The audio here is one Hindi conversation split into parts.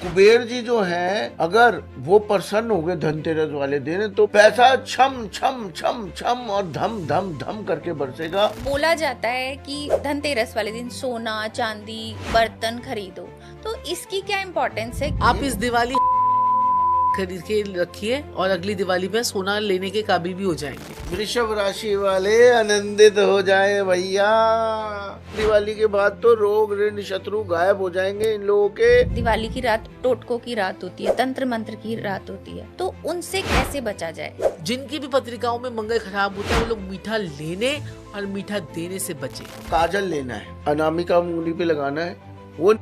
कुबेर जी जो हैं, अगर वो प्रसन्न हो गए धनतेरस वाले दिन तो पैसा छम छम छम छम और धम धम धम करके बरसेगा। बोला जाता है कि धनतेरस वाले दिन सोना चांदी बर्तन खरीदो, तो इसकी क्या इम्पोर्टेंस है? आप इस दिवाली खरीद के रखिए और अगली दिवाली में सोना लेने के काबिल भी हो जाएंगे। वृषभ राशि वाले आनंदित हो जाएं भैया। दिवाली के बाद तो रोग ऋण शत्रु गायब हो जाएंगे इन लोगों के। दिवाली की रात टोटकों की रात होती है, तंत्र मंत्र की रात होती है, तो उनसे कैसे बचा जाए? जिनकी भी पत्रिकाओं में मंगल खराब होता है वो लोग मीठा लेने और मीठा देने से बचे। काजल लेना है, अनामिका उंगली पे लगाना है, वो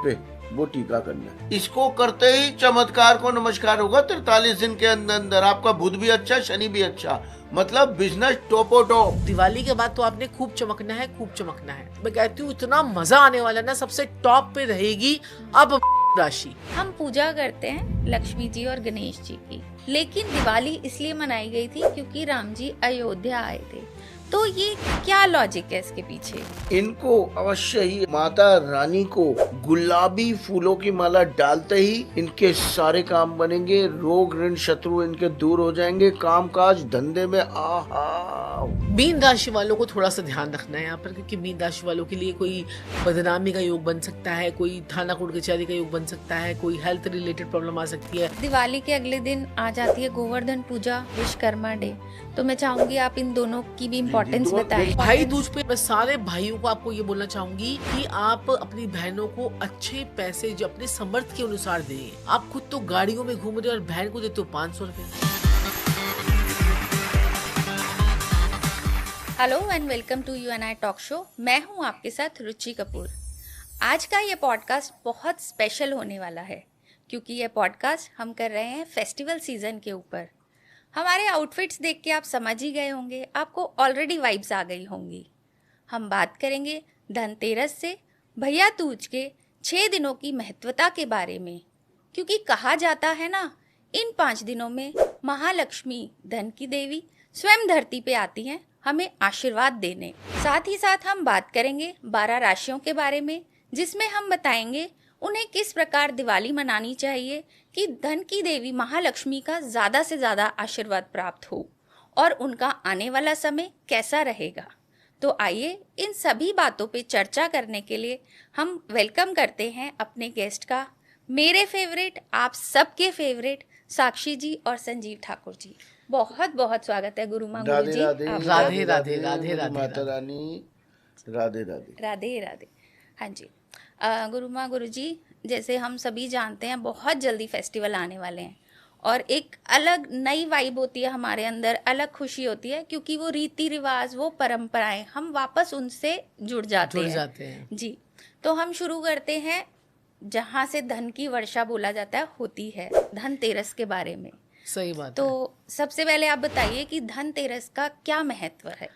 पे वो टीका करना है। इसको करते ही चमत्कार को नमस्कार होगा 43 दिन के अंदर अंदर। आपका बुध भी अच्छा, शनि भी अच्छा, मतलब बिजनेस टॉपो टॉप। दिवाली के बाद तो आपने खूब चमकना है, खूब चमकना है। मैं कहती हूँ इतना मजा आने वाला ना, सबसे टॉप पे रहेगी अब राशि। हम पूजा करते हैं लक्ष्मी जी और गणेश जी की, लेकिन दिवाली इसलिए मनाई गई थी क्योंकि राम जी अयोध्या आए थे। तो ये क्या लॉजिक है इसके पीछे? इनको अवश्य ही माता रानी को गुलाबी फूलों की माला डालते ही इनके सारे काम बनेंगे, रोग ऋण शत्रु इनके दूर हो जाएंगे, कामकाज धंधे में आहा। मीन राशि वालों को थोड़ा सा ध्यान रखना है यहाँ पर, क्योंकि मीन राशि वालों के लिए कोई बदनामी का योग बन सकता है, कोई थाना कोर्ट कचहरी का योग बन सकता है, कोई हेल्थ रिलेटेड प्रॉब्लम आ सकती है। दिवाली के अगले दिन आ जाती है गोवर्धन पूजा, विश्वकर्मा डे, तो मैं चाहूंगी आप इन दोनों की भी इम्पोर्टेंस बताएं। भाई दूज पे मैं सारे भाइयों को आपको ये बोलना चाहूंगी कि आप अपनी बहनों को अच्छे पैसे जो अपने समर्थ के अनुसार दें। आप खुद तो गाड़ियों में घूम रहे और बहन को देते हो 500 रुपए। Hello and welcome to UNI talk show. मैं हूं आपके साथ रुचि कपूर। आज का ये पॉडकास्ट बहुत स्पेशल होने वाला है क्योंकि ये पॉडकास्ट हम कर रहे हैं फेस्टिवल सीजन के ऊपर। हमारे आउटफिट्स देख के आप समझ ही गए होंगे, आपको ऑलरेडी वाइब्स आ गई होंगी। हम बात करेंगे धनतेरस से भैया दूज के 6 दिनों की महत्वता के बारे में, क्योंकि कहा जाता है ना, इन 5 दिनों में महालक्ष्मी धन की देवी स्वयं धरती पे आती हैं हमें आशीर्वाद देने। साथ ही साथ हम बात करेंगे 12 राशियों के बारे में, जिसमें हम बताएंगे उन्हें किस प्रकार दिवाली मनानी चाहिए कि धन की देवी महालक्ष्मी का ज़्यादा से ज़्यादा आशीर्वाद प्राप्त हो और उनका आने वाला समय कैसा रहेगा। तो आइए इन सभी बातों पे चर्चा करने के लिए हम वेलकम करते हैं अपने गेस्ट का, मेरे फेवरेट, आप सबके फेवरेट साक्षी जी और संजीव ठाकुर जी। बहुत बहुत स्वागत है गुरु माँ गुरु जी। राधे राधे राधे राधे माता रानी, राधे राधे राधे राधे। हाँ जी गुरु माँ गुरु जी, जैसे हम सभी जानते हैं बहुत जल्दी फेस्टिवल आने वाले हैं और एक अलग नई वाइब होती है हमारे अंदर, अलग खुशी होती है क्योंकि वो रीति रिवाज, वो परंपराएं हम वापस उनसे जुड़ जाते हैं जी। तो हम शुरू करते हैं जहाँ से धन की वर्षा बोला जाता है होती है, धनतेरस के बारे में। सही बात तो है। सबसे पहले आप बताइए कि धनतेरस का क्या महत्व है?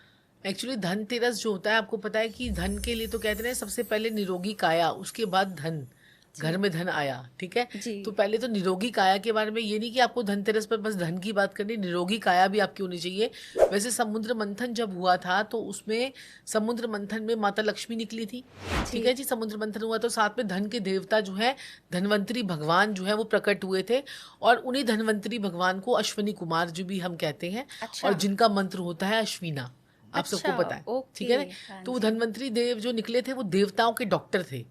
एक्चुअली धनतेरस जो होता है, आपको पता है कि धन के लिए तो कहते हैं सबसे पहले निरोगी काया, उसके बाद धन, घर में धन आया, ठीक है। तो पहले तो निरोगी काया के बारे में, ये नहीं कि आपको धनतेरस पर बस धन की बात करनी, निरोगी काया भी आपकी होनी चाहिए। वैसे समुद्र मंथन जब हुआ था तो उसमें समुद्र मंथन में माता लक्ष्मी निकली थी, ठीक है जी। समुद्र मंथन हुआ तो साथ में धन के देवता जो है धनवंतरी भगवान जो है वो प्रकट हुए थे, और उन्हीं धनवंतरी भगवान को अश्विनी कुमार जी भी हम कहते हैं। अच्छा। और जिनका मंत्र होता है अश्विना, आप सबको पता है, ठीक है ना। तो वो धनवंतरी देव जो निकले थे वो देवताओं के डॉक्टर थे,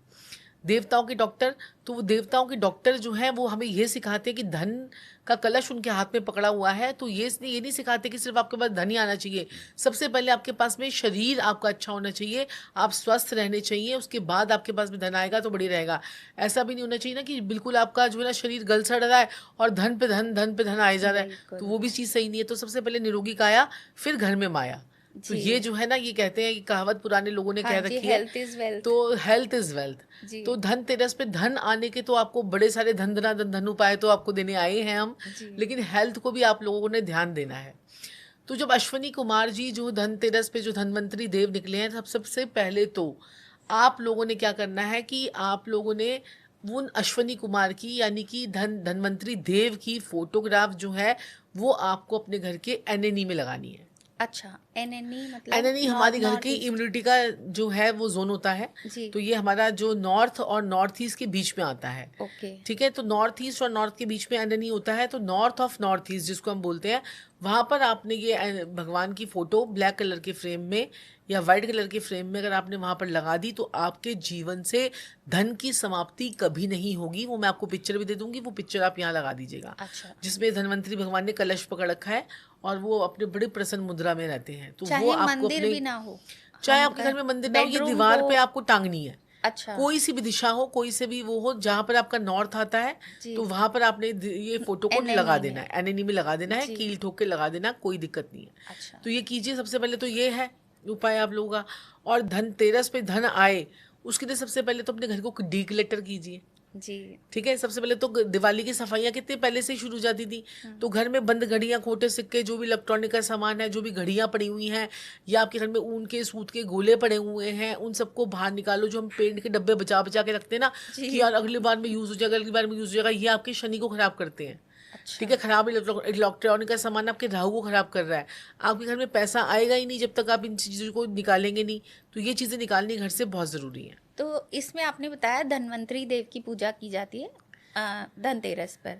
देवताओं के डॉक्टर। तो वो देवताओं के डॉक्टर जो हैं वो हमें ये सिखाते हैं कि धन का कलश उनके हाथ में पकड़ा हुआ है, तो ये नहीं सिखाते कि सिर्फ आपके पास धन ही आना चाहिए। सबसे पहले आपके पास में शरीर आपका अच्छा होना चाहिए, आप स्वस्थ रहने चाहिए, उसके बाद आपके पास में धन आएगा तो बढ़िया रहेगा। ऐसा भी नहीं होना चाहिए ना कि बिल्कुल आपका जो है ना शरीर गल सड़ रहा है और धन पे धन आए जा रहा है, तो वो भी चीज़ सही नहीं है। तो सबसे पहले निरोगी काया, फिर घर में माया। तो ये जो है ना, ये कहते हैं कि कहावत पुराने लोगों ने कह रखी है, हेल्थ इज वेल्थ। तो हेल्थ इज वेल्थ। तो धनतेरस पे धन आने के तो आपको बड़े सारे धन उपाय तो आपको देने आए हैं हम, लेकिन हेल्थ को भी आप लोगों ने ध्यान देना है। तो जब अश्विनी कुमार जी जो धनतेरस पे जो धनवंतरी देव निकले हैं, सबसे पहले तो आप लोगों ने क्या करना है कि आप लोगों ने उन अश्विनी कुमार की यानी कि धनवंतरी देव की फोटोग्राफ जो है वो आपको अपने घर के एनेनी में लगानी है। अच्छा, एनएनई मतलब एनएनई हमारी घर की इम्यूनिटी का जो है वो जोन होता है। जी। तो ये हमारा जो नॉर्थ और नॉर्थ ईस्ट के बीच में आता है। ओके। ठीक है, तो नॉर्थ ईस्ट और नॉर्थ के बीच में एनएनई होता है। तो नॉर्थ ऑफ नॉर्थ ईस्ट जिसको हम बोलते हैं, वहां पर आपने ये भगवान की फोटो ब्लैक कलर के फ्रेम में या वाइट कलर के फ्रेम में अगर आपने वहां पर लगा दी तो आपके जीवन से धन की समाप्ति कभी नहीं होगी। वो मैं आपको पिक्चर भी दे दूंगी, वो पिक्चर आप यहाँ लगा दीजिएगा। अच्छा। जिसमें धनवंतरी भगवान ने कलश पकड़ रखा है और वो अपने बड़े प्रसन्न मुद्रा में रहते हैं। तो चाहे वो आपको मंदिर अपने भी ना हो, चाहे आपके घर में मंदिर ना हो, ये दीवार पे आपको टांगनी है। अच्छा। कोई सी भी दिशा हो, कोई से भी वो हो, जहां पर आपका नॉर्थ आता है तो वहां पर आपने ये फोटो को लगा देना है, एनएनई में लगा देना है, कील ठोक के लगा देना, कोई दिक्कत नहीं है। अच्छा। तो ये कीजिए। सबसे पहले तो ये है उपाय आप लोगों का। और धनतेरस पे धन आए उसके लिए सबसे पहले तो अपने घर को डीक्लटर कीजिए। जी। ठीक है, सबसे पहले तो दिवाली की सफाइयाँ कितने पहले से ही शुरू हो जाती थी। तो घर में बंद घड़ियां, खोटे सिक्के, जो भी इलेक्ट्रॉनिक का सामान है, जो भी घड़ियां पड़ी हुई हैं या आपके घर में ऊन के सूत के गोले पड़े हुए हैं, उन सबको बाहर निकालो। जो हम पेंट के डब्बे बचा बचा के रखते हैं ना कि यार अगली बार में यूज हो जाएगा, अगली बार में यूज हो जाएगा, ये आपके शनि को खराब करते हैं। अच्छा। ठीक है, खराब इलेक्ट्रॉनिक का सामान आपके राहु को खराब कर रहा है। आपके घर में पैसा आएगा ही नहीं जब तक आप इन चीजों को निकालेंगे नहीं। तो ये चीजें निकालनी घर से बहुत जरूरी है। तो इसमें आपने बताया धन्वंतरी देव की पूजा की जाती है धनतेरस पर,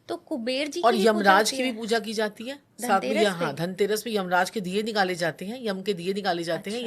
तो कुबेर जी और की यमराज की भी पूजा की जाती है साथ में। धनतेरस हाँ, धनतेरस पे यमराज के दिए निकाले जाते हैं, यम के दिए निकाले जाते हैं,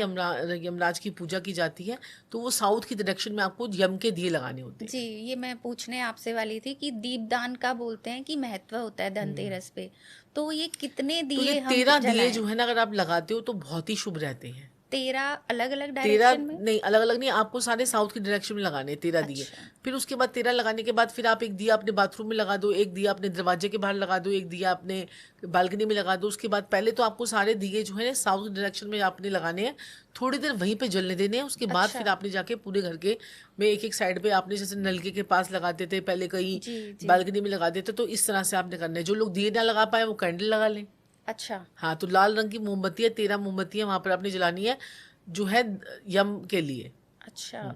यमराज की पूजा की जाती है। तो वो साउथ की डायरेक्शन में आपको यम के दिए लगाने होते हैं। जी, ये मैं पूछने आपसे वाली थी कि दीपदान का बोलते हैं कि महत्व होता है धनतेरस पे, तो ये कितने तो दिए ये हम 13 दिए जलाएं? जो है ना, अगर आप लगाते हो तो बहुत ही शुभ रहते हैं। 13 अलग अलग 13 डायरेक्शन में? नहीं, अलग अलग नहीं, आपको सारे साउथ की डायरेक्शन में लगाने हैं 13 दिए। अच्छा। फिर उसके बाद 13 लगाने के बाद फिर आप एक दिया अपने बाथरूम में लगा दो, एक दिया अपने दरवाजे के बाहर लगा दो, एक दिया अपने बालकनी में लगा दो। उसके बाद पहले तो आपको सारे दिए जो है साउथ डायरेक्शन में आपने लगाने हैं, थोड़ी देर वहीं पे जलने देने हैं। उसके बाद फिर आपने जाके पूरे घर के में एक एक साइड पे आपने जैसे नलके के पास लगाते थे पहले, कहीं बालकनी में लगा देते, तो इस तरह से आपने करना है। जो लोग दिए ना लगा पाए वो कैंडल लगा लें। अच्छा। हाँ, तो लाल रंग की मोमबत्ती है, 13 मोमबत्तियां वहां पर आपने जलानी है जो है यम के लिए। अच्छा।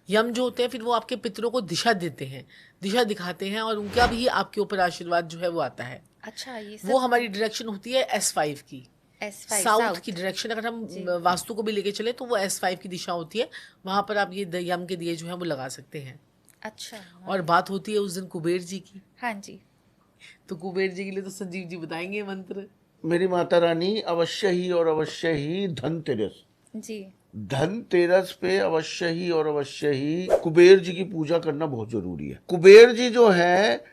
यम जो होते हैं फिर वो आपके पितरों को दिशा देते हैं, दिशा दिखाते हैं, और उनका भी आपके ऊपर आशीर्वाद जो है वो आता है। अच्छा, ये वो हमारी डायरेक्शन होती है S5 की, S5 साउथ की डायरेक्शन। अगर हम वास्तु को भी लेके चले तो वो S5 की दिशा होती है, वहां पर आप ये यम के दिए जो है वो लगा सकते हैं। अच्छा। और बात होती है उस दिन कुबेर जी की। हाँ जी। तो कुबेर जी के लिए तो संजीव जी बताएंगे मंत्र। मेरी माता रानी, अवश्य ही और अवश्य ही धनतेरस, जी। धनतेरस पे अवश्य ही और अवश्य ही कुबेर जी की पूजा करना बहुत जरूरी है। कुबेर जी जो है,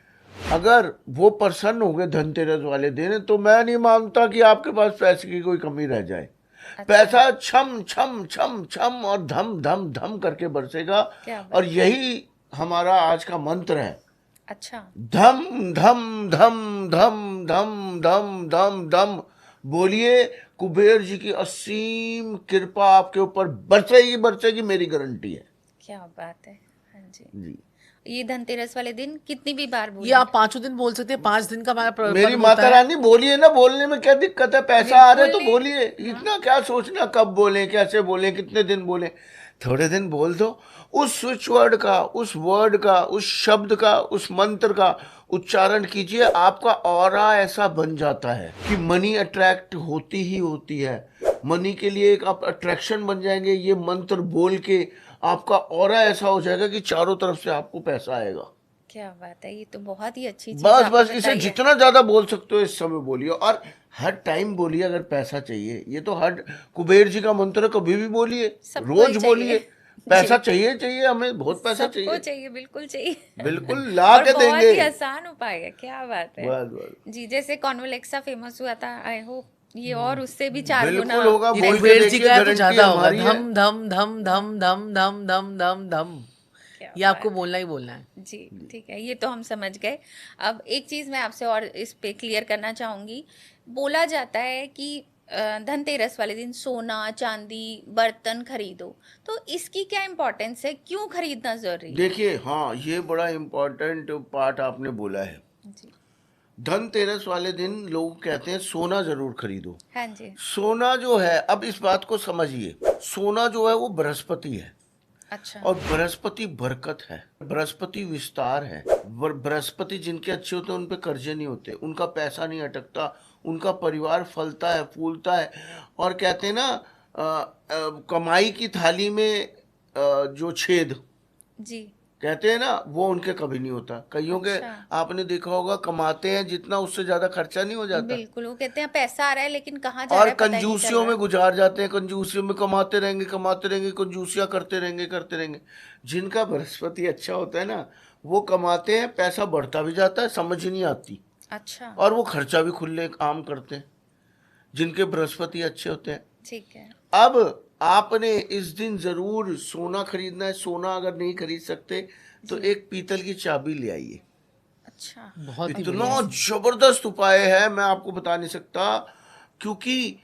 अगर वो प्रसन्न हो गए धनतेरस वाले दिन, तो मैं नहीं मानता कि आपके पास पैसे की कोई कमी रह जाए। अच्छा। पैसा छम छम छम छम और धम धम धम करके बरसेगा। और यही हमारा आज का मंत्र है। अच्छा। धम धम धम धम धम धम धम धम बोलिए, कुबेर जी की असीम कृपा आपके ऊपर बरसेगी बरसेगी, मेरी गारंटी है। क्या बात है। हाँ जी। जी। ये धनतेरस वाले दिन कितनी भी बार बोले? ये आप 5 दिन बोल सकते हैं, 5 दिन का हमारा मेरी माता रानी बोलिए ना, बोलने में क्या दिक्कत है? पैसा आ रहा है तो बोलिए, इतना क्या सोचना कब बोले, कैसे बोले, कितने दिन बोले। थोड़े दिन बोल दो। उस स्विच वर्ड का, उस वर्ड का, उस शब्द का, उस मंत्र का उच्चारण कीजिए, आपका ऑरा ऐसा बन जाता है कि मनी अट्रैक्ट होती ही होती है। मनी के लिए एक आप अट्रैक्शन बन जाएंगे। ये मंत्र बोल के आपका ऑरा ऐसा हो जाएगा कि चारों तरफ से आपको पैसा आएगा। क्या बात है, ये तो बहुत ही अच्छी चीज बस आपने बस इसे बताई है। जितना ज्यादा बोल सकते हो इस समय बोलिए, और हर टाइम बोलिए। अगर पैसा चाहिए, ये तो हर कुबेर जी का मंत्र, कभी भी बोलिए, सबको रोज ही बोलिए। चाहिए। पैसा चाहिए, चाहिए हमें, बहुत पैसा सबको चाहिए, बिल्कुल चाहिए। बिल्कुल ला और के बहुत देंगे। ही आसान उपाय है। क्या बात है। बस बस जी, जैसे कॉन्वोलेक्सा फेमस हुआ था, आई होप ये और उससे भी 4 गुना। बिल्कुल होगा। ये बोल के कुबेर जी देखिए, का तो गारंटी ज्यादा होगा। हमारी है। धम धम धम धम धम धम धम धम धम। क्या ये आपको बोलना ही बोलना है। जी, ठीक है, ये तो हम समझ गए। अब एक चीज मैं आपसे और इस पे क्लियर करना चाहूंगी। बोला जाता है कि धनतेरस वाले दिन सोना चांदी बर्तन खरीदो, तो इसकी क्या इम्पोर्टेंस है, क्यों खरीदना जरूरी है? देखिए, हाँ, ये बड़ा इम्पोर्टेंट पार्ट आपने बोला है। जी। धनतेरस वाले दिन लोग कहते हैं सोना जरूर खरीदो। हाँ जी। सोना जो है, अब इस बात को समझिए, सोना जो है वो बृहस्पति है। अच्छा। और बृहस्पति बरकत है, बृहस्पति विस्तार है। बृहस्पति जिनके अच्छे होते हैं उन पे कर्जे नहीं होते, उनका पैसा नहीं अटकता, उनका परिवार फलता है, फूलता है। और कहते हैं ना कमाई की थाली में जो छेद जी, कहते हैं ना, वो उनके कभी नहीं होता। कईयों के अच्छा। आपने देखा होगा कमाते हैं जितना, उससे ज्यादा खर्चा नहीं हो जाता, बिल्कुल, वो कहते हैं पैसा आ रहा है लेकिन कहाँ जा और रहा है पता ही नहीं चल कंजूसियों में रहा। गुजार जाते हैं। कंजूसियों में कमाते रहेंगे, कंजूसियां करते रहेंगे। जिनका बृहस्पति अच्छा होता है ना, वो कमाते हैं, पैसा बढ़ता भी जाता है, समझ ही नहीं आती, अच्छा, और वो खर्चा भी खुले आम करते हैं, जिनके बृहस्पति अच्छे होते हैं। ठीक है। अब आपने इस दिन जरूर सोना खरीदना है। सोना अगर नहीं खरीद सकते तो एक पीतल की चाबी ले आइए। अच्छा, बहुत ही इतना बढ़िया। जबरदस्त उपाय है, मैं आपको बता नहीं सकता, क्योंकि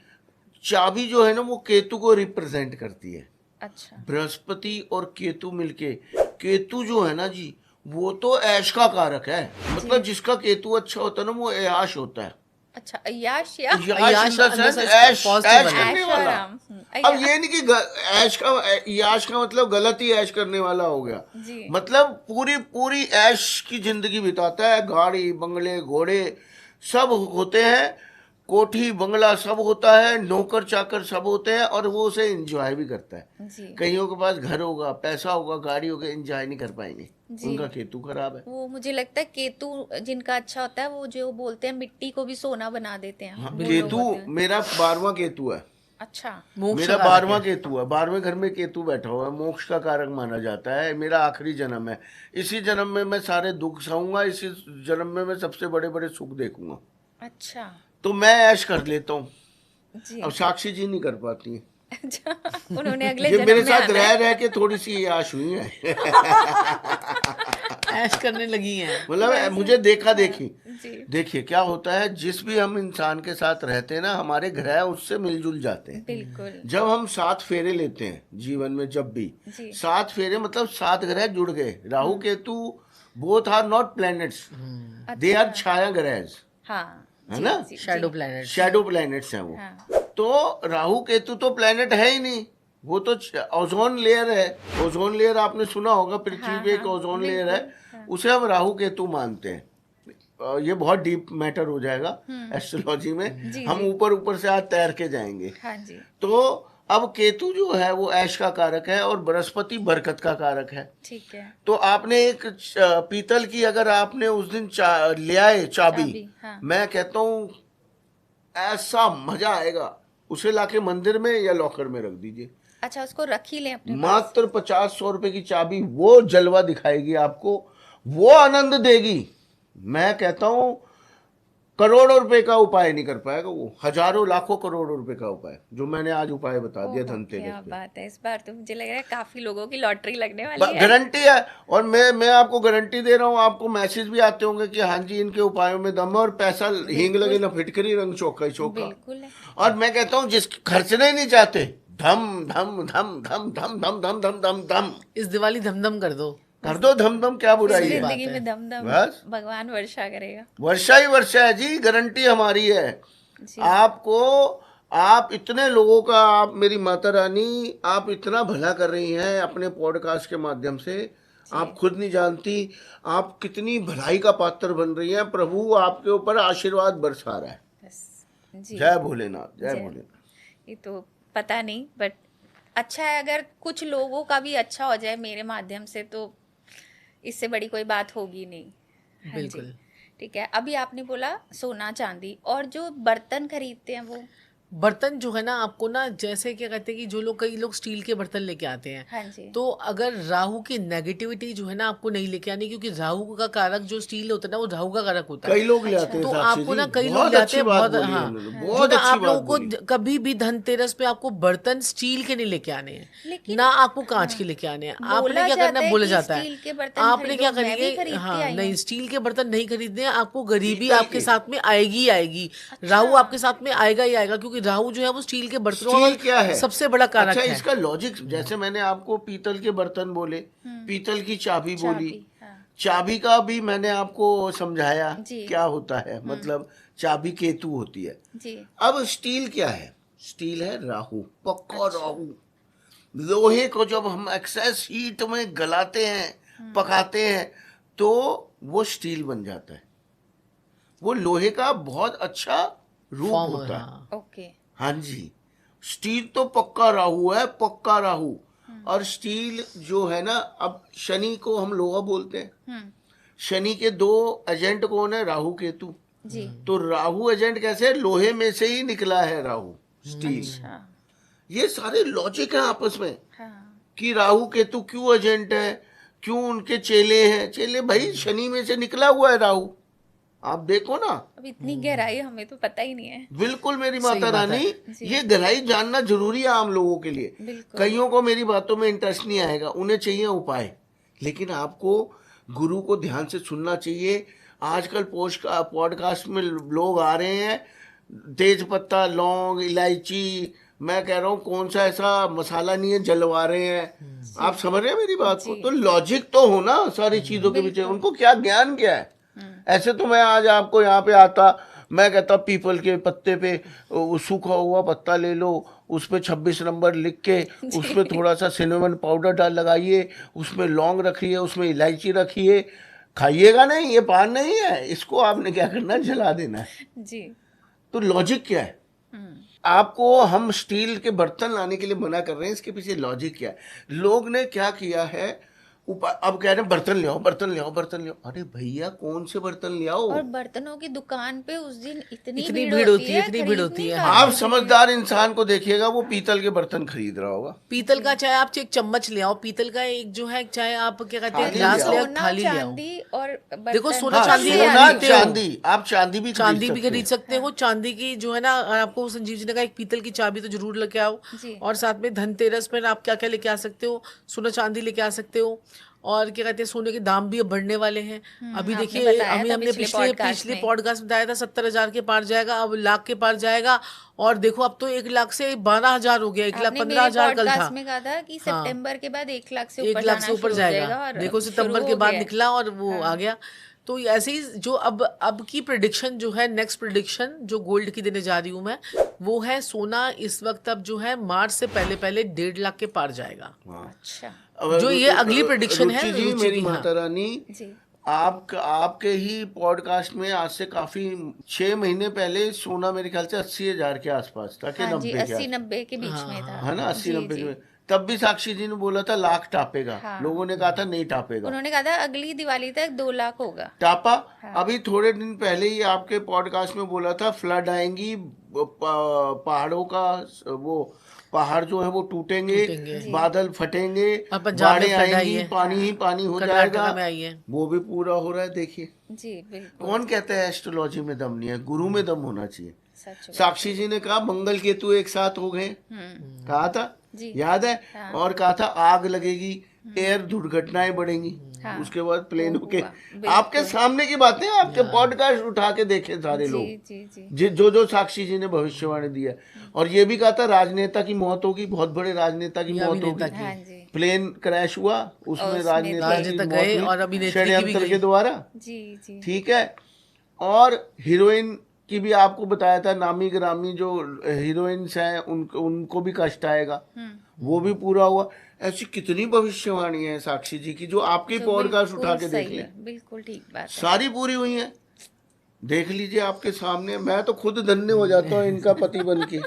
चाबी जो है ना वो केतु को रिप्रेजेंट करती है। अच्छा, बृहस्पति और केतु मिलके, केतु जो है ना जी, वो तो ऐश का कारक है। मतलब जिसका केतु अच्छा होता है ना, वो ऐश होता है। अच्छा, अय्याश या यश अय्याश in the in the sense sense ऐश, positive ऐश वाला। करने वाला। ऐशोराम, अब ये नहीं कि ऐश का, याश का मतलब गलत ही ऐश करने वाला हो गया। जी। मतलब पूरी पूरी ऐश की जिंदगी बिताता है। गाड़ी बंगले घोड़े सब होते हैं, कोठी बंगला सब होता है, नौकर चाकर सब होते हैं, और वो उसे एंजॉय भी करता है। जी, कईयों के पास घर होगा, पैसा होगा, गाड़ी होगा, एंजॉय नहीं कर पाएंगे, जी। उनका केतु खराब है। वो मुझे लगता है केतु जिनका अच्छा होता है, वो जो बोलते हैं मिट्टी को भी सोना बना देते हैं, हाँ, वो लोग केतु होते हैं। मेरा 12वां केतु है। अच्छा, मोक्ष मेरा कारक 12वां है। केतु है, 12वें घर में केतु बैठा हुआ है, मोक्ष का कारक माना जाता है। मेरा आखिरी जन्म है, इसी जन्म में मैं सारे दुख सहूंगा, इसी जन्म में मैं सबसे बड़े बड़े सुख देखूंगा। अच्छा, तो मैं ऐश कर लेता हूँ। जी। अब साक्षी जी नहीं कर पाती हैं। अच्छा, उन्होंने अगले ये जन्म मेरे में साथ आना रह है। रह के थोड़ी सी आश हुई है। ऐश करने लगी हैं। मतलब मुझे देखा देखी। जी, देखिए क्या होता है, जिस भी हम इंसान के साथ रहते हैं ना, हमारे ग्रह उससे मिलजुल जाते हैं। बिल्कुल। जब हम 7 फेरे लेते हैं जीवन में, जब भी जी। 7 फेरे मतलब 7 ग्रह जुड़ गए। Rahu Ketu both are not planets, they are छाया ग्रह, हाँ, है जी, ना? जी, शैडो जी। प्लैनेट। शैडो प्लैनेट्स हैं वो। हाँ, तो राहु केतु तो प्लैनेट है ही नहीं, वो तो ओजोन लेयर है। ओजोन लेयर आपने सुना होगा, पृथ्वी हाँ, पे एक हाँ, ओजोन लेयर है, बिल्कुल, हाँ। उसे हम राहु केतु मानते हैं। ये बहुत डीप मैटर हो जाएगा एस्ट्रोलॉजी में, जी, हम जी। ऊपर ऊपर से आज तैर के जाएंगे। हाँ जी, तो अब केतु जो है वो ऐश का कारक है, और बृहस्पति बरकत का कारक है। ठीक है। तो आपने एक पीतल की अगर आपने उस दिन ले आए चाबी, चाबी, हाँ। मैं कहता हूँ ऐसा मजा आएगा, उसे लाके मंदिर में या लॉकर में रख दीजिए। अच्छा, उसको रख ही लें अपने पास। मात्र 50-100 रुपए की चाबी, वो जलवा दिखाएगी आपको, वो आनंद देगी। मैं कहता हूं करोड़ों रुपए का उपाय नहीं कर पाएगा वो, हजारों लाखों करोड़ों रुपए का उपाय जो मैंने आज उपाय बता दिया ओहो, धनतेरस क्या पे। बात है। इस बार तो मुझे लग रहा है काफी लोगों की लॉटरी लगने वाली है। गारंटी है, और मैं आपको गारंटी दे रहा हूँ, आपको मैसेज भी आते होंगे कि हाँ जी इनके उपायों में दम है, और पैसा हींग लगे ना फिटकरी, रंग चौका ही चौका। बिल्कुल है। और मैं कहता हूँ जिस खर्चना ही नहीं चाहते, धम धम धम धम धम धम धम धम धम धम इस दिवाली धमधम कर दो। कर दो, धम धम, क्या बुराई सही है। बात जिंदगी है। में दम दम बस। भगवान वर्षा करेगा। वर्षा ही वर्षा है जी, गारंटी हमारी है। जी। आपको, आप इतने लोगों का, आप मेरी माता रानी, आप इतना भला कर रही हैं अपने पॉडकास्ट के माध्यम से, आप खुद नहीं जानती आप कितनी भलाई का पात्र बन रही हैं। प्रभु आपके ऊपर आशीर्वाद बरसा रहा है। बस, जी। जय भोलेनाथ, जय जय। भोलेनाथ। ये तो पता नहीं, बट अच्छा है अगर कुछ लोगों का भी अच्छा हो जाए मेरे माध्यम से, तो इससे बड़ी कोई बात होगी नहीं। हाँ जी, बिल्कुल। ठीक है। अभी आपने बोला सोना चांदी, और जो बर्तन खरीदते हैं वो। बर्तन जो है ना, आपको ना, जैसे क्या कहते हैं कि जो लोग, कई लोग स्टील के बर्तन लेके आते हैं। हाँ जी। तो अगर राहु की नेगेटिविटी जो है ना, आपको नहीं लेके आनी, क्योंकि राहु का कारक जो स्टील होता है ना, वो राहु का कारक होता है। कई लोग ले आते हैं तो साक्षी आपको जी, ना, कई लोग बहुत ले आते अच्छी हैं, बात बहुत, बोली हाँ, उन्होंने, जो बहुत ना अच्छी आप बात लोगों बोली। को कभी भी धनतेरस पे आपको बर्तन स्टील के नहीं लेके आने हैं, लेकिन- ना आपको कांच के लेके आने हैं। आपने बोला क्या जाता करना है, है बोला कि जाता है स्टील के बर्तन आपने क्या खरीदो, मैं भी करिए, खरीद के हाँ, आई नहीं, हूँ। स्टील के बर्तन नहीं खरीदने हैं आपको, गरीबी पीतल आपके के। साथ में आएगी ही आएगी। राहु आपके साथ में आएगा ही आएगा, क्योंकि राहु जो है वो स्टील के बर्तनों स्टील का क्या है, सबसे बड़ा कारक अच्छा है। इसका लॉजिक, जैसे मैंने आपको पीतल के बर्तन बोले, पीतल की चाबी बोली, चाबी, हाँ। चाबी का भी मैंने आपको समझाया जी। क्या होता है, मतलब चाबी केतु होती है। जी। अब स्टील क्या है, स्टील है राहु, पक्का राहु। लोहे को जब हम एक्सेस हीट में गलाते हैं, पकाते हैं, तो वो स्टील बन जाता है। वो लोहे का बहुत अच्छा रूप फॉर्म होता है। हाँ। ओके। हाँ जी, स्टील तो पक्का राहु है, पक्का राहु। और स्टील जो है ना, अब शनि को हम लोहा बोलते हैं। हम्म। शनि के दो एजेंट कौन है? राहु केतु। जी। तो राहु एजेंट कैसे है? लोहे में से ही निकला है राहु, स्टील। अच्छा। ये सारे लॉजिक है आपस में हाँ। कि राहु केतु क्यों एजेंट है, क्यों उनके चेले हैं। चेले भाई शनि में से निकला हुआ है राहु, आप देखो ना। अब इतनी गहराई हमें तो पता ही नहीं है। बिल्कुल मेरी सही माता बात है। रानी, जी। ये गहराई जानना जरूरी है आम लोगों के लिए। बिल्कुल। कईयों को मेरी बातों में इंटरेस्ट नहीं आएगा, उन्हें चाहिए उपाय, लेकिन आपको गुरु को ध्यान से सुनना चाहिए। आजकल पॉडकास्ट में लोग आ रहे हैं, तेज पत्ता, लौंग, इलायची, मैं कह रहा हूँ कौन सा ऐसा मसाला नहीं है, जलवा रहे हैं। आप समझ रहे हैं मेरी बात को? जी। तो लॉजिक तो हो ना सारी चीजों के पीछे। बिल्कुल। उनको क्या ज्ञान क्या है? ऐसे तो मैं आज आपको यहाँ पे आता, मैं कहता पीपल के पत्ते पे वो सूखा हुआ पत्ता ले लो, उस पे 26 नंबर लिख के उस पे थोड़ा सा सिनेमन पाउडर डाल लगाइए, उसमें लौंग रखिए, उसमें इलायची रखिए, खाइएगा नहीं। ये पान नहीं है, इसको आपने क्या करना है? जला देना है। जी। तो लॉजिक क्या है? आपको हम स्टील के बर्तन लाने के लिए मना कर रहे हैं, इसके पीछे लॉजिक क्या है? लोग ने क्या किया है, अब कह रहे हैं बर्तन ले आओ, बर्तन ले आओ, बर्तन ले आओ। अरे भैया कौन से बर्तन ले आओ? और बर्तनों की दुकान पे उस दिन इतनी इतनी भीड़ भीड़ होती है, है, इतनी भीड़ होती है। खरीदने का आप भी। समझदार इंसान को देखिएगा, वो पीतल के बर्तन खरीद रहा होगा। पीतल का चाहे आप एक चम्मच ले आओ, पीतल का एक जो है, चाहे आप क्या कहते हैं थाली ग्लास ले आओ। ले आओ, सोना, थाली ले आओ। चांदी और बर्तन। देखो, सोना, हाँ, चांदी सोना, खरीदते हो। चांदी, आप चांदी भी चांदी भी सकते खरीद हैं। सकते हो। चांदी की जो है ना, आपको संजीव जी ने कहा एक पीतल की चाबी तो जरूर लेके आओ। जी। और साथ में धनतेरस पर आप क्या क्या लेके आ सकते हो? सोना चांदी लेके आ सकते हो। और क्या कहते हैं, सोने के दाम भी अब बढ़ने वाले हैं। अभी आपने देखिए, बताया अभी था हमने पिछले पॉडकास्ट में बताया था 70,000 के पार जाएगा, अब लाख के पार जाएगा। और देखो अब तो 1 लाख से 12,000 हो गया, 1,15,000 कल था। पॉडकास्ट में कहा था कि हाँ। सितंबर के बाद 1 लाख से 1 ऊपर लाख से जाना ऊपर शुरू हो जाएगा। और देखो शुरू सितंबर हो के बाद गया है। निकला और वो आ गया। तो ऐसे ही जो अब की प्रिडिक्शन जो है, नेक्स्ट प्रिडिक्शन जो गोल्ड की देने जा रही हूँ मैं, वो है सोना इस वक्त अब जो है मार्च से पहले पहले 1.5 लाख के पार जाएगा। अच्छा। जो ये अगली prediction है, रुचि जी, रुचि मेरी की, हाँ। माता रानी, जी। आपके ही पॉडकास्ट में आज से काफी 6 महीने पहले सोना मेरे ख्याल से 80,000 के आसपास था कि हाँ जी, 90 के 80-90 के बीच में था। है ना, 80-90 जी, के जी। में। तब भी साक्षी जी ने बोला था लाख टापेगा। हाँ। लोगों ने कहा था नहीं टापेगा। उन्होंने कहा था अगली दिवाली तक 2 लाख होगा। टापा। हाँ। अभी थोड़े दिन पहले ही आपके पॉडकास्ट में बोला था फ्लड आएंगी, पहाड़ों का वो पहाड़ जो है वो टूटेंगे, जी। बादल फटेंगे, और पंजाब में बाढ़ें flood आई आएंगी, है। पानी ही पानी हो कर्नाटका जाएगा। में आई है। वो भी पूरा हो रहा है। देखिए, जी बिल्कुल। कौन कहता है एस्ट्रोलॉजी में दम नहीं है? गुरु में दम होना चाहिए। सच में। साक्षी जी ने कहा मंगल केतु एक साथ हो गए, कहा था, जी। याद है? हाँ। और कहा था आग लगेगी, एयर दुर्घटनाएं बढ़ेंगी, हाँ। उसके बाद प्लेनों वो के। हुआ, बिल्कुल। आपके सामने की बातें, आपके पॉडकास्ट उठा के देखे सारे जी लोग, जी जी। जो साक्षी जी ने भविष्यवाणी दिया। और ये भी कहा था राजनेता की मौत होगी, बहुत बड़े राजनेता की मौत अभिनेता होगी। की। हाँ जी। प्लेन क्रैश हुआ, उसमें उसमें राजनेता की राजनेता मौत गए हुई, और अभिनेत्री की भी षड्यंत्र गई। के द्वारा। जी जी। ठीक है। और हीरोइन की भी आपको बताया था, नामी ग्रामी जो हीरोइंस हैं उनको भी कष्ट आएगा, वो भी पूरा हुआ। ऐसी कितनी भविष्यवाणी है साक्षी जी की, जो आपके जो पॉडकास्ट बिल्कुल उठा के देख सही लें, है, बिल्कुल ठीक बात है। सारी पूरी हुई है। देख लीजिए आपके सामने, मैं तो खुद धन्य हो जाता हूँ इनका पति बन के।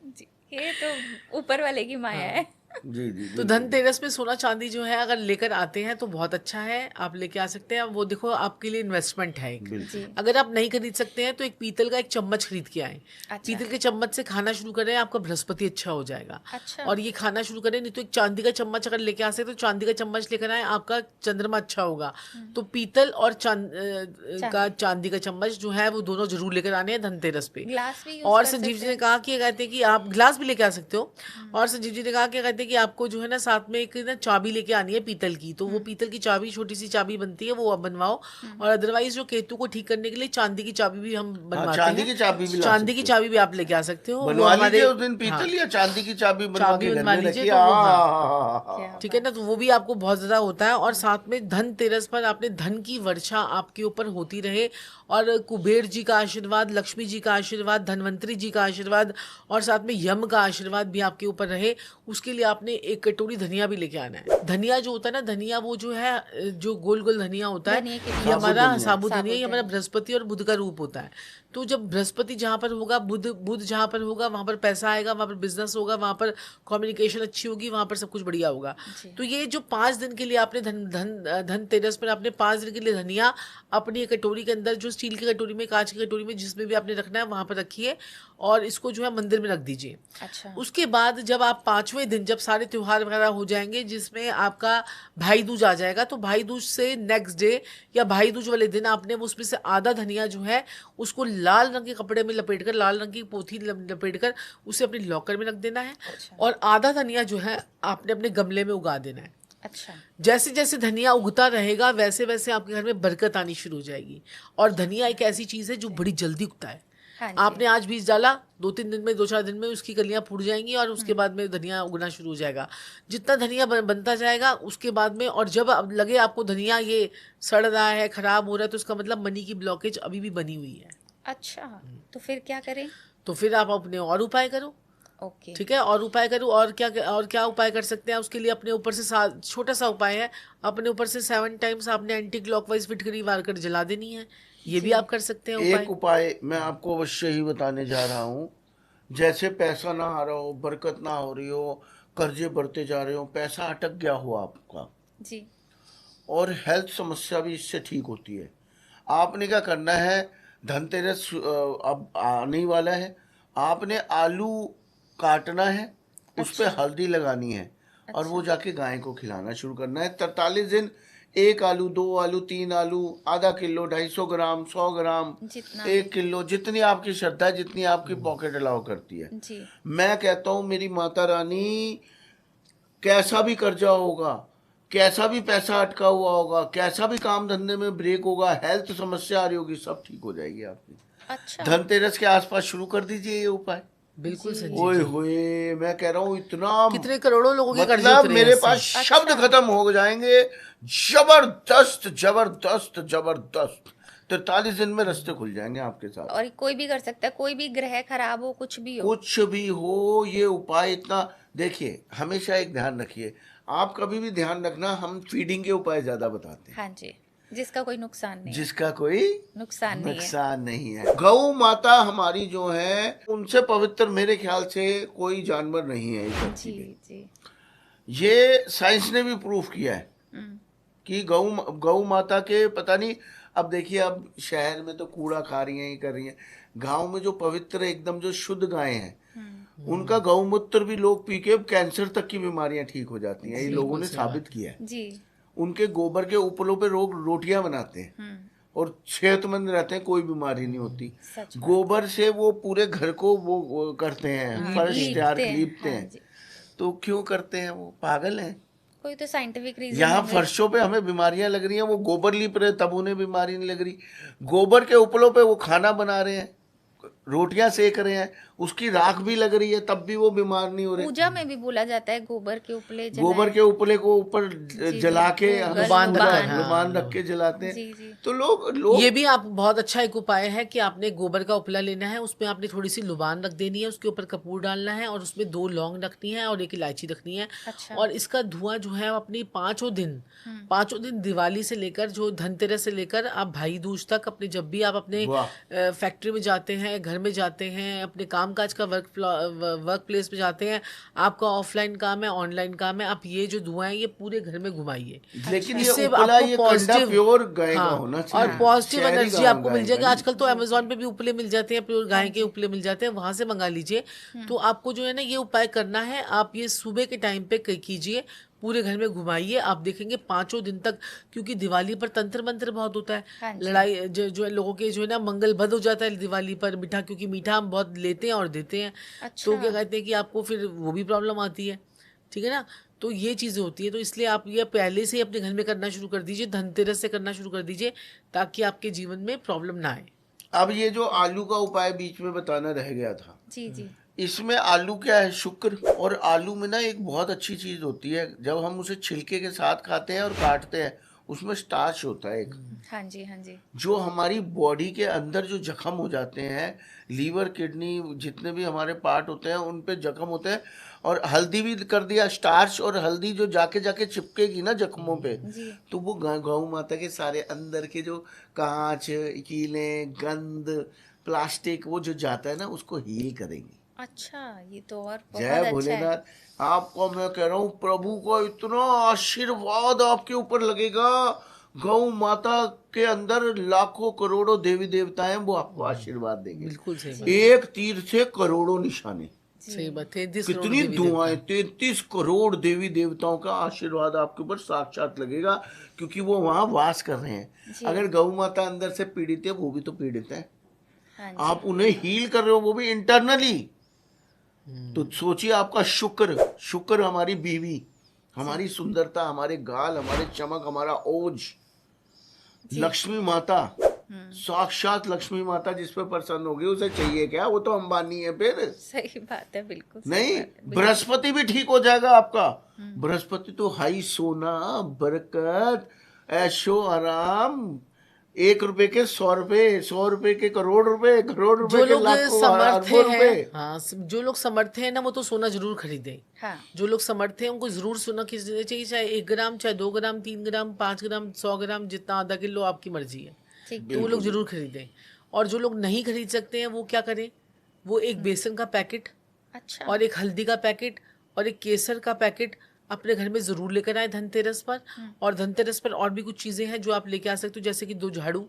जी, ये तो ऊपर वाले की माया है। जी जी तो धनतेरस में सोना चांदी जो है अगर लेकर आते हैं तो बहुत अच्छा है, आप लेके आ सकते हैं। वो देखो आपके लिए इन्वेस्टमेंट है एक। जी। अगर आप नहीं खरीद सकते हैं तो एक पीतल का एक चम्मच खरीद के आए। अच्छा। पीतल के चम्मच से खाना शुरू करें, आपका बृहस्पति अच्छा हो जाएगा। अच्छा। और ये खाना शुरू करें, नहीं तो एक चांदी का चम्मच अगर लेके आ सकते तो चांदी का चम्मच लेकर आए, आपका चंद्रमा अच्छा होगा। तो पीतल और चांदी का चम्मच जो है वो दोनों जरूर लेकर आने हैं धनतेरस पे। ग्लास भी यूज और कर संजीव जी सकते ने हैं। कहा कि कहते हैं कि आप ग्लास भी लेके आ सकते हो। और संजीव जी ने कहा कि कहते हैं कि आपको जो है ना साथ में एक ना चाबी लेके आनी है पीतल की। तो वो पीतल की चाबी, छोटी सी चाबी बनती है, वो आप बनवाओ। और अदरवाइज जो केतु को ठीक करने के लिए चांदी की चाबी भी हम बनवाते चांदी हैं। की चाबी भी ला चांदी की सकते हो। चाबी भी आप लेके आ सकते हो। वो बनवा लीजिए हमारे- उस दिन पीतल या चांदी की चाबी बनवा चाबी के घर बनवा में लीजिए रखिए। तो वो, क्या ठीक है ना, तो वो भी आपको बहुत ज्यादा होता है। और साथ में धनतेरस पर आपने धन की वर्षा आपके ऊपर होती रहे, और कुबेर जी का आशीर्वाद, लक्ष्मी जी का आशीर्वाद, धनवंतरी जी का आशीर्वाद, और साथ में यम का आशीर्वाद भी आपके ऊपर रहे, उसके लिए आपने एक कटोरी धनिया भी लेके आना है। धनिया जो होता है ना, धनिया वो जो है जो गोल गोल धनिया होता है, ये हमारा साबुत धनिया, ये हमारा बृहस्पति और बुध का रूप होता है। तो जब बृहस्पति जहाँ पर होगा, बुध जहाँ पर होगा, वहाँ पर पैसा आएगा, वहाँ पर बिजनेस होगा, वहाँ पर कम्युनिकेशन अच्छी होगी, वहाँ पर सब कुछ बढ़िया होगा। तो ये जो 5 दिन के लिए आपने धनतेरस पर आपने 5 दिन के लिए धनिया अपनी कटोरी के अंदर, जो स्टील की कटोरी में, कांच की कटोरी में, जिसमें भी आपने रखना है वहाँ पर रखिए और इसको जो है मंदिर में रख दीजिए। अच्छा। उसके बाद जब आप 5वें दिन, जब सारे त्योहार वगैरह हो जाएंगे, जिसमें आपका भाई दूज आ जाएगा, तो भाई दूज से नेक्स्ट डे या भाई दूज वाले दिन आपने उसमें से आधा धनिया जो है उसको लाल रंग के कपड़े में लपेटकर, लाल रंग की पोथी लपेटकर उसे अपने लॉकर में रख देना है। अच्छा। और आधा धनिया जो है आपने अपने गमले में उगा देना है। अच्छा। जैसे जैसे धनिया उगता रहेगा वैसे वैसे आपके घर में बरकत आनी शुरू हो जाएगी। और धनिया एक ऐसी चीज़ है जो बड़ी जल्दी उगता है। हाँ, आपने आज बीज डाला, 2-3 दिन में, 2-4 दिन में उसकी कलियां फूट जाएंगी और उसके बाद में धनिया उगना शुरू हो जाएगा। जितना धनिया बनता जाएगा उसके बाद में, और जब अब लगे आपको धनिया ये सड़ रहा है, खराब हो रहा है, तो उसका मतलब मनी की ब्लॉकेज अभी भी बनी हुई है। अच्छा, तो फिर क्या करें? तो फिर आप अपने और उपाय करो। ओके। ठीक है, और उपाय करो। और क्या उपाय कर सकते हैं उसके लिए? अपने ऊपर से छोटा सा उपाय है, अपने ऊपर से 7 टाइम्स आपने एंटी क्लॉकवाइज फिटकरी मार कर जला देनी है। ये भी आप कर सकते हैं उपाय। एक उपाय मैं आपको अवश्य ही बताने जा रहा हूँ। जैसे पैसा ना आ रहा हो, बरकत ना हो रही हो, कर्जे बढ़ते जा रहे हो, पैसा अटक गया हो आपका जी, और हेल्थ समस्या भी इससे ठीक होती है। आपने क्या करना है, धनतेरस अब आने ही वाला है, आपने आलू काटना है, उस पे हल्दी लगानी है और वो जाके गाय को खिलाना शुरू करना है। 43 दिन 1 आलू, 2 आलू, 3 आलू, आधा किलो, 250 ग्राम, 100 ग्राम, जितना 1 किलो, जितनी आपकी श्रद्धा है, जितनी आपकी पॉकेट अलाउ करती है। जी, मैं कहता हूँ मेरी माता रानी, कैसा भी कर्जा होगा, कैसा भी पैसा अटका हुआ होगा, कैसा भी काम धंधे में ब्रेक होगा, हेल्थ समस्या आ रही होगी, सब ठीक हो जाएगी आपकी। अच्छा, धनतेरस के आसपास शुरू कर दीजिए ये उपाय। बिल्कुल सही। ओए होए, मैं कह रहा हूँ इतना, कितने करोड़ों लोगों के कर्जे मतलब उतरे मेरे हैं पास इससे। शब्द खत्म हो जाएंगे। जबरदस्त जबरदस्त जबरदस्त 43 दिन में रास्ते खुल जाएंगे आपके साथ। और कोई भी कर सकता है, कोई भी ग्रह खराब हो, कुछ भी हो। कुछ भी हो, ये उपाय इतना, देखिए हमेशा एक ध्यान रखिए, आप कभी भी ध्यान रखना, हम फीडिंग के उपाय ज्यादा बताते हैं। हाँ जी, जिसका कोई नुकसान नहीं है। जिसका कोई नुकसान नहीं है। नुकसान नहीं है। गौ माता हमारी जो है, उनसे पवित्र मेरे ख्याल से कोई जानवर नहीं है इस धरती जी पे। जी। ये साइंस ने भी प्रूफ किया है हम्म, कि गौ माता के, पता नहीं, अब देखिए, अब शहर में तो कूड़ा खा रही हैं, ये कर रही हैं, गांव में जो पवित्र एकदम जो शुद्ध गायें हैं, उनका गौमूत्र भी लोग पी के कैंसर तक की बीमारियां ठीक हो जाती हैं। ये लोगों ने साबित किया है। जी। उनके गोबर के उपलों पे लोग रोटियां बनाते हैं और सेहतमंद रहते हैं, कोई बीमारी नहीं होती। सच बात। गोबर से वो पूरे घर को वो करते हैं, फर्श तैयार लीपते हाँ हैं। जी। तो क्यों करते हैं? वो पागल हैं। कोई तो साइंटिफिक रीजन यहाँ फर्शों पे हमें बीमारियां लग रही हैं, वो गोबर लीप रहे तब उन्हें बीमारी नहीं लग रही। गोबर के उपलों पे वो खाना बना रहे हैं, रोटियां सेक रहे हैं, उसकी राख भी लग रही है तब भी वो बीमार नहीं हो रहे। पूजा में भी बोला जाता है गोबर के उपले गोबर के उपले को ऊपर जला के लुबान लुबान रख के जलाते हैं। जी जी। तो लोग ये भी आप बहुत अच्छा एक उपाय है कि आपने गोबर का उपला लेना है, उसमें आपने थोड़ी सी लुबान रख देनी है, उसके ऊपर कपूर डालना है और उसमें 2 लौंग रखनी है और 1 इलायची रखनी है। अच्छा। और इसका धुआं जो है अपनी 5 दिन दिवाली से लेकर, जो धनतेरस से लेकर आप भाई दूज तक, अपने जब भी आप अपने फैक्ट्री में जाते हैं, घर में जाते हैं, अपने कामकाज का वर्क प्लेस में जाते हैं, आपका ऑफलाइन काम है, ऑनलाइन काम है, आप ये जो धुआं है ये पूरे घर में घुमाइए। लेकिन इससे ये उपला, आपको ये पॉजिटिव, प्योर गाय का हाँ, होना चाहिए और पॉजिटिव शहरी एनर्जी गाँव आपको मिल गाय जाएगी। का। आजकल तो अमेजोन पे भी उपले मिल जाते हैं, प्योर गाय के उपले मिल जाते हैं, वहां से मंगा लीजिए। तो आपको जो है ना ये उपाय करना है, आप ये सुबह के टाइम पे कीजिए, पूरे घर में घुमाइए, आप देखेंगे 5 दिन तक। क्योंकि दिवाली पर तंत्र मंत्र बहुत होता है, हाँ जी। लड़ाई जो है लोगों के जो है ना मंगल बद हो जाता है दिवाली पर, मीठा, क्योंकि मीठा हम बहुत लेते हैं और देते हैं। अच्छा। तो क्या कहते हैं कि आपको फिर वो भी प्रॉब्लम आती है, ठीक है ना। तो ये चीज़ें होती है, तो इसलिए आप ये पहले से ही अपने घर में करना शुरू कर दीजिए, धनतेरस से करना शुरू कर दीजिए, ताकि आपके जीवन में प्रॉब्लम ना आए। अब ये जो आलू का उपाय बीच में बताना रह गया था, जी जी। इसमें आलू क्या है, शुक्र। और आलू में ना एक बहुत अच्छी चीज होती है, जब हम उसे छिलके के साथ खाते हैं और काटते हैं, उसमें स्टार्च होता है एक, हाँ जी, हाँ जी। जो हमारी बॉडी के अंदर जो जख्म हो जाते हैं, लीवर किडनी जितने भी हमारे पार्ट होते हैं उन पे जख्म होते हैं। और हल्दी भी कर दिया, स्टार्च और हल्दी जो जाके जाके चिपकेगी ना जख्मों पे, जी। तो वो गौ माता के सारे अंदर के जो कांच, कीले, गंद, प्लास्टिक वो जो जाता है ना उसको हील करेंगी। अच्छा, ये तो और बहुत जय अच्छा है। भोलेनाथ। आपको मैं कह रहा हूँ प्रभु का इतना आशीर्वाद आपके ऊपर लगेगा। गौ माता के अंदर लाखों करोड़ों देवी देवता हैं, वो आपको आशीर्वाद देंगे। बिल्कुल सही बात, एक तीर से करोड़ों निशाने। सही बात। 33 करोड़ कितनी देवी दुआएं, देवता। 33 करोड़ देवी देवताओं का आशीर्वाद आपके ऊपर साक्षात लगेगा, क्योंकि वो वहां वास कर रहे हैं। जी। अगर गौ माता अंदर से पीड़ित है, वो भी तो पीड़ित है, हाँ जी। आप उन्हें हील कर रहे हो, वो भी इंटरनली। तो सोचिए आपका शुक्र हमारी बीवी, हमारी सुंदरता, हमारे गाल, हमारे चमक, हमारा ओज, लक्ष्मी माता, साक्षात लक्ष्मी माता जिस पे प्रसन्न होगी उसे चाहिए क्या, वो तो अंबानी है फिर। सही बात है, बिल्कुल सही नहीं, बात है, बिल्कुल। बृहस्पति भी ठीक हो जाएगा आपका। बृहस्पति तो हाई सोना, बरकत, ऐशो आराम, 1 रुपए के 100 रुपए, 100 रुपए के करोड़ रुपए, करोड़ रुपए जो के लोग लाखों समर्थ अरबों रुपए। हैं, हाँ, जो लोग समर्थ हैं ना वो तो सोना जरूर खरीदें। हाँ। जो लोग समर्थ हैं उनको जरूर सोना खरीदना चाहिए, चाहे 1 ग्राम, चाहे 2 ग्राम, 3 ग्राम, 5 ग्राम, 100 ग्राम, जितना, आधा किलो, आपकी मर्जी है। ठीक। तो वो लोग जरूर खरीदें। और जो लोग नहीं खरीद सकते हैं वो क्या करें, वो एक बेसन का पैकेट अच्छा। और एक हल्दी का पैकेट और एक केसर का पैकेट अपने घर में जरूर लेकर आए धनतेरस पर। और धनतेरस पर और भी कुछ चीजें हैं जो आप लेके आ सकते हो, जैसे कि 2 झाड़ू,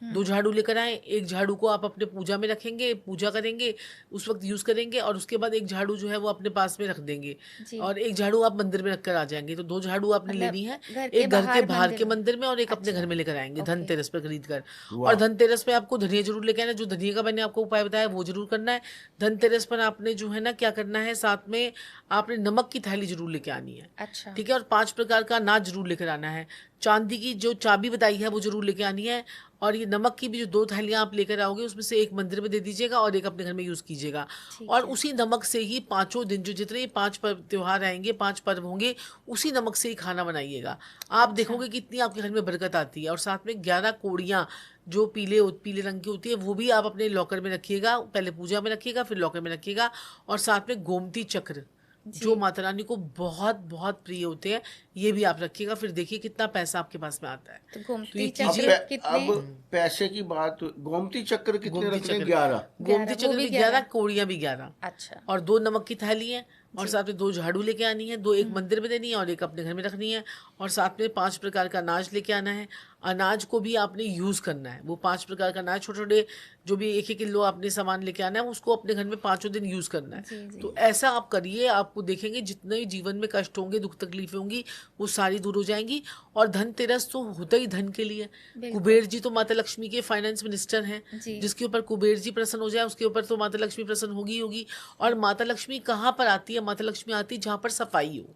2 झाड़ू लेकर आए। एक झाड़ू को आप अपने पूजा में रखेंगे, पूजा करेंगे, उस वक्त यूज करेंगे, और उसके बाद एक झाड़ू जो है वो अपने पास में रख देंगे। जी। और एक झाड़ू आप मंदिर में रखकर आ जाएंगे। तो 2 झाड़ू आपने मतलब लेनी है, घर के एक घर के बाहर बाहर मंदिर के में? मंदिर में और एक अपने अच्छा। घर में लेकर आएंगे ओके। धनतेरस पर खरीद कर। वाह। और धनतेरस पे आपको धनिया जरूर लेके आना, जो धनिया का मैंने आपको उपाय बताया वो जरूर करना है। धनतेरस पर आपने जो है ना क्या करना है, साथ में आपने नमक की थैली जरूर लेके आनी है। अच्छा। ठीक है। और 5 प्रकार का अनाज जरूर लेकर आना है। चांदी की जो चाबी बताई है वो जरूर लेके आनी है। और ये नमक की भी जो 2 थैलियां आप लेकर आओगे उसमें से एक मंदिर में दे दीजिएगा और एक अपने घर में यूज कीजिएगा। ठीक और है। उसी नमक से ही 5 दिन, जो जितने 5 त्योहार आएंगे, 5 पर्व होंगे, उसी नमक से ही खाना बनाइएगा। आप देखोगे कितनी आपके घर में बरकत आती है। और साथ में 11 कोड़ियाँ जो पीले रंग की होती है वो भी आप अपने लॉकर में रखिएगा। पहले पूजा में रखिएगा, फिर लॉकर में रखिएगा। और साथ में गोमती चक्र जो माता रानी को बहुत बहुत प्रिय होते हैं, ये भी आप रखिएगा। फिर देखिए कितना पैसा आपके पास में आता है। तो तो गोमती ये चक्र कीजिए। कितने? अब पैसे की बात, गोमती चक्र कितने गोमती रखने? चक्र 11। गोमती वो चक्र भी भी 11, 11, कोड़ियाँ भी 11। अच्छा। और 2 नमक की थैली है। और साथ में 2 झाड़ू लेके आनी है, 2 एक मंदिर में देनी है और एक अपने घर में रखनी है। और साथ में 5 प्रकार का अनाज लेके आना है। अनाज को भी आपने यूज करना है। वो 5 प्रकार का अनाज, छोटे छोटे जो भी 1-1 किलो आपने सामान लेके आना है, उसको अपने घर में 5 दिन यूज करना है। जी, जी। तो ऐसा आप करिए, आपको देखेंगे जितने भी जीवन में कष्ट होंगे, दुख तकलीफें होंगी, वो सारी दूर हो जाएंगी। और धनतेरस तो होता ही धन के लिए। कुबेर जी तो माता लक्ष्मी के फाइनेंस मिनिस्टर हैं। जी। जिसके ऊपर कुबेर जी प्रसन्न हो जाए उसके ऊपर तो माता लक्ष्मी प्रसन्न होगी ही होगी। और माता लक्ष्मी कहाँ पर आती है? माता लक्ष्मी आती है जहाँ पर सफाई हो,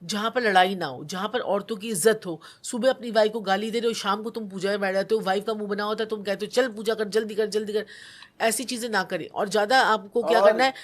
जहाँ पर लड़ाई ना हो, जहाँ पर औरतों की इज्जत हो। सुबह अपनी वाइफ को गाली दे रहे हो, शाम को तुम पूजा में बैठ जाते हो, वाइफ का मुंह बना होता है, तुम कहते हो चल पूजा कर, जल्दी कर, जल्दी कर। ऐसी चीजें ना करें। और ज्यादा आपको क्या और- करना है,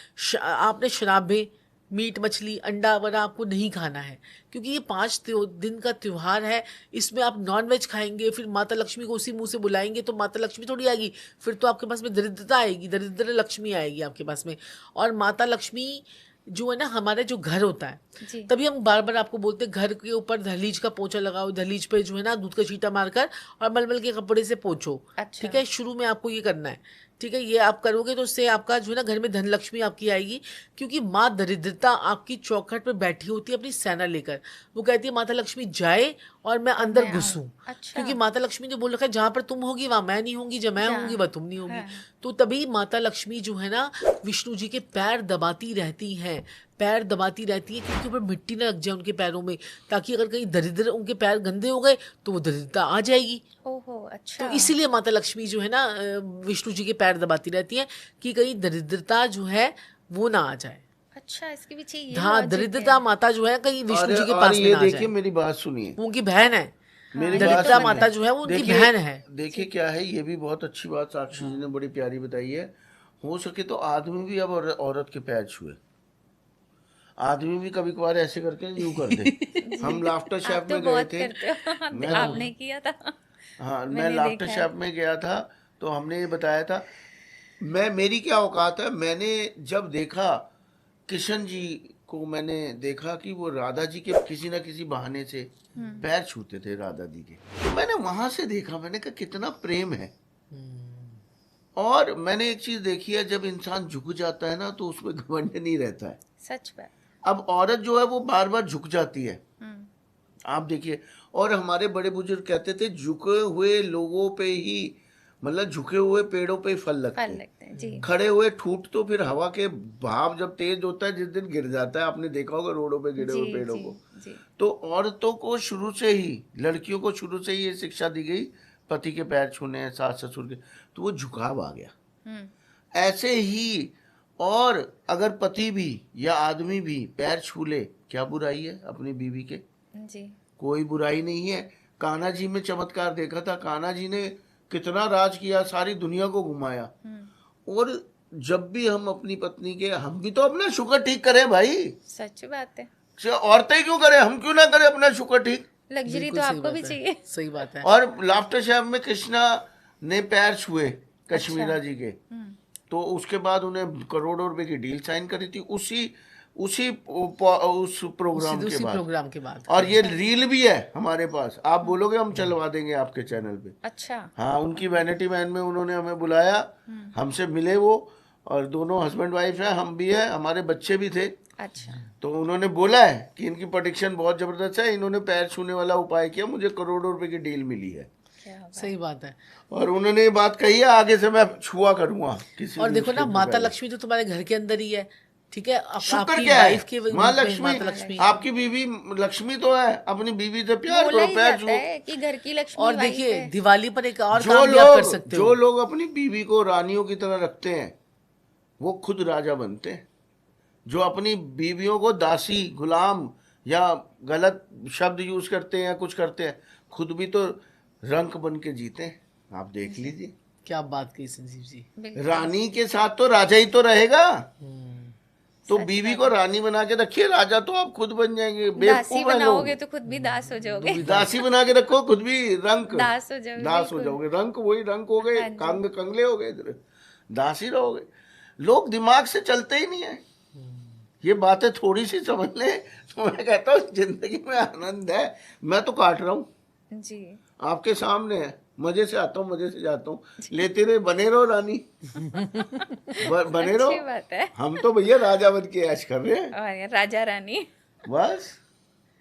आपने शराबें, मीट मछली, अंडा वगैरह आपको नहीं खाना है, क्योंकि ये 5 दिन का त्योहार है। इसमें आप नॉन वेज खाएंगे, फिर माता लक्ष्मी को उसी मुंह से बुलाएंगे तो माता लक्ष्मी थोड़ी आएगी, फिर तो आपके पास में दरिद्रता आएगी, दरिद्र लक्ष्मी आएगी आपके पास में। और माता लक्ष्मी जो है ना, हमारा जो घर होता है, जी। तभी हम बार बार आपको बोलते हैं घर के ऊपर दहलीज का पोछा लगाओ, दहलीज पे जो है ना दूध का छींटा मारकर और मलमल के कपड़े से पोछो। अच्छा। ठीक है, शुरू में आपको ये करना है। ठीक है, ये आप करोगे तो उससे आपका जो है ना घर में धन लक्ष्मी आपकी आएगी। क्योंकि माँ दरिद्रता आपकी चौखट पर बैठी होती है अपनी सेना लेकर। वो कहती है माता लक्ष्मी जाए और मैं अंदर मैं घुसूं। आऊं। अच्छा। क्योंकि माता लक्ष्मी ने बोल रखा है जहाँ पर तुम होगी वहां मैं नहीं होंगी, जब मैं जहाँ- होंगी वह तुम नहीं होगी। हाँ। तो तभी माता लक्ष्मी जो है ना विष्णु जी के पैर दबाती रहती हैं, पैर दबाती रहती है कि उनके ऊपर मिट्टी ना लग जाए उनके पैरों में, ताकि अगर कहीं दरिद्र उनके पैर गंदे हो गए तो वो दरिद्रता आ जाएगी। ओहो, अच्छा। तो इसीलिए माता लक्ष्मी जो है ना विष्णु जी के पैर दबाती रहती है कि कहीं दरिद्रता जो है वो ना आ जाए। अच्छा, इसके पीछे ये हाँ, लॉजिक दरिद्रता है। माता जो है कहीं विष्णु जी के और पास में ये ना आ देखिए, जाए। मेरी बात सुनिए, वो उनकी बहन है। मेरी हाँ, बात दरिद्रता सुनिए। माता जो है वो उनकी देखिए- बहन है। देखिए क्या है, ये भी बहुत अच्छी बात साक्षी जी ने बड़ी प्यारी बताई है। हो सके तो आदमी भी अब औरत के पैर छुए। आदमी भी कभी कभार ऐसे करके यूं कर दे। हम लाफ्टर आप शेफ तो में गए बहुत थे। करते हो। मैं आपने किया था। हाँ, मैं मैंने लाफ्टर देखा है। शेफ में गया था, तो हमने ये बताया था। मेरी क्या औकात है, मैंने जब देखा किशन जी को, मैंने देखा कि वो राधा जी के किसी ना किसी बहाने से पैर छूते थे राधा जी के, तो मैंने वहां से देखा, मैंने कहा कितना प्रेम है। और मैंने एक चीज देखी है, जब इंसान झुक जाता है ना तो उसमें घमंड नहीं रहता है। सच बात। अब औरत जो है वो बार बार झुक जाती है, हम्म, आप देखिए। और हमारे बड़े बुजुर्ग कहते थे झुके हुए लोगों पे ही, मतलब झुके हुए पेड़ों पे ही फल लगते फल हैं। लगते हैं जी। खड़े हुए ठूट तो फिर हवा के भाव जब तेज होता है, जिस दिन गिर जाता है, आपने देखा होगा रोडों पे गिरे हुए जी पेड़ों जी को। जी। तो औरतों को शुरू से ही, लड़कियों को शुरू से ही ये शिक्षा दी गई, पति के पैर छूने हैं, सास ससुर के, तो वो झुकाव आ गया। हम्म, ऐसे ही, और अगर पति भी या आदमी भी पैर छू ले, क्या बुराई है अपनी बीवी के? जी। कोई बुराई नहीं है। कान्हा जी में चमत्कार देखा था, कान्हा जी ने कितना राज किया, सारी दुनिया को घुमाया। और जब भी हम अपनी पत्नी के, हम भी तो अपना शुक्र ठीक करें भाई। सच बात है। औरतें क्यों करें, हम क्यों ना करें अपना शुक्र ठीक? लग्जरी बिल्कुल तो सही आपको बात भी है, चाहिए। सही बात है। और लाफ्टर शेफ में कृष्णा ने पैर छुए कश्मीरा अच्छा। जी के, तो उसके बाद उन्हें करोड़ों रुपए की डील साइन करी थी उसी उसी उस प्रोग्राम के उसी बाद। प्रोग्राम के बाद। और ये रील भी है हमारे पास, आप बोलोगे हम चलवा देंगे आपके चैनल पे। अच्छा। हाँ, उनकी वैनिटी मैन में उन्होंने हमें बुलाया, हमसे मिले वो, और दोनों हस्बैंड वाइफ है, हम भी है, हमारे बच्चे भी थे। अच्छा। तो उन्होंने बोला है कि इनकी प्रोडिक्शन बहुत जबरदस्त है, इन्होंने पैर छूने वाला उपाय किया, मुझे करोड़ों रुपए की डील मिली है। क्या बात। सही बात है। और उन्होंने ये बात कही है, आगे से मैं छुआ करूंगा किसी और भी देखो ना, उसके माता पहले। लक्ष्मी तो तुम्हारे घर के अंदर ही है, ठीक है। शुक्र आपकी क्या है, वाइफ के रूप माँ में लक्ष्मी, माता लक्ष्मी। आपकी बीवी लक्ष्मी तो है, अपनी बीवी से प्यार बोला करो, ही पैर जाता छुओ। है कि घर की लक्ष्मी और वाइफ देखिए, है। दिवाली पर एक और काम भी आप कर सकते हो। जो लोग अपनी बीवी को रानियों की तरह रखते हैं, वो खुद राजा बनते हैं। जो अपनी बीवियों को दासी, गुलाम या गलत शब्द यूज करते हैं या कुछ करते हैं, खुद भी तो रंक बन के जीते हैं। आप देख लीजिए, क्या बात कही संजीव जी। बिल्कुल। रानी के साथ तो राजा ही तो रहेगा। तो सच बीवी बात को रानी बना के रखिए, राजा तो आप खुद बन जाएंगे। दासी बेवकूफ है बनाओगे लोग। तो खुद भी दास हो जाओगे। दासी बना के रखो, खुद भी रंक दास हो जाओगे। दास हो बिल्कुल। जाओगे। रंक वही रंक हो गए, हाँ जी। कंग कंगले हो गए, दासी रहोगे। लोग दिमाग से चलते ही नहीं है। ये बातें थोड़ी सी समझ ले, तो मैं कहता हूँ जिंदगी में आनंद है। मैं तो काट रहा हूँ, जी। आपके सामने है, मजे से आता हूँ, मजे से जाता हूँ। लेते रहे, बने रहो रानी, बने रहो। अच्छी बात है। हम तो भैया राजा बन के ऐश कर रहे हैं, और राजा रानी। बस।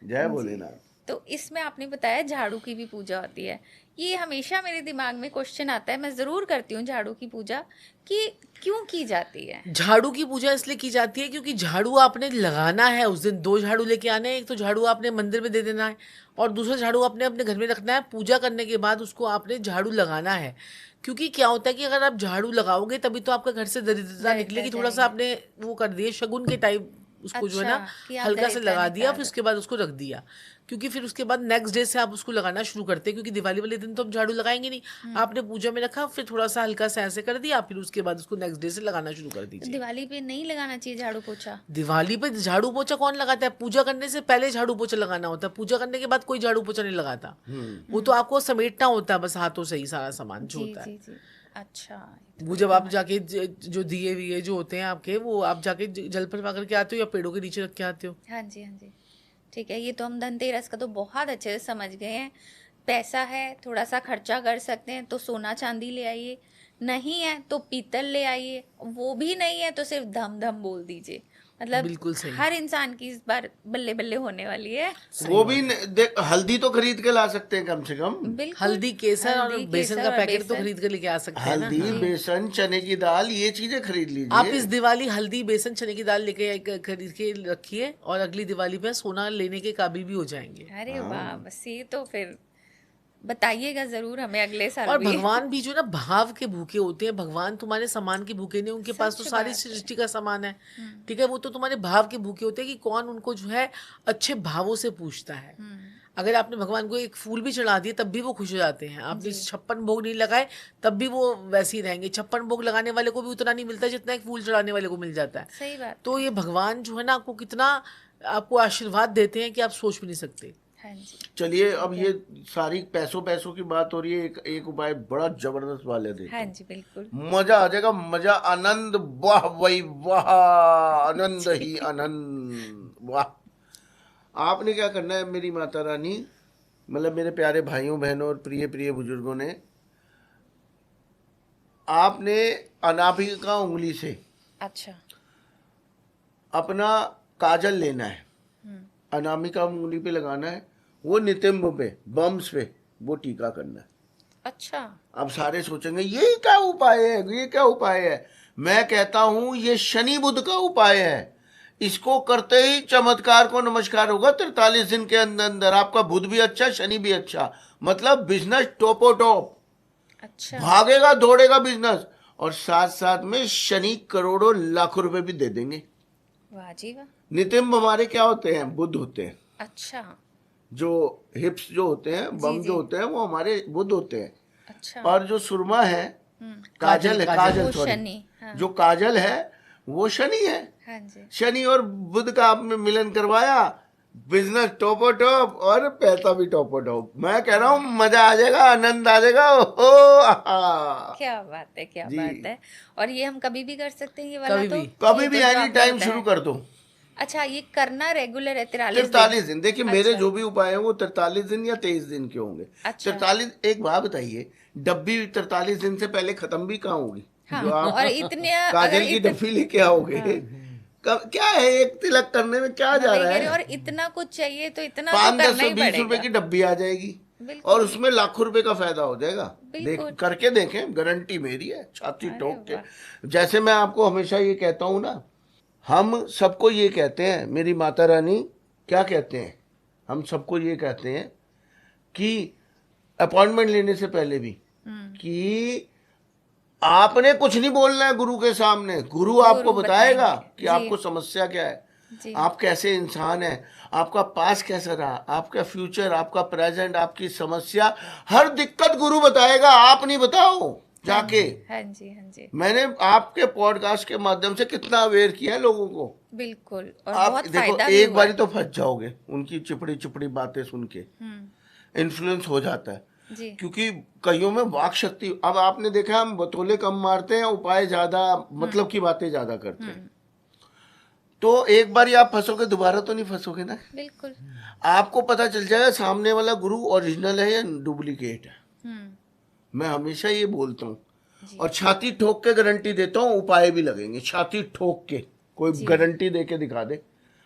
जय भोलेनाथ। तो इसमें आपने बताया झाड़ू की भी पूजा होती है। ये हमेशा मेरे दिमाग में क्वेश्चन आता है, मैं जरूर करती हूँ झाड़ू की पूजा, कि क्यों की जाती है? झाड़ू की पूजा इसलिए की जाती है क्योंकि झाड़ू आपने लगाना है उस दिन। 2 झाड़ू लेके आने हैं, एक तो झाड़ू आपने मंदिर में दे देना है और दूसरा झाड़ू आपने अपने घर में रखना है। पूजा करने के बाद उसको आपने झाड़ू लगाना है। क्योंकि क्या होता है कि अगर आप झाड़ू लगाओगे तभी तो आपका घर से दरिद्रता निकलेगी। थोड़ा सा आपने वो कर दिया शगुन के टाइप, उसको जो है ना कि आप हल्का से दरिद्रता लगा दिया, निकाल फिर उसके बाद उसको रख दिया। क्योंकि फिर उसके बाद नेक्स्ट डे से आप उसको लगाना शुरू करते हैं, क्योंकि दिवाली वाले दिन तो हम झाड़ू लगाएंगे नहीं। आपने पूजा में रखा, फिर थोड़ा सा हल्का सा ऐसे कर दिया, फिर उसके बाद उसको नेक्स्ट डे से लगाना शुरू कर तो दीजिए। दिवाली पे नहीं लगाना चाहिए झाड़ू पोछा? दिवाली पे झाड़ू पोछा कौन लगाता है? पूजा करने से पहले झाड़ू पोछा लगाना होता है, पूजा करने के बाद कोई झाड़ू पोछा नहीं लगाता। वो तो आपको समेटना होता है बस हाथों से ही सारा सामान जो जी होता है। जी जी। अच्छा। वो जब आप जाके जो दिए विए जो होते हैं आपके, वो आप जाके जल पर करके आते हो या पेड़ों के नीचे रख के आते हो? हाँ जी हाँ जी। ठीक है, ये तो हम धनतेरस का तो बहुत अच्छे से समझ गए हैं। पैसा है, थोड़ा सा खर्चा कर सकते हैं तो सोना चांदी ले आइए, नहीं है तो पीतल ले आइए, वो भी नहीं है तो सिर्फ धम धम बोल दीजिए। मतलब बिल्कुल सही। हर इंसान की इस बार बल्ले बल्ले होने वाली है। वो भी देख, हल्दी तो खरीद के ला सकते हैं कम से कम। बिल्कुल। हल्दी, केसर और हल्दी, बेसन केसर का और पैकेट तो बेसन। खरीद कर लेके आ सकते हैं ना। हल्दी, बेसन, चने की दाल, ये चीजें खरीद लीजिए। आप इस दिवाली हल्दी, बेसन, चने की दाल लेके खरीद के रखिए और अगली दिवाली पे सोना लेने के काबिल भी हो जाएंगे। अरे वाह, बस ये तो फिर बताइएगा जरूर हमें अगले साल और भी। भगवान भी जो ना भाव के भूखे होते हैं। भगवान तुम्हारे सामान के भूखे नहीं, उनके पास तो सच सारी बात है। सृष्टि का सामान है, ठीक है। वो तो तुम्हारे भाव के भूखे होते हैं कि कौन उनको जो है अच्छे भावों से पूछता है। अगर आपने भगवान को एक फूल भी चढ़ा दिया तब भी वो खुश हो जाते हैं। आपने 56 भोग नहीं लगाए तब भी वो वैसे ही रहेंगे। 56 भोग लगाने वाले को भी उतना नहीं मिलता जितना एक फूल चढ़ाने वाले को मिल जाता है। सही बात। तो ये भगवान जो है ना आपको कितना आपको आशीर्वाद देते हैं कि आप सोच भी नहीं सकते। हाँ जी। चलिए, अब ये सारी पैसों की बात हो रही है, एक उपाय बड़ा जबरदस्त वाले दे। हाँ जी बिल्कुल। मजा आ जाएगा, मजा, आनंद, वाह वही वाह, आनंद ही आनंद, वाह। आपने क्या करना है मेरी माता रानी, मतलब मेरे प्यारे भाइयों बहनों और प्रिय प्रिय बुजुर्गों ने, आपने अनामिका उंगली से अच्छा। अपना काजल लेना है, अनामिका उंगली पे लगाना है, वो नितंब पे, बम्स पे वो टीका करना है। अच्छा। अब सारे सोचेंगे ये क्या उपाय है, ये क्या उपाय है। मैं कहता हूं ये शनि बुध का उपाय है। इसको करते ही चमत्कार को नमस्कार होगा। 43 दिन के अंदर अंदर आपका बुध भी अच्छा, शनि भी अच्छा, मतलब बिजनेस टॉपो टॉप। अच्छा। भागेगा दौड़ेगा बिजनेस, और साथ साथ में शनि करोड़ों लाखों रुपए भी दे देंगे। वाह जी वाह। नितिम्ब हमारे क्या होते हैं, बुध होते हैं। अच्छा। जो हिप्स जो होते हैं, बम जो होते हैं, वो हमारे बुध होते हैं। अच्छा। और जो सुरमा है, काजल है, काजल सॉरी, हाँ। जो काजल है वो शनि है। हाँ जी। शनि और बुध का आपने मिलन करवाया, बिजनेस टॉपो टॉप और पैसा भी टॉपो टॉप। मैं कह रहा हूँ मजा आ जाएगा, आनंद आ जाएगा। ओहो, क्या बात है, क्या जी। बात है। और ये हम कभी भी कर सकते हैं ये वाला? कभी तो भी। कभी ये भी तो जो एनी आपने टाइम बताया। शुरू कर दो। अच्छा, ये करना रेगुलर है 43 43 दिन। देखिए मेरे अच्छा। जो भी उपाय हैं वो 43 दिन या 23 दिन के होंगे। अच्छा। 43, एक बात बताइए, डब्बी 43 दिन से पहले खत्म भी कहाँ होगी? हाँ, जो आप और इतने काजल की डब्बी लेके आओगे, क्या है, एक तिलक करने में क्या जा रहा है? और इतना कुछ चाहिए तो इतना तो 5, 10, करना ही 20 रुपए पड़ेगा। की डब्बी आ जाएगी बिल्कुल। और उसमें लाखों रुपए का फायदा हो जाएगा। बिल्कुल। करके देखें, गारंटी मेरी है, छाती अरे ठोक के। वाह। जैसे मैं आपको हमेशा ये कहता हूं ना, हम सबको ये कहते हैं, मेरी माता रानी क्या कहते हैं, हम सबको ये कहते हैं कि अपॉइंटमेंट लेने से पहले भी कि आपने कुछ नहीं बोलना है गुरु के सामने, गुरु आपको बताएगा कि आपको समस्या क्या है, आप कैसे इंसान हैं, आपका पास कैसा रहा, आपका फ्यूचर, आपका प्रेजेंट, आपकी समस्या, हर दिक्कत गुरु बताएगा, आप नहीं बताओ जाके। हाँ जी, हाँ जी। मैंने आपके पॉडकास्ट के माध्यम से कितना अवेयर किया है लोगों को। बिल्कुल। और आप बहुत देखो, फायदा भी एक हुआ बारी है। तो फंस जाओगे उनकी चिपड़ी चिपड़ी बातें सुन के, इन्फ्लुएंस हो जाता है। जी। क्योंकि कईयों में वाक शक्ति, अब आपने देखा हम बतौले कम मारते हैं, उपाय ज्यादा, मतलब की बातें ज्यादा करते हैं। तो एक बार आप फंसोगे, दोबारा तो नहीं फंसोगे ना। बिल्कुल। आपको पता चल जाएगा सामने वाला गुरु ओरिजिनल है या डुप्लीकेट है। मैं हमेशा ये बोलता हूँ, और छाती ठोक के गारंटी देता हूँ, उपाय भी लगेंगे छाती ठोक के, कोई गारंटी दे के दिखा दे।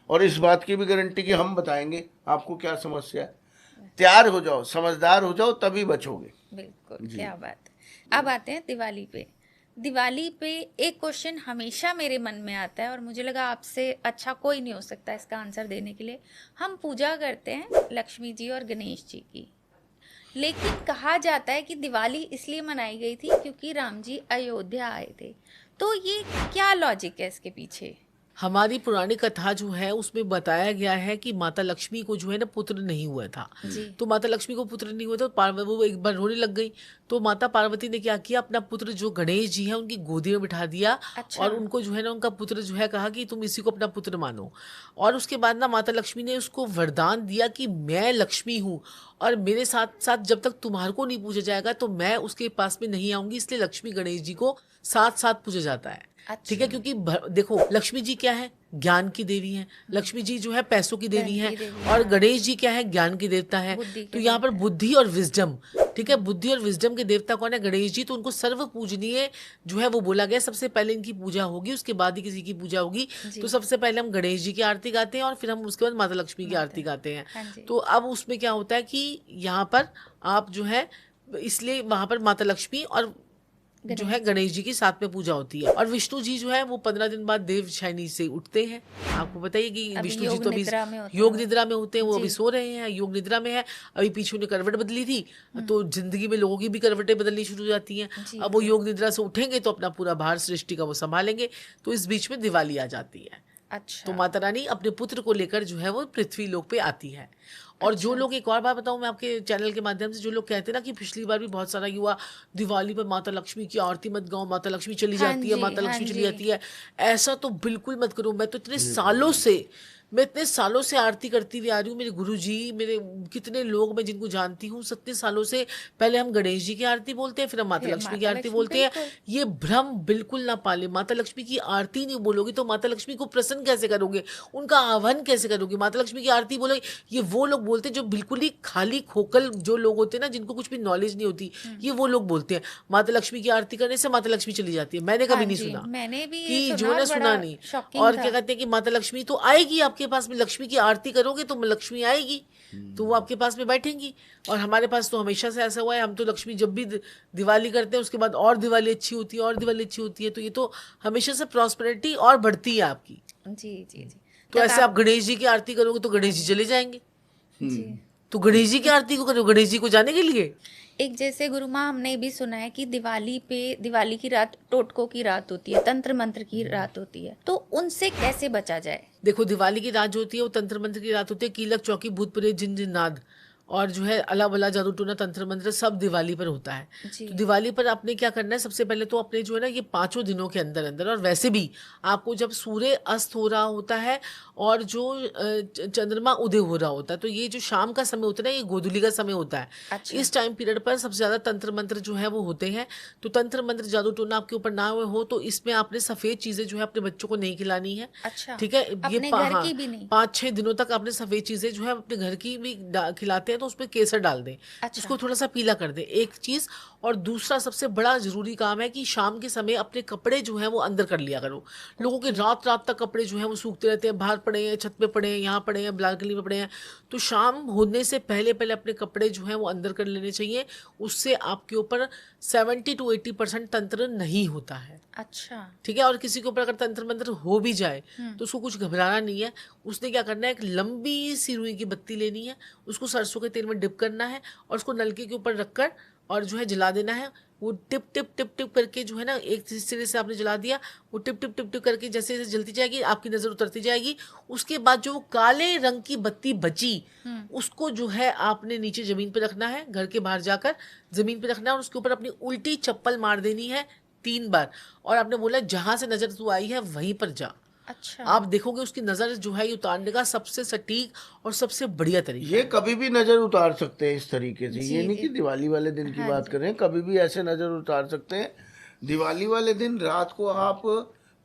और इस बात की भी गारंटी कि हम बताएंगे आपको क्या समस्या है। तैयार हो जाओ, समझदार हो जाओ, तभी बचोगे। बिल्कुल, क्या बात है। अब आते हैं दिवाली पे। दिवाली पे एक क्वेश्चन हमेशा मेरे मन में आता है और मुझे लगा आपसे अच्छा कोई नहीं हो सकता इसका आंसर देने के लिए। हम पूजा करते हैं लक्ष्मी जी और गणेश जी की, लेकिन कहा जाता है कि दिवाली इसलिए मनाई गई थी क्योंकि राम जी अयोध्या आए थे। तो ये क्या लॉजिक है इसके पीछे? हमारी पुरानी कथा जो है उसमें बताया गया है कि माता लक्ष्मी को जो है ना पुत्र नहीं हुआ था। तो माता लक्ष्मी को पुत्र नहीं हुआ था, वो एक बार रोने लग गई। तो माता पार्वती ने क्या किया, अपना पुत्र जो गणेश जी है उनकी गोदी में बिठा दिया। अच्छा। और उनको जो है ना उनका पुत्र जो है कहा कि तुम इसी को अपना पुत्र मानो। और उसके बाद ना माता लक्ष्मी ने उसको वरदान दिया कि मैं लक्ष्मी हूँ और मेरे साथ साथ जब तक तुम्हारे को नहीं पूजा जाएगा तो मैं उसके पास में नहीं आऊंगी। इसलिए लक्ष्मी गणेश जी को साथ साथ पूजा जाता है। अच्छा। ठीक है, क्योंकि देखो लक्ष्मी जी क्या है, ज्ञान की देवी है। लक्ष्मी जी जो है पैसों की देवी है। और गणेश जी क्या है, ज्ञान की देवता है। तो यहाँ पर बुद्धि और विजडम, ठीक है, बुद्धि और विजडम के देवता कौन है, गणेश जी। तो उनको सर्व पूजनीय जो है वो बोला गया। सबसे पहले इनकी पूजा होगी, उसके बाद ही किसी की पूजा होगी। तो सबसे पहले हम गणेश जी की आरती गाते हैं और फिर हम उसके बाद माता लक्ष्मी की आरती गाते हैं। तो अब उसमें क्या होता है कि यहाँ पर आप जो है, इसलिए वहां पर माता लक्ष्मी और जो है गणेश जी की साथ में पूजा होती है। और विष्णु जी जो है वो 15 दिन बाद देव शयनी से उठते हैं। आपको बताइए कि विष्णु जी तो अभी योग निद्रा में होते हैं, वो अभी सो रहे हैं, योग निद्रा में है। अभी पीछे उन्हें करवट बदली थी, तो जिंदगी में लोगों की भी करवटें बदलनी शुरू हो जाती हैं। अब वो योग निद्रा से उठेंगे तो अपना पूरा भार सृष्टि का वो संभालेंगे। तो इस बीच में दिवाली आ जाती है। अच्छा। तो माता रानी अपने पुत्र को लेकर जो है वो पृथ्वी लोक पे आती है। और जो लोग, एक और बात बताऊं मैं आपके चैनल के माध्यम से, जो लोग कहते हैं ना कि पिछली बार भी बहुत सारा युवा दिवाली पर माता लक्ष्मी की आरती मत गाओ, माता लक्ष्मी चली जाती है, माता लक्ष्मी चली जाती है, ऐसा तो बिल्कुल मत करो। मैं तो इतने सालों से आरती करती हुई आ रही हूँ। मेरे गुरुजी, मेरे कितने लोग मैं जिनको जानती हूँ, 70 सालों से पहले हम गणेश जी की आरती बोलते हैं, फिर हम माता लक्ष्मी की आरती बोलते हैं। ये भ्रम बिल्कुल ना पाले। माता लक्ष्मी की आरती नहीं बोलोगे तो माता लक्ष्मी को प्रसन्न कैसे करोगे, उनका आह्वान कैसे करोगे? माता लक्ष्मी की आरती बोलोगे, ये वो लोग बोलते हैं जो बिल्कुल ही खाली खोखल जो लोग होते हैं ना, जिनको कुछ भी नॉलेज नहीं होती, ये वो लोग बोलते हैं माता लक्ष्मी की आरती करने से माता लक्ष्मी चली जाती है। मैंने कभी नहीं सुना, मैंने भी कि जो ने सुना नहीं। और क्या कहते हैं कि माता लक्ष्मी तो आएगी आपके पास में, लक्ष्मी की आरती करोगे तो लक्ष्मी आएगी, तो वो आपके पास में बैठेंगी। और हमारे पास तो हमेशा से ऐसा हुआ है, हम तो लक्ष्मी जब भी दिवाली करते हैं उसके बाद और दिवाली अच्छी होती है, और दिवाली अच्छी होती है। तो ये तो हमेशा से प्रॉस्पेरिटी और बढ़ती है आपकी। जी जी जी। तो ऐसे आप गणेश जी की आरती करोगे तो गणेश जी चले जाएंगे। तो गणेश जी की आरती को करो गणेश जी को जाने के लिए। एक जैसे गुरु माँ, हमने भी सुना है कि दिवाली की रात टोटकों की रात होती है, तंत्र मंत्र की रात होती है, तो उनसे कैसे बचा जाए? देखो, दिवाली की रात जो होती है वो तंत्र मंत्र की रात होती है। कीलक चौकी भूत प्रेत जिन जिन नाद और जो है अला बला जादू टोना तंत्र मंत्र सब दिवाली पर होता है। तो दिवाली पर आपने क्या करना है, सबसे पहले तो अपने जो है ना ये 5 दिनों के अंदर अंदर, और वैसे भी आपको जब सूर्य अस्त हो रहा होता है और जो चंद्रमा उदय हो रहा होता है, तो ये जो शाम का समय होता है ना, ये गोधूली का समय होता है। अच्छा। इस टाइम पीरियड पर सबसे ज्यादा तंत्र मंत्र जो है वो होते हैं। तो तंत्र मंत्र जादू टोना आपके ऊपर ना हो तो इसमें आपने सफेद चीजें जो है अपने बच्चों को नहीं खिलानी है। अच्छा। ठीक है, ये अपने घर की भी नहीं? 5-6 दिनों तक आपने सफेद चीजें जो है अपने घर की भी खिलाते हैं तो उसमें केसर डाल दें। अच्छा। उसको थोड़ा सा पीला कर दें, एक चीज। और दूसरा सबसे बड़ा जरूरी काम है कि शाम के समय अपने कपड़े जो है वो अंदर कर लिया करो। लोगों के रात रात तक कपड़े जो है वो सूखते रहते हैं, बाहर पड़े हैं, छत पे पड़े हैं, यहाँ पड़े हैं, बालकनी में पड़े हैं। तो शाम होने से पहले पहले अपने कपड़े जो है वो अंदर कर लेने चाहिए। उससे आपके ऊपर 70 to 80% तंत्र नहीं होता है। अच्छा। ठीक है। और किसी के ऊपर अगर तंत्र मंत्र हो भी जाए तो उसको कुछ घबराना नहीं है। उसने क्या करना है, एक लंबी सी रुई की बत्ती लेनी है, उसको सरसों के तेल में डिप करना है और उसको नलके के ऊपर रखकर और जो है जला देना है। वो टिप टिप टिप टिप करके जो है ना, एक सिरे से आपने जला दिया, वो टिप टिप टिप टिप करके जैसे जैसे जलती जाएगी आपकी नजर उतरती जाएगी। उसके बाद जो काले रंग की बत्ती बची उसको जो है आपने नीचे जमीन पे रखना है, घर के बाहर जाकर जमीन पे रखना है और उसके ऊपर अपनी उल्टी चप्पल मार देनी है 3 बार। और आपने बोला जहां से नजर तू आई है वहीं पर जा। अच्छा। आप देखोगे उसकी नजर जो है ये उतारने का सबसे सटीक और सबसे बढ़िया तरीका ये कभी भी नजर उतार सकते हैं इस तरीके से। ये नहीं कि दिवाली वाले दिन की हाँ बात करें, कभी भी ऐसे नजर उतार सकते हैं। दिवाली वाले दिन रात को आप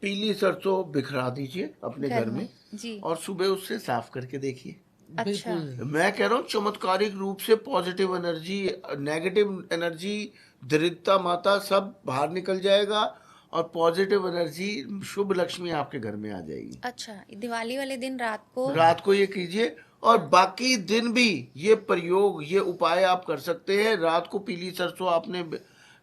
पीली सरसों बिखरा दीजिए अपने घर में जी। और सुबह उससे साफ करके देखिए। अच्छा। मैं कह रहा हूँ चमत्कारिक रूप से पॉजिटिव एनर्जी, नेगेटिव एनर्जी, दरिद्रता माता सब बाहर निकल जाएगा और पॉजिटिव एनर्जी, शुभ लक्ष्मी आपके घर में आ जाएगी। अच्छा, दिवाली वाले दिन रात को ये कीजिए और बाकी दिन भी ये प्रयोग, ये उपाय आप कर सकते हैं। रात को पीली सरसों आपने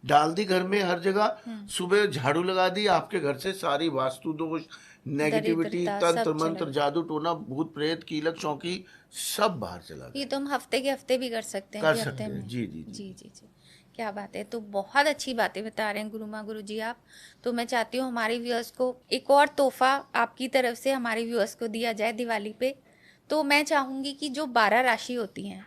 डाल दी घर में हर जगह, सुबह झाड़ू लगा दी, आपके घर से सारी वास्तु दोष, नेगेटिविटी, तंत्र मंत्र, जादू टोना, भूत प्रेत, कीलक चौकी सब बाहर चला गया। ये तो हम हफ्ते के हफ्ते भी कर सकते हैं। जी जी जी जी जी, क्या बात है। तो बहुत अच्छी बातें बता रहे हैं गुरु जी आप। तो मैं चाहती हूँ हमारे व्यूअर्स को एक और तोहफा आपकी तरफ से हमारे व्यूअर्स को दिया जाए दिवाली पे। तो मैं चाहूँगी कि जो 12 राशि होती हैं,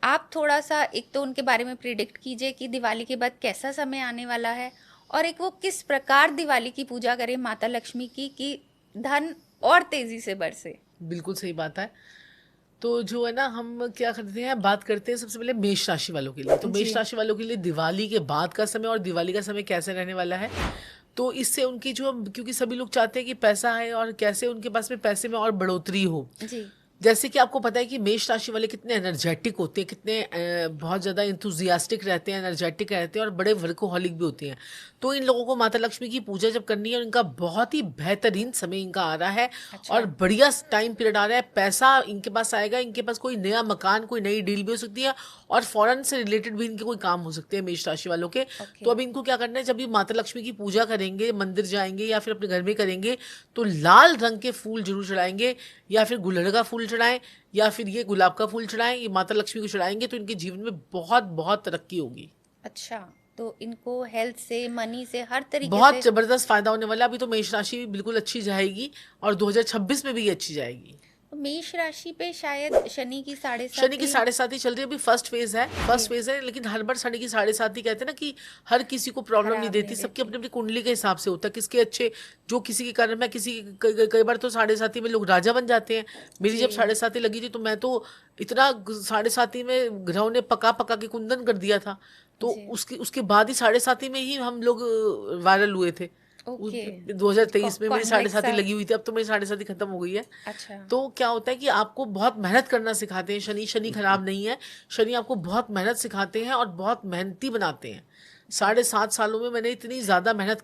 आप थोड़ा सा एक तो उनके बारे में प्रिडिक्ट कीजिए कि दिवाली के बाद कैसा समय आने वाला है, और एक वो किस प्रकार दिवाली की पूजा करें माता लक्ष्मी की कि धन और तेजी से बरसे। बिल्कुल सही बात है। तो जो है ना, हम क्या करते हैं, बात करते हैं सबसे पहले मेष राशि वालों के लिए। तो मेष राशि वालों के लिए दिवाली के बाद का समय और दिवाली का समय कैसे रहने वाला है, तो इससे उनकी जो, क्योंकि सभी लोग चाहते हैं कि पैसा है और कैसे उनके पास में पैसे में और बढ़ोतरी हो जी। जैसे कि आपको पता है कि मेष राशि वाले कितने एनर्जेटिक होते हैं, कितने बहुत ज़्यादा इंथुजियास्टिक रहते हैं, एनर्जेटिक रहते हैं और बड़े वर्कोहॉलिक भी होते हैं। तो इन लोगों को माता लक्ष्मी की पूजा जब करनी है और इनका बहुत ही बेहतरीन समय इनका आ रहा है। अच्छा। और बढ़िया टाइम पीरियड आ रहा है, पैसा इनके पास आएगा, इनके पास कोई नया मकान, कोई नई डील भी हो सकती है और फॉरेन से रिलेटेड भी इनके कोई काम हो सकते हैं मेष राशि वालों के। तो अब इनको क्या करना है, जब ये माता लक्ष्मी की पूजा करेंगे, मंदिर जाएंगे या फिर अपने घर में करेंगे, तो लाल रंग के फूल जरूर चढ़ाएंगे, या फिर गुलहड़ का फूल चढ़ाएं, या फिर ये गुलाब का फूल चढ़ाएं। ये माता लक्ष्मी को चढ़ाएंगे तो इनके जीवन में बहुत बहुत तरक्की होगी। अच्छा, तो इनको हेल्थ से, मनी से, हर तरीके बहुत से जबरदस्त फायदा होने वाला है। अभी तो मेष राशि बिल्कुल अच्छी जाएगी और 2026 में भी ये अच्छी जाएगी। तो मेष राशि पे शायद शनि की 7.5 चल रही है। अभी फर्स्ट फेज है, लेकिन हर बार शनि की 7.5 कहते हैं ना कि हर किसी को प्रॉब्लम नहीं देती, सबकी अपनी अपनी कुंडली के हिसाब से होता है। किसके अच्छे, जो किसी के कर्म है, किसी कई बार तो 7.5 में लोग राजा बन जाते हैं। मेरी जब 7.5 लगी थी तो मैं तो इतना 7.5 में ग्रहों ने पका के कुंदन कर दिया था, तो उसके बाद ही 7.5 में ही हम लोग वायरल हुए थे। 2023 में मेरी 7.5 लगी हुई थी, अब तो मेरी 7.5 खत्म हो गई है। अच्छा। तो क्या होता है कि आपको बहुत मेहनत करना सिखाते हैं शनि खराब नहीं है, शनि आपको बहुत मेहनत सिखाते हैं और बहुत मेहनती बनाते हैं। 7.5 सालों में मैंने इतनी ज्यादा मेहनत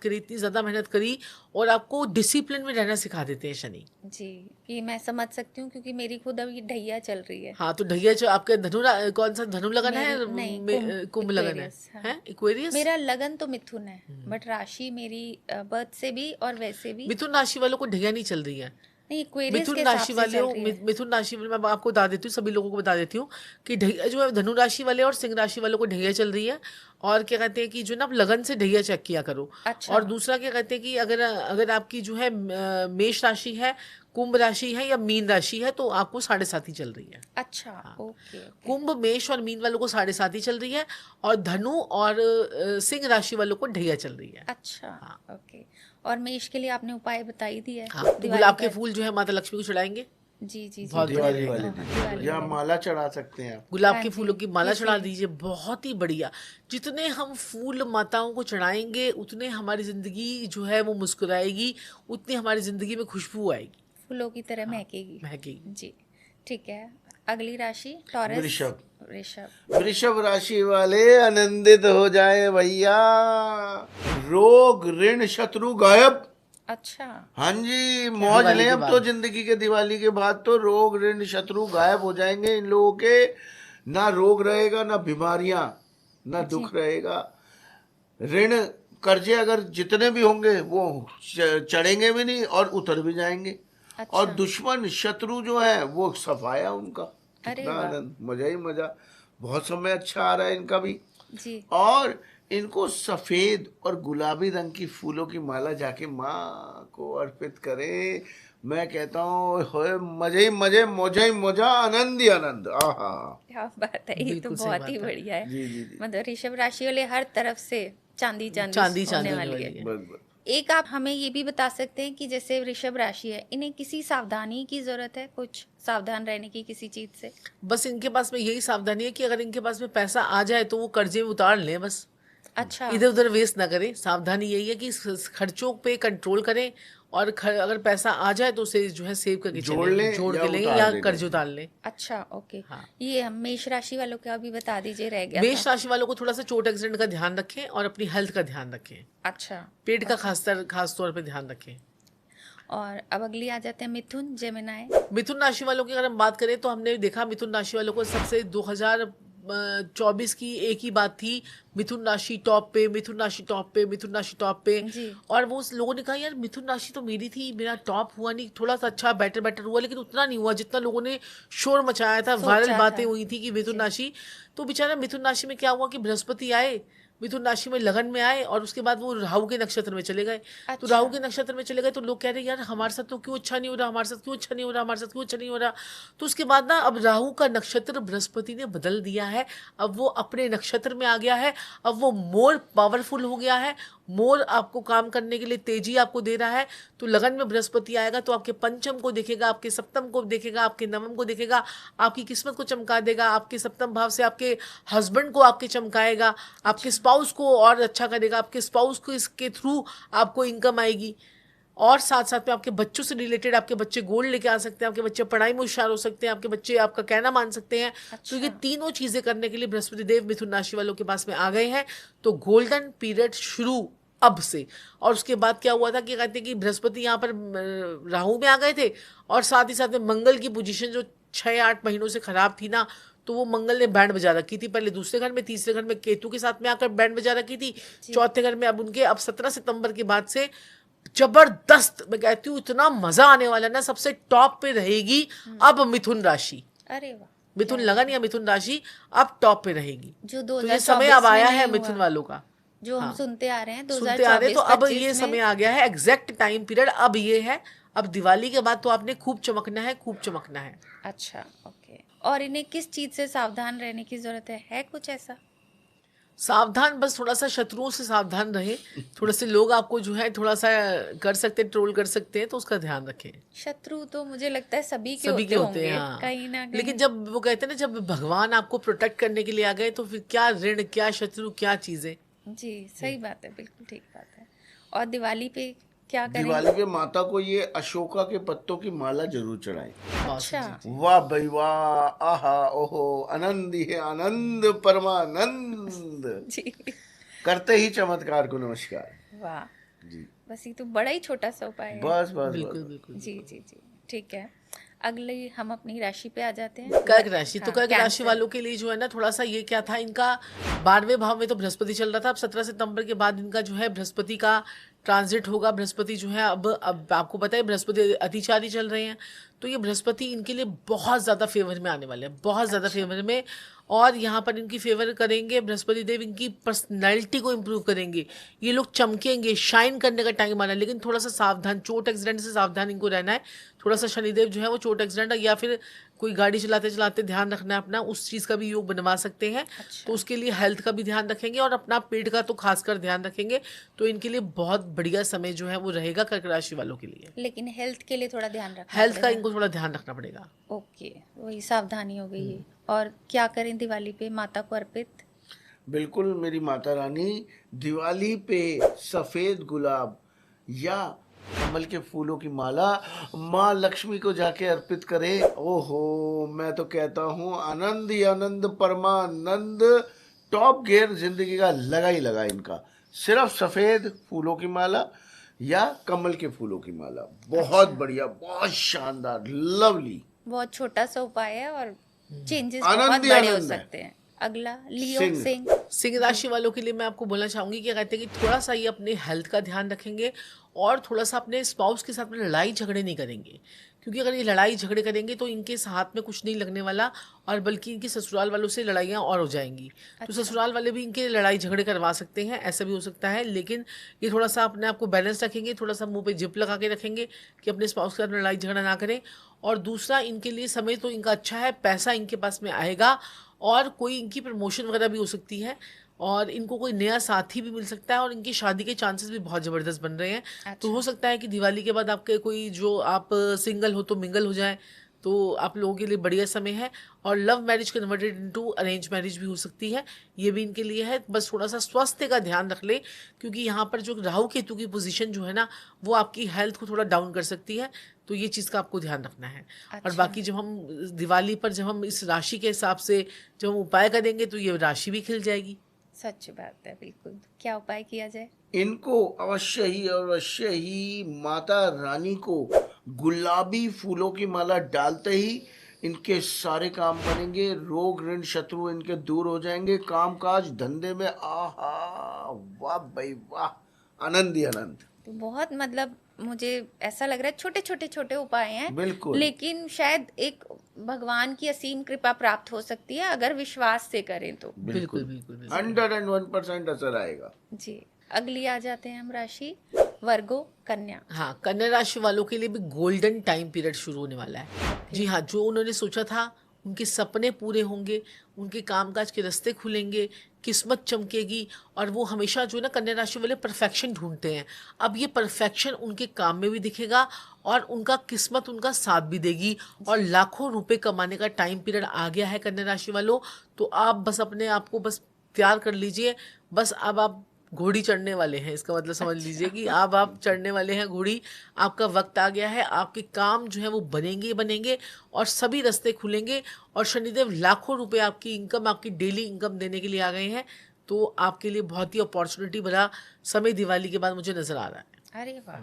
करी और आपको डिसिप्लिन में रहना सिखा देते हैं शनि जी। ये मैं समझ सकती हूँ क्योंकि मेरी खुद अभी ढैया चल रही है। हाँ, तो ढैया जो आपके कौन सा धनु लगन है? नहीं, कुंभ लगन है इक्वेरियस। मेरा लगन तो मिथुन है, बट राशि मेरी बर्थ से भी और वैसे भी मिथुन राशि वालों को ढैया नहीं चल रही है। नहीं, मिथुन राशि वाले मैं आपको बता देती हूँ, सभी लोगों को बता देती हूँ कि ढैया जो है धनु राशि वाले और सिंह राशि वालों को ढैया चल रही है। और क्या कहते हैं कि जो ना आप लगन से ढैया चेक किया करो। अच्छा। और दूसरा क्या कहते हैं कि अगर आपकी जो है मेष राशि है, कुंभ राशि है या मीन राशि है, तो आपको 7.5 चल रही है। अच्छा। हाँ। ओके। कुंभ, मेष और मीन वालों को 7.5 चल रही है और धनु और सिंह राशि वालों को ढैया चल रही है। अच्छा। ओके। और मेष के लिए आपने उपाय बताई दी है। हाँ, तो गुलाब के फूल जो है माता लक्ष्मी को चढ़ाएंगे। जी। दिवाली वाले दिन या माला चढ़ा सकते हैं आप। गुलाब के फूलों की माला चढ़ा दीजिए, बहुत ही बढ़िया। जितने हम फूल माताओं को चढ़ाएंगे उतने हमारी जिंदगी जो है वो मुस्कुराएगी, उतनी हमारी जिंदगी में खुशबू आएगी, फूलों की तरह महकेगी। जी, ठीक है। अगली राशि टॉरस। वृषभ राशि वाले आनंदित हो जाए भैया, रोग ऋण शत्रु गायब। अच्छा। हाँ जी, मौज लें अब तो जिंदगी के। दिवाली के बाद तो रोग ऋण शत्रु गायब हो जाएंगे इन लोगों के। ना रोग रहेगा, ना बीमारियां, ना दुख रहेगा। ऋण कर्जे अगर जितने भी होंगे वो चढ़ेंगे भी नहीं और उतर भी जाएंगे। अच्छा। और दुश्मन शत्रु जो है वो सफाया उनका। कितना आनंद, मजा ही मजा। बहुत समय अच्छा आ रहा है इनका भी जी। और इनको सफेद और गुलाबी रंग की फूलों की माला जाके माँ को अर्पित करें। मैं कहता हूँ मजे ही मजे, मौजा ही मौजा, आनंद ही आनंद। आहा, क्या बात है, ये तो बहुत ही बढ़िया है। जी। मतलब ऋषभ राशि वाले हर तरफ से चांदी होने वाली है। एक आप हमें ये भी बता सकते हैं कि जैसे ऋषभ राशि है, इन्हें किसी सावधानी की जरूरत है, कुछ सावधान रहने की किसी चीज से? बस इनके पास में यही सावधानी है कि अगर इनके पास में पैसा आ जाए तो वो कर्जे में उतार लें बस। अच्छा। इधर उधर वेस्ट ना करें। सावधानी यही है कि खर्चों पे कंट्रोल करें और अगर पैसा आ जाए तो उसे जो है सेव करके जोड़ के लें या कर्ज उतार लें। अच्छा, ओके। हाँ। ये हम मेष राशि वालों का भी बता दीजिए, रह गया। मेष राशि वालों को थोड़ा सा चोट एक्सीडेंट का ध्यान रखें और अपनी हेल्थ का ध्यान रखें। अच्छा। पेट का खास तौर पे ध्यान रखें। और अब अगली आ जाते हैं मिथुन, जेमिनाई। मिथुन राशि वालों की अगर हम बात करें तो हमने देखा मिथुन राशि वालों को सबसे 2024 की एक ही बात थी, मिथुन राशि टॉप पे। और वो लोगों ने कहा यार मिथुन राशि तो मेरी थी, मेरा टॉप हुआ नहीं, थोड़ा सा अच्छा बेटर हुआ, लेकिन उतना नहीं हुआ जितना लोगों ने शोर मचाया था, वायरल बातें हुई थी कि मिथुन राशि। तो बेचारा मिथुन राशि में क्या हुआ कि बृहस्पति आए, मिथुन राशि में लगन में आए और उसके बाद वो राहु के नक्षत्र में चले गए। अच्छा। तो राहु के नक्षत्र में चले गए तो लोग कह रहे यार हमारे साथ तो क्यों अच्छा नहीं हो रहा, हमारे साथ क्यों अच्छा नहीं हो रहा। तो उसके बाद ना अब राहु का नक्षत्र बृहस्पति ने बदल दिया है, अब वो अपने नक्षत्र में आ गया है, अब वो मोर पावरफुल हो गया है, मोर आपको काम करने के लिए तेजी आपको दे रहा है। तो लगन में बृहस्पति आएगा तो आपके पंचम को देखेगा, आपके सप्तम को देखेगा, आपके नवम को देखेगा, आपकी किस्मत को चमका देगा, आपके सप्तम भाव से आपके हस्बैंड को आपके चमकाएगा, आपके स्पाउस को और अच्छा करेगा, आपके स्पाउस को इसके थ्रू आपको इनकम आएगी। और साथ साथ में आपके बच्चों से रिलेटेड आपके बच्चे गोल्ड लेके आ सकते हैं, आपके बच्चे पढ़ाई में होशियार हो सकते हैं, आपके बच्चे आपका कहना मान सकते हैं। अच्छा। तो ये तीनों चीजें करने के लिए बृहस्पति देव मिथुन राशि वालों के पास में आ गए हैं। तो गोल्डन पीरियड शुरू अब से। और उसके बाद क्या हुआ था कि कहते हैं कि बृहस्पति यहाँ पर राहु में आ गए थे और साथ ही साथ में मंगल की पोजीशन जो 6-8 महीनों से खराब थी ना, तो वो मंगल ने बैंड बजा रखी थी, पहले दूसरे घर में, तीसरे घर में केतु के साथ में आकर बैंड बजा रखी थी, चौथे घर में अब उनके 17 सितंबर के बाद से जबरदस्त, मैं कहती हूँ इतना मजा आने वाला ना, सबसे टॉप पे रहेगी अब मिथुन राशि। अरे वाह, मिथुन लगन या मिथुन राशि अब टॉप पे रहेगी। जो तो ये समय अब आया है मिथुन वालों का। जो हम हाँ, सुनते आ रहे हैं सुनते आ रहे हैं। तो अब 2024-25 ये में। समय आ गया है, एग्जैक्ट टाइम पीरियड अब ये है। अब दिवाली के बाद तो आपने खूब चमकना है, खूब चमकना है। अच्छा, ओके। और इन्हें किस चीज से सावधान रहने की जरूरत है कुछ ऐसा? सावधान बस थोड़ा सा शत्रुओं से सावधान रहे। थोड़े से लोग आपको जो है थोड़ा सा कर सकते हैं, ट्रोल कर सकते हैं, तो उसका ध्यान रखें। शत्रु तो मुझे लगता है सभी के सभी होते के होते हैं, होंगे हाँ। कहीं ना कहीं। लेकिन जब वो कहते हैं ना, जब भगवान आपको प्रोटेक्ट करने के लिए आ गए, तो फिर क्या ऋण, क्या शत्रु, क्या चीजें। जी, सही बात है, बिल्कुल ठीक बात है। और दिवाली पे क्या करें? दिवाली पे माता को ये अशोका के पत्तों की माला जरूर चढ़ाएं। अच्छा, वाह भाई वाह, आहा ओहो, आनंद ही है आनंद, परमानंद। जी, करते ही चमत्कार को नमस्कार। वाह। जी, बस ये तो बड़ा ही छोटा सा उपाय है। बस बस बिल्कुल बस। बिल्कुल जी बिल्कुल। जी जी, ठीक है। अगले हम अपनी राशि पे आ जाते हैं। कर्क राशि, तो हाँ, कर्क राशि कैंसर। वालों के लिए जो है ना, थोड़ा सा ये क्या था, इनका 12वें भाव में तो बृहस्पति चल रहा था। अब 17 सितंबर के बाद इनका जो है बृहस्पति का ट्रांजिट होगा। बृहस्पति जो है अब आपको पता है बृहस्पति अतिचारी चल रहे हैं, तो ये बृहस्पति इनके लिए बहुत ज्यादा फेवर में आने वाले हैं, बहुत ज्यादा फेवर में। और यहाँ पर इनकी फेवर करेंगे बृहस्पति देव, इनकी पर्सनैलिटी को इम्प्रूव करेंगे। ये लोग चमकेंगे, शाइन करने का टाइम आना है। लेकिन थोड़ा सा सावधान, चोट एक्सीडेंट से सावधान इनको रहना है। थोड़ा सा शनिदेव जो है वो चोट एक्सीडेंट या फिर कोई गाड़ी चलाते चलाते ध्यान रखना है अपना, उस चीज़ का भी योग बनवा सकते हैं। अच्छा। तो उसके लिए हेल्थ का भी ध्यान रखेंगे और अपना पेट का तो खासकर ध्यान रखेंगे। तो इनके लिए बहुत बढ़िया समय जो है वो रहेगा कर्क राशि वालों के लिए। लेकिन हेल्थ के लिए थोड़ा ध्यान रखना हेल्थ का पड़ेगा। इनको थोड़ा ध्यान रखना पड़ेगा। ओके, वही सावधानी हो गई है। और क्या करें दिवाली पे माता को अर्पित? बिल्कुल मेरी माता रानी, दिवाली पे सफेद गुलाब या कमल के फूलों की माला माँ लक्ष्मी को जाके अर्पित करें। ओहो, मैं तो कहता हूँ आनंद ही आनंद, परमानंद। टॉप गियर जिंदगी का लगा ही लगा इनका। सिर्फ सफेद फूलों की माला या कमल के फूलों की माला, बहुत बढ़िया, बहुत शानदार, लवली। बहुत छोटा सा उपाय है और चेंजेस आनंद बहुत ही बड़े हो आनंद है। सकते हैं। अगला लियो सिंह। सिंह। सिंह राशि वालों के लिए मैं आपको बोलना चाहूंगी कि कहते हैं कि थोड़ा सा ये अपने हेल्थ का ध्यान रखेंगे और थोड़ा सा अपने स्पाउस के साथ में लड़ाई झगड़े नहीं करेंगे। क्योंकि अगर ये लड़ाई झगड़े करेंगे तो इनके हाथ में कुछ नहीं लगने वाला, और बल्कि इनके ससुराल वालों से लड़ाइयाँ और हो जाएंगी। तो ससुराल वाले भी इनके लड़ाई झगड़े करवा सकते हैं, ऐसा भी हो सकता है। लेकिन ये थोड़ा सा अपने आप को बैलेंस रखेंगे, थोड़ा सा मुंह पे जिप लगा के रखेंगे कि अपने स्पाउस के साथ लड़ाई झगड़ा ना करें। और दूसरा, इनके लिए समय तो इनका अच्छा है, पैसा इनके पास में आएगा और कोई इनकी प्रमोशन वगैरह भी हो सकती है और इनको कोई नया साथी भी मिल सकता है और इनकी शादी के चांसेस भी बहुत ज़बरदस्त बन रहे हैं। तो हो सकता है कि दिवाली के बाद आपके कोई जो आप सिंगल हो तो मिंगल हो जाए, तो आप लोगों के लिए बढ़िया समय है। और love marriage converted into arrange marriage भी हो सकती है, ये भी इनके लिए है। बस थोड़ा सा स्वास्थ्य का ध्यान रख ले, क्योंकि यहाँ पर जो राहु केतु की पोजीशन जो है ना, वो आपकी हेल्थ को थोड़ा डाउन कर सकती है। तो ये चीज़ का आपको ध्यान रखना है। और बाकी जब हम दिवाली पर जब हम इस राशि के हिसाब से जब हम उपाय करेंगे तो ये राशि भी खिल जाएगी। सच बात है, बिल्कुल। क्या उपाय किया जाए? इनको अवश्य ही माता रानी को गुलाबी फूलों की माला डालते ही इनके सारे काम बनेंगे, रोग ऋण शत्रु इनके दूर हो जाएंगे, कामकाज धंधे में आहा, वाह भाई वाह, आनंद ही आनंद। तो बहुत मतलब मुझे ऐसा लग रहा है छोटे उपाय हैं, बिल्कुल। लेकिन शायद एक भगवान की असीम कृपा प्राप्त हो सकती है अगर विश्वास से करें तो। बिल्कुल बिल्कुल 101% असर आएगा। जी, अगली आ जाते हैं हम राशि वर्गो कन्या। हाँ, कन्या राशि वालों के लिए भी गोल्डन टाइम पीरियड शुरू होने वाला है। जी हाँ, जो उन्होंने सोचा था उनके सपने पूरे होंगे, उनके कामकाज के रास्ते खुलेंगे, किस्मत चमकेगी। और वो हमेशा जो है ना, कन्या राशि वाले परफेक्शन ढूंढते हैं। अब ये परफेक्शन उनके काम में भी दिखेगा और उनका किस्मत उनका साथ भी देगी और लाखों रुपए कमाने का टाइम पीरियड आ गया है कन्या राशि वालों। तो आप बस अपने आप को बस तैयार कर लीजिए। बस अब आप घोड़ी चढ़ने वाले हैं, इसका मतलब समझ लीजिए कि अब आप चढ़ने वाले हैं घोड़ी। आपका वक्त आ गया है, आपके काम जो है वो बनेंगे ही बनेंगे और सभी रास्ते खुलेंगे। और शनिदेव लाखों रुपए आपकी इनकम, आपकी डेली इनकम देने के लिए आ गए हैं। तो आपके लिए बहुत ही अपॉर्चुनिटी भरा समय दिवाली के बाद मुझे नजर आ रहा है। अरे वाह,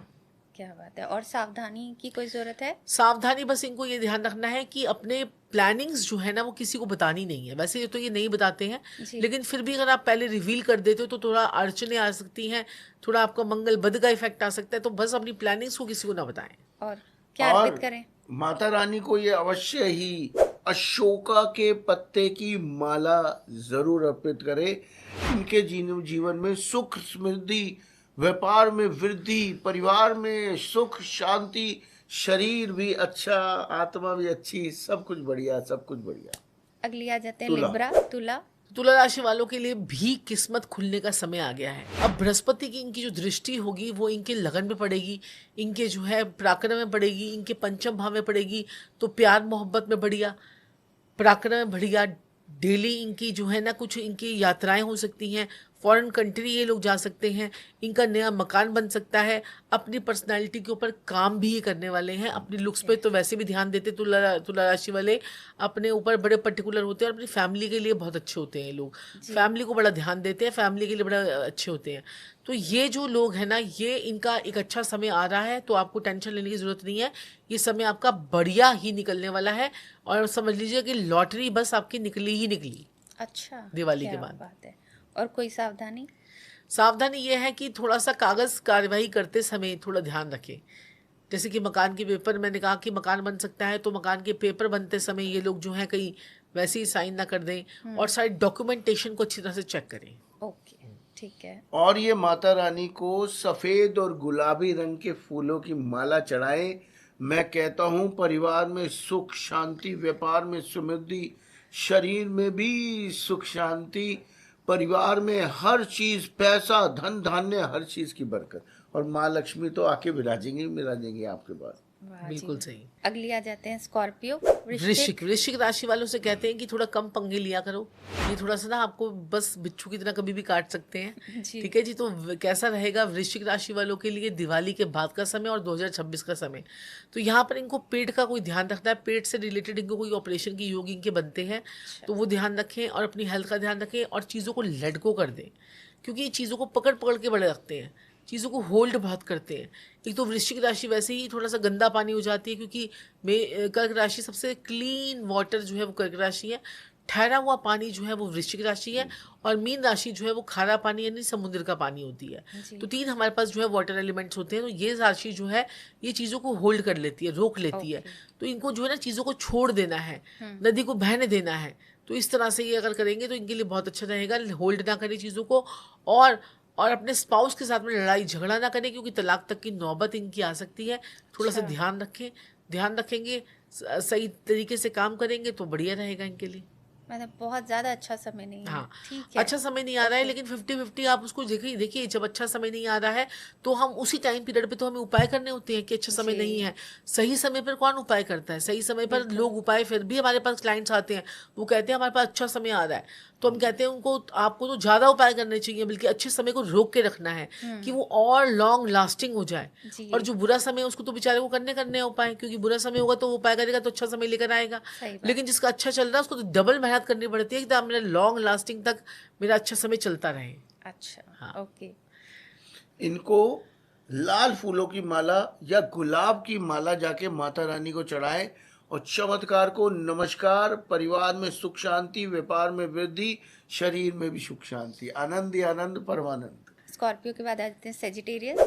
क्या बात है। और सावधानी की कोई जरूरत है? सावधानी बस इनको ये ध्यान रखना है कि अपने प्लानिंग्स जो है ना वो किसी को बतानी नहीं है। वैसे ये तो ये नहीं बताते हैं, लेकिन फिर भी अगर आप पहले रिवील कर देते हो तो थोड़ा अड़चने आ सकती हैं, थोड़ा आपका मंगल बद का इफेक्ट आ सकता है। तो बस अपनी प्लानिंग्स को किसी को ना बताएं। और क्या अर्पित करें? माता रानी को ये अवश्य ही अशोका के पत्ते की माला जरूर अर्पित करें। इनके जीवन में सुख समृद्धि, व्यापार में वृद्धि, परिवार में सुख शांति, शरीर भी अच्छा, आत्मा भी अच्छी, सब कुछ बढ़िया, सब कुछ बढ़िया। अगली आ जाते हैं लिब्रा, तुला। तुला राशि वालों के लिए भी किस्मत खुलने का समय आ गया है। अब बृहस्पति की इनकी जो दृष्टि होगी वो इनके लगन में पड़ेगी, इनके जो है पराक्रम में पड़ेगी, इनके पंचम भाव में पड़ेगी, तो प्यार मोहब्बत में बढ़िया, पराक्रम में बढ़िया। डेली इनकी जो है ना कुछ इनकी यात्राएं हो सकती हैं, फॉरेन कंट्री ये लोग जा सकते हैं, इनका नया मकान बन सकता है। अपनी पर्सनालिटी के ऊपर काम भी ये करने वाले हैं। अपनी लुक्स पे तो वैसे भी ध्यान देते तुला राशि वाले, अपने ऊपर बड़े पर्टिकुलर होते हैं और अपनी फैमिली के लिए बहुत अच्छे होते हैं। ये लोग फैमिली को बड़ा ध्यान देते हैं, फैमिली के लिए बड़ा अच्छे होते हैं। तो ये जो लोग हैं ना, ये इनका एक अच्छा समय आ रहा है, तो आपको टेंशन लेने की जरूरत नहीं है। ये समय आपका बढ़िया ही निकलने वाला है और समझ लीजिए कि लॉटरी बस आपकी निकली ही निकली। अच्छा, दिवाली के बाद बात है। और कोई सावधानी? सावधानी ये है कि थोड़ा सा कागज कार्यवाही करते समय थोड़ा ध्यान रखें। जैसे कि मकान के पेपर, मैंने कहा कि मकान बन सकता है, तो मकान के पेपर बनते समय ये लोग जो है कहीं वैसे ही साइन ना कर दें और सारी डॉक्यूमेंटेशन को अच्छी तरह से चेक करें। ओके, ठीक है। और ये माता रानी को सफेद और गुलाबी रंग के फूलों की माला चढ़ाएं। मैं कहता हूँ परिवार में सुख शांति, व्यापार में समृद्धि, शरीर में भी सुख शांति, परिवार में हर चीज, पैसा धन धान्य, हर चीज की बरकत, और माँ लक्ष्मी तो आके विराजेंगी आपके पास। बिल्कुल सही। अगली आ जाते हैं स्कॉर्पियो, वृश्चिक राशि वालों से कहते हैं कि थोड़ा कम पंगे लिया करो। ये थोड़ा सा ना आपको बस बिच्छू की तरह कभी भी काट सकते हैं। ठीक है जी। तो कैसा रहेगा वृश्चिक राशि वालों के लिए दिवाली के बाद का समय और 2026 का समय? तो यहाँ पर इनको पेट का कोई ध्यान रखना है। पेट से रिलेटेड इनको कोई ऑपरेशन की योग इनके बनते हैं, तो वो ध्यान रखें और अपनी हेल्थ का ध्यान रखें और चीज़ों को लेट गो कर दें, क्योंकि ये चीज़ों को पकड़ पकड़ के बड़े रखते हैं, चीज़ों को होल्ड बहुत करते हैं। एक तो वृश्चिक राशि वैसे ही थोड़ा सा गंदा पानी हो जाती है, क्योंकि कर्क राशि सबसे क्लीन वाटर जो है वो कर्क राशि है, ठहरा हुआ पानी जो है वो वृश्चिक राशि है, और मीन राशि जो है वो खारा पानी यानी समुद्र का पानी होती है। तो तीन हमारे पास जो है वाटर एलिमेंट्स होते हैं। तो ये राशि जो है ये चीज़ों को होल्ड कर लेती है, रोक लेती है। तो इनको जो है ना चीज़ों को छोड़ देना है, नदी को बहने देना है। तो इस तरह से ये अगर करेंगे तो इनके लिए बहुत अच्छा रहेगा। होल्ड ना करें चीज़ों को, और अपने स्पाउस के साथ में लड़ाई झगड़ा ना करें, क्योंकि तलाक तक की नौबत इनकी आ सकती है। थोड़ा सा ध्यान रखेंगे, सही तरीके से काम करेंगे तो बढ़िया रहेगा इनके लिए। मतलब बहुत ज्यादा अच्छा समय नहीं है। हाँ, ठीक है, अच्छा समय नहीं आ रहा है, लेकिन 50-50 आप उसको देखिए। जब अच्छा समय नहीं आ रहा है तो हम उसी टाइम पीरियड पे तो हमें उपाय करने होते हैं कि अच्छा समय नहीं है। सही समय पर कौन उपाय करता है? सही समय पर लोग उपाय, फिर भी हमारे पास क्लाइंट्स आते हैं, वो कहते हैं हमारे पास अच्छा समय आ रहा है, तो हम कहते हैं उनको आपको तो ज़्यादा उपाय करने चाहिए, बल्कि अच्छे समय को रोक के रखना है कि वो और लॉन्ग लास्टिंग हो जाए। और जो बुरा समय है उसको तो बेचारे को करने उपाय, क्योंकि बुरा समय होगा तो वो उपाय करेगा तो अच्छा समय लेकर आएगा। लेकिन जिसका अच्छा चल रहा है उसको तो डबल मेहनत करनी पड़ती है कि मेरा लॉन्ग लास्टिंग तक मेरा अच्छा समय चलता रहे। अच्छा, हाँ। ओके। इनको लाल फूलों की माला या गुलाब की माला जाके माता रानी को चढ़ाएं और चमत्कार को नमस्कार। परिवार में सुख शांति, व्यापार में वृद्धि, शरीर में भी सुख शांति, आनंद ही आनंद, परमानंद। स्कॉर्पियो के बाद आ जाते हैं सेजिटेरियस,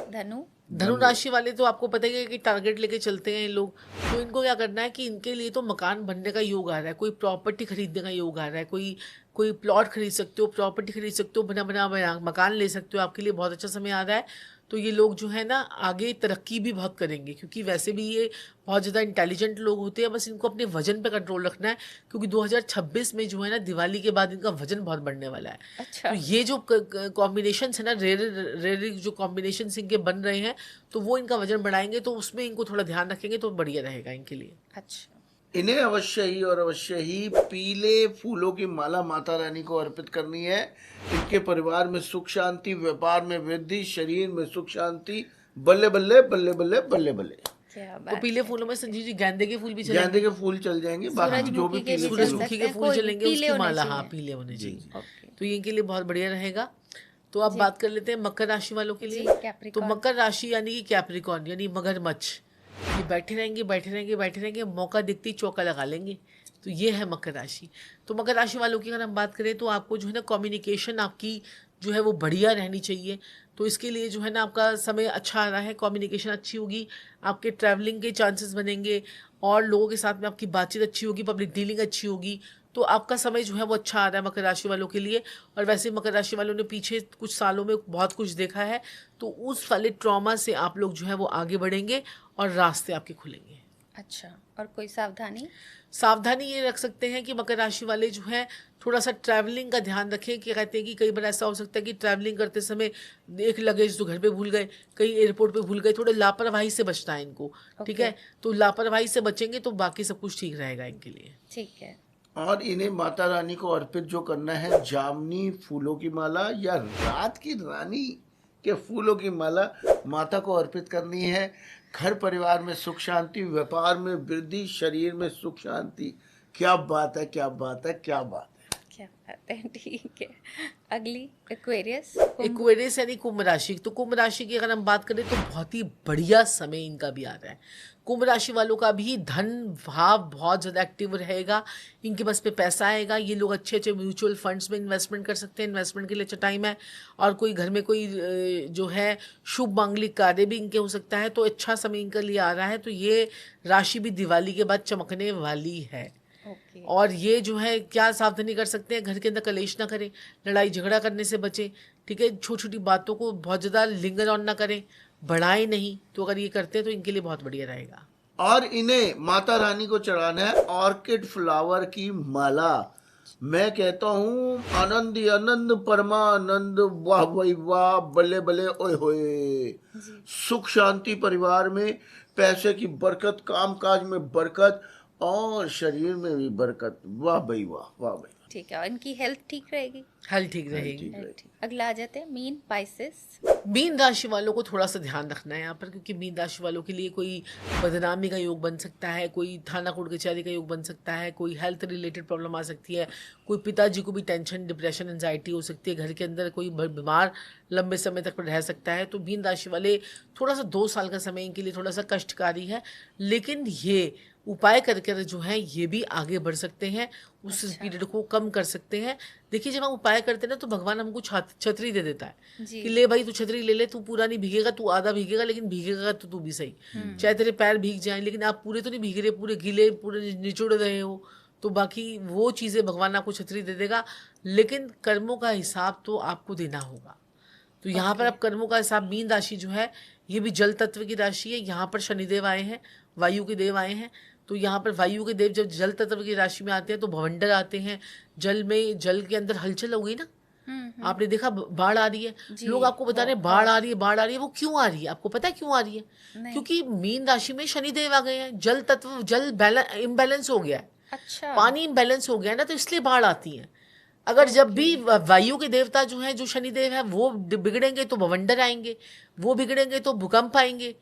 धनु राशि वाले तो आपको पता ही है कि टारगेट लेके चलते हैं लोग। तो इनको क्या करना है कि इनके लिए तो मकान बनने का योग आ रहा है, कोई प्रॉपर्टी खरीदने का योग आ रहा है, कोई प्लॉट खरीद सकते हो, प्रॉपर्टी खरीद सकते हो, बना मकान ले सकते हो। आपके लिए बहुत अच्छा समय आ रहा है। तो ये लोग जो है ना आगे तरक्की भी बहुत करेंगे, क्योंकि वैसे भी ये बहुत ज़्यादा इंटेलिजेंट लोग होते हैं। बस इनको अपने वजन पे कंट्रोल रखना है, क्योंकि 2026 में जो है ना दिवाली के बाद इनका वजन बहुत बढ़ने वाला है। अच्छा। तो ये जो कॉम्बिनेशन है ना, रेयर जो कॉम्बिनेशन इनके बन रहे हैं, तो वो इनका वजन बढ़ाएंगे, तो उसमें इनको थोड़ा ध्यान रखेंगे तो बढ़िया रहेगा इनके लिए। अच्छा। इन्हें अवश्य ही पीले फूलों की माला माता रानी को अर्पित करनी है। इनके परिवार में सुख शांति, व्यापार में वृद्धि, शरीर में सुख शांति, बल्ले बल्ले बल्ले बल्ले बल्ले बल्ले। तो पीले फूलों में संजीव जी गेंदे के फूल भी चलेंगे, गेंदे के फूल चल जाएंगे, बाकी जो भी सूरजमुखी के फूल चलेंगे, उसकी माला हाँ पीले होने चाहिए। तो ये इनके लिए बहुत बढ़िया रहेगा। तो अब बात कर लेते हैं मकर राशि वालों के लिए। तो मकर राशि यानी कि कैप्रिकॉर्न यानी मगरमच्छ, ये बैठे रहेंगे, मौका दिखती चौका लगा लेंगे। तो ये है मकर राशि। तो मकर राशि वालों की अगर हम बात करें तो आपको जो है ना कम्युनिकेशन आपकी जो है वो बढ़िया रहनी चाहिए। तो इसके लिए जो है ना आपका समय अच्छा आ रहा है, कम्युनिकेशन अच्छी होगी, आपके ट्रैवलिंग के चांसेस बनेंगे, और लोगों के साथ में आपकी बातचीत अच्छी होगी, पब्लिक डीलिंग अच्छी होगी, तो आपका समय जो है वो अच्छा आ रहा है मकर राशि वालों के लिए। और वैसे मकर राशि वालों ने पीछे कुछ सालों में बहुत कुछ देखा है, तो उस वाले ट्रॉमा से आप लोग जो है वो आगे बढ़ेंगे और रास्ते आपके खुलेंगे। अच्छा, और कोई सावधानी? सावधानी ये रख सकते हैं कि मकर राशि वाले जो हैं थोड़ा सा ट्रैवलिंग का ध्यान रखें। कि कहते हैं कि कई बार ऐसा हो सकता है कि ट्रैवलिंग करते समय एक लगेज तो घर पे भूल गए, कहीं एयरपोर्ट पे भूल गए, थोड़े लापरवाही से बचना है इनको। ठीक है, तो लापरवाही से बचेंगे तो बाकी सब कुछ ठीक रहेगा इनके लिए। ठीक है। और इन्हें माता रानी को अर्पित जो करना है, जामनी फूलों की माला या रात की रानी के फूलों की माला माता को अर्पित करनी है। घर परिवार में सुख शांति, व्यापार में वृद्धि, शरीर में सुख शांति। क्या बात है, क्या बात है, क्या बात है, क्या बात है। ठीक है, अगली एक्वेरियस। एक्वेरियस यानी कुंभ राशि। तो कुंभ राशि की अगर हम बात करें तो बहुत ही बढ़िया समय इनका भी आ रहा है। कुंभ राशि वालों का भी धन भाव बहुत ज़्यादा एक्टिव रहेगा, इनके पास पे पैसा आएगा। ये लोग अच्छे अच्छे म्यूचुअल फंड्स में इन्वेस्टमेंट कर सकते हैं, इन्वेस्टमेंट के लिए अच्छा टाइम है। और कोई घर में कोई जो है शुभ मांगलिक कार्य भी इनके हो सकता है, तो अच्छा समय इनके लिए आ रहा है। तो ये राशि भी दिवाली के बाद चमकने वाली है। और ये जो है क्या सावधानी कर सकते हैं, घर के अंदर कलेश ना करें, लड़ाई झगड़ा करने से बचें। ठीक है, छोटी छोटी बातों को बहुत ज़्यादा लिंगर ऑन ना करें, बढ़ाएं नहीं। तो अगर ये करते हैं तो इनके लिए बहुत बढ़िया रहेगा। और इन्हें माता रानी को चढ़ाना है ऑर्किड फ्लावर की माला। मैं कहता हूँ आनंद ही आनंद, परमानंद, वाह भाई वाह, बल्ले बल्ले, ओए होए। सुख शांति परिवार में, पैसे की बरकत, काम काज में बरकत और शरीर में भी बरकत। वाह भाई वाह, वाह भाई। ठीक है, और इनकी हेल्थ ठीक रहेगी? हेल्थ ठीक रहेगी। अगला आ जाते हैं मीन पाइसेस। मीन राशि वालों को थोड़ा सा ध्यान रखना है यहाँ पर, क्योंकि मीन राशि वालों के लिए कोई बदनामी का योग बन सकता है, कोई थाना कोर्ट कचहरी का योग बन सकता है, कोई हेल्थ रिलेटेड प्रॉब्लम आ सकती है, कोई पिताजी को भी टेंशन, डिप्रेशन, एंजाइटी हो सकती है, घर के अंदर कोई बीमार लंबे समय तक रह सकता है। तो मीन राशि वाले थोड़ा सा 2 साल का समय इनके लिए थोड़ा सा कष्टकारी है, लेकिन ये उपाय करके जो है ये भी आगे बढ़ सकते हैं, उस पीरियड को कम कर सकते हैं। देखिए, जब हम उपाय करते हैं ना तो भगवान हमको छतरी दे देता है कि ले भाई तू छतरी ले ले, तू पूरा नहीं भीगेगा, तू आधा भीगेगा, लेकिन भीगेगा तो तू भी सही। चाहे तेरे पैर भीग जाएं, लेकिन आप पूरे तो नहीं भीग रहे, पूरे गीले, पूरे निचोड़ रहे हो, तो बाकी वो चीज़ें भगवान आपको छतरी दे देगा। लेकिन कर्मों का हिसाब तो आपको देना होगा। तो यहाँ पर अब कर्मों का हिसाब, मीन राशि जो है ये भी जल तत्व की राशि है। यहाँ पर शनिदेव आए हैं, वायु के देव आए हैं। तो यहाँ पर वायु के देव जब जल तत्व की राशि में आते हैं तो भवंडर आते हैं। जल में, जल के अंदर हलचल हो गई ना, आपने देखा बाढ़ आ रही है, लोग आपको बता रहे हैं बाढ़ आ रही है, बाढ़ आ रही है। वो क्यों आ रही है, आपको पता है क्यों आ रही है? क्योंकि मीन राशि में शनिदेव आ गए हैं, जल तत्व, जल इम्बैलेंस हो गया है। अच्छा, पानी इम्बैलेंस हो गया है ना, तो इसलिए बाढ़ आती है। अगर जब भी वायु के देवता जो हैं, जो शनिदेव है, वो बिगड़ेंगे तो भवंडर आएंगे, वो बिगड़ेंगे तो भूकंप आएंगे।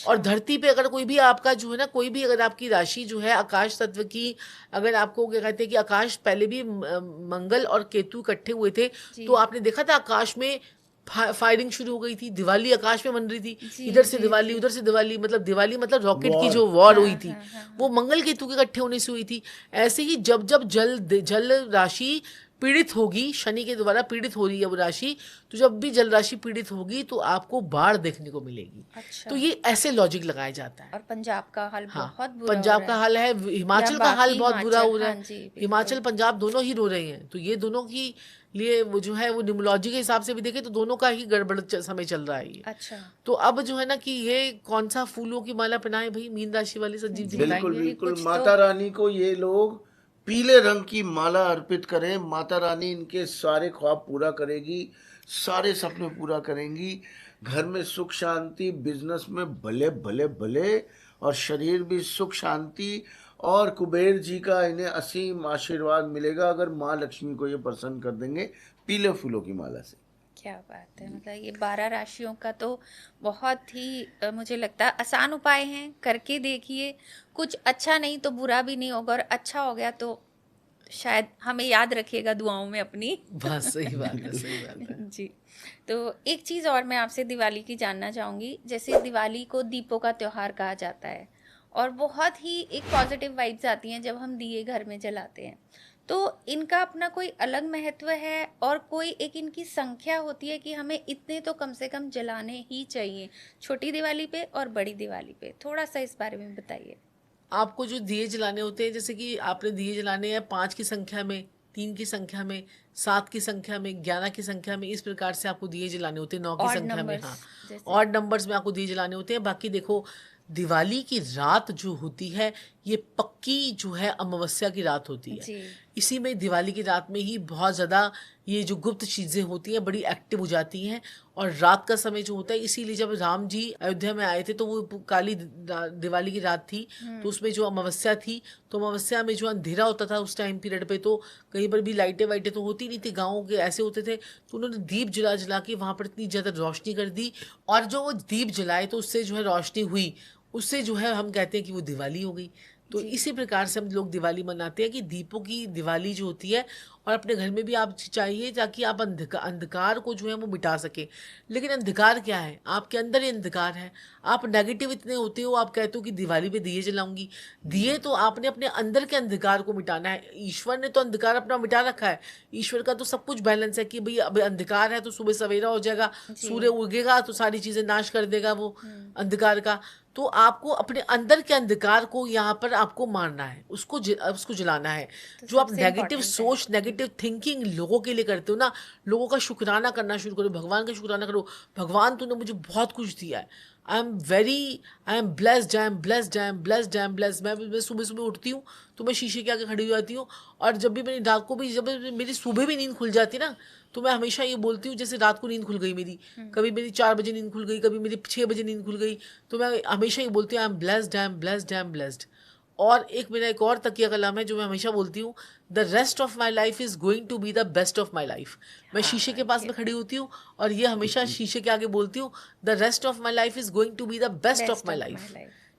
और धरती पे अगर कोई भी आपका जो है ना, कोई भी अगर आपकी राशि जो है आकाश तत्व की, अगर आपको क्या कहते हैं कि आकाश पहले भी मंगल और केतु इकट्ठे हुए थे, तो आपने देखा था आकाश में फायरिंग शुरू हो गई थी, दिवाली आकाश में बन रही थी, इधर से दिवाली, उधर से दिवाली, मतलब दिवाली मतलब रॉकेट की जो वॉर हुई थी, वो मंगल केतु के इकट्ठे होने से हुई थी। ऐसे ही जब जब जल राशि पीड़ित होगी, शनि के द्वारा पीड़ित हो रही है वो राशि, तो जब भी जल राशि पीड़ित होगी तो आपको बाढ़ देखने को मिलेगी। अच्छा। तो ये ऐसे लॉजिक लगाया जाता है। और पंजाब का हाल बहुत बुरा पंजाब का हाल है, हिमाचल का हाल बहुत बुरा हो रहा है। हिमाचल पंजाब दोनों ही रो रहे हैं। तो ये दोनों की लिए वो जो है वो न्यूमोलॉजी के हिसाब से भी देखें तो दोनों का ही गड़बड़ समय चल रहा है ये। अच्छा, तो अब जो है ना कि ये कौन सा फूलों की माला पहनाए भाई मीन राशि वाले संजीव जी? बिल्कुल बिल्कुल, माता रानी को ये लोग पीले रंग की माला अर्पित करें। माता रानी इनके सारे ख्वाब पूरा करेगी, सारे सपने पूरा करेंगी। घर में सुख शांति, बिजनेस में भले भले भले, और शरीर भी सुख शांति, और कुबेर जी का इन्हें असीम आशीर्वाद मिलेगा अगर माँ लक्ष्मी को ये प्रसन्न कर देंगे पीले फूलों की माला से। क्या बात है, मतलब ये 12 राशियों का तो बहुत ही मुझे लगता है आसान उपाय हैं, करके देखिए। कुछ अच्छा नहीं तो बुरा भी नहीं होगा, और अच्छा हो गया तो शायद हमें याद रखिएगा दुआओं में अपनी। बस सही बात है, सही बात है। जी, तो एक चीज़ और मैं आपसे दिवाली की जानना चाहूँगी। जैसे दिवाली को दीपों का त्योहार कहा जाता है, और बहुत ही एक पॉजिटिव वाइब्स आती हैं जब हम दिए घर में जलाते हैं, तो इनका अपना कोई अलग महत्व है, और कोई एक इनकी संख्या होती है कि हमें इतने तो कम से कम जलाने ही चाहिए, छोटी दिवाली पे और बड़ी दिवाली पे? थोड़ा सा इस बारे में बताइए। आपको जो दिए जलाने होते हैं, जैसे कि आपने दिए जलाने हैं 5 की संख्या में, 3 की संख्या में, 7 की संख्या में, 11 की संख्या में, इस प्रकार से आपको दिए जलाने होते हैं। 9 की ऑड संख्या में, नंबर्स हाँ, जैसे। ऑड नंबर्स में आपको दिए जलाने होते हैं। बाकी देखो, दिवाली की रात जो होती है ये पक्की जो है अमावस्या की रात होती है। जी इसी में दिवाली की रात में ही बहुत ज़्यादा ये जो गुप्त चीज़ें होती हैं बड़ी एक्टिव हो जाती हैं। और रात का समय जो होता है, इसीलिए जब राम जी अयोध्या में आए थे तो वो काली दिवाली की रात थी, तो उसमें जो अमावस्या थी, तो अमावस्या में जो अंधेरा होता था उस टाइम पीरियड पे, तो कहीं पर भी लाइटें वाइटें तो होती नहीं थी, गाँव के ऐसे होते थे, तो उन्होंने दीप जला जला के वहाँ पर इतनी ज़्यादा रोशनी कर दी। और जो वो दीप जलाए तो उससे जो है रोशनी हुई, उससे जो है हम कहते हैं कि वो दिवाली हो गई। तो इसी प्रकार से हम लोग दिवाली मनाते हैं कि दीपों की दिवाली जो होती है। और अपने घर में भी आप चाहिए ताकि आप अंधकार को जो है वो मिटा सके। लेकिन अंधकार क्या है? आपके अंदर ही अंधकार है। आप नेगेटिव इतने होते हो, आप कहते हो कि दिवाली पे दिए जलाऊंगी। दिए तो आपने अपने अंदर के अंधकार को मिटाना है। ईश्वर ने तो अंधकार अपना मिटा रखा है। ईश्वर का तो सब कुछ बैलेंस है कि भाई अब अंधकार है तो सुबह सवेरा हो जाएगा, सूर्य उगेगा तो सारी चीजें नाश कर देगा वो अंधकार का। तो आपको अपने अंदर के अंधकार को यहाँ पर आपको मारना है, उसको जलाना है। जो आप नेगेटिव सोच, नेगेटिव थिंकिंग लोगों के लिए करते हो ना, लोगों का शुक्राना करना शुरू करो, भगवान का शुक्राना करो। भगवान तूने मुझे बहुत कुछ दिया है, I am blessed, I am blessed, I am blessed, I am blessed. मैं सुबह सुबह उठती हूँ तो मैं शीशे के आगे खड़ी हो जाती हूँ। और जब भी मेरी रात को भी, जब मेरी सुबह भी नींद खुल जाती ना, तो मैं हमेशा ये बोलती हूँ, जैसे रात को नींद खुल गई मेरी, कभी मेरी 4 बजे नींद खुल गई, कभी मेरी 6 बजे नींद खुल गई, तो मैं हमेशा ये बोलती हूँ I am blessed, I am blessed, I am blessed. और मेरा एक और तकिया कलाम है जो मैं हमेशा बोलती हूँ, the rest of my life is going to be the best of my life. मैं शीशे के पास में खड़ी होती हूँ और ये हमेशा शीशे के आगे बोलती हूँ, the rest of my life is going to be the best of my life.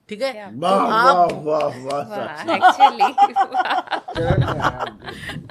ठीक है, तो वाह वाह आप वाह वाह actually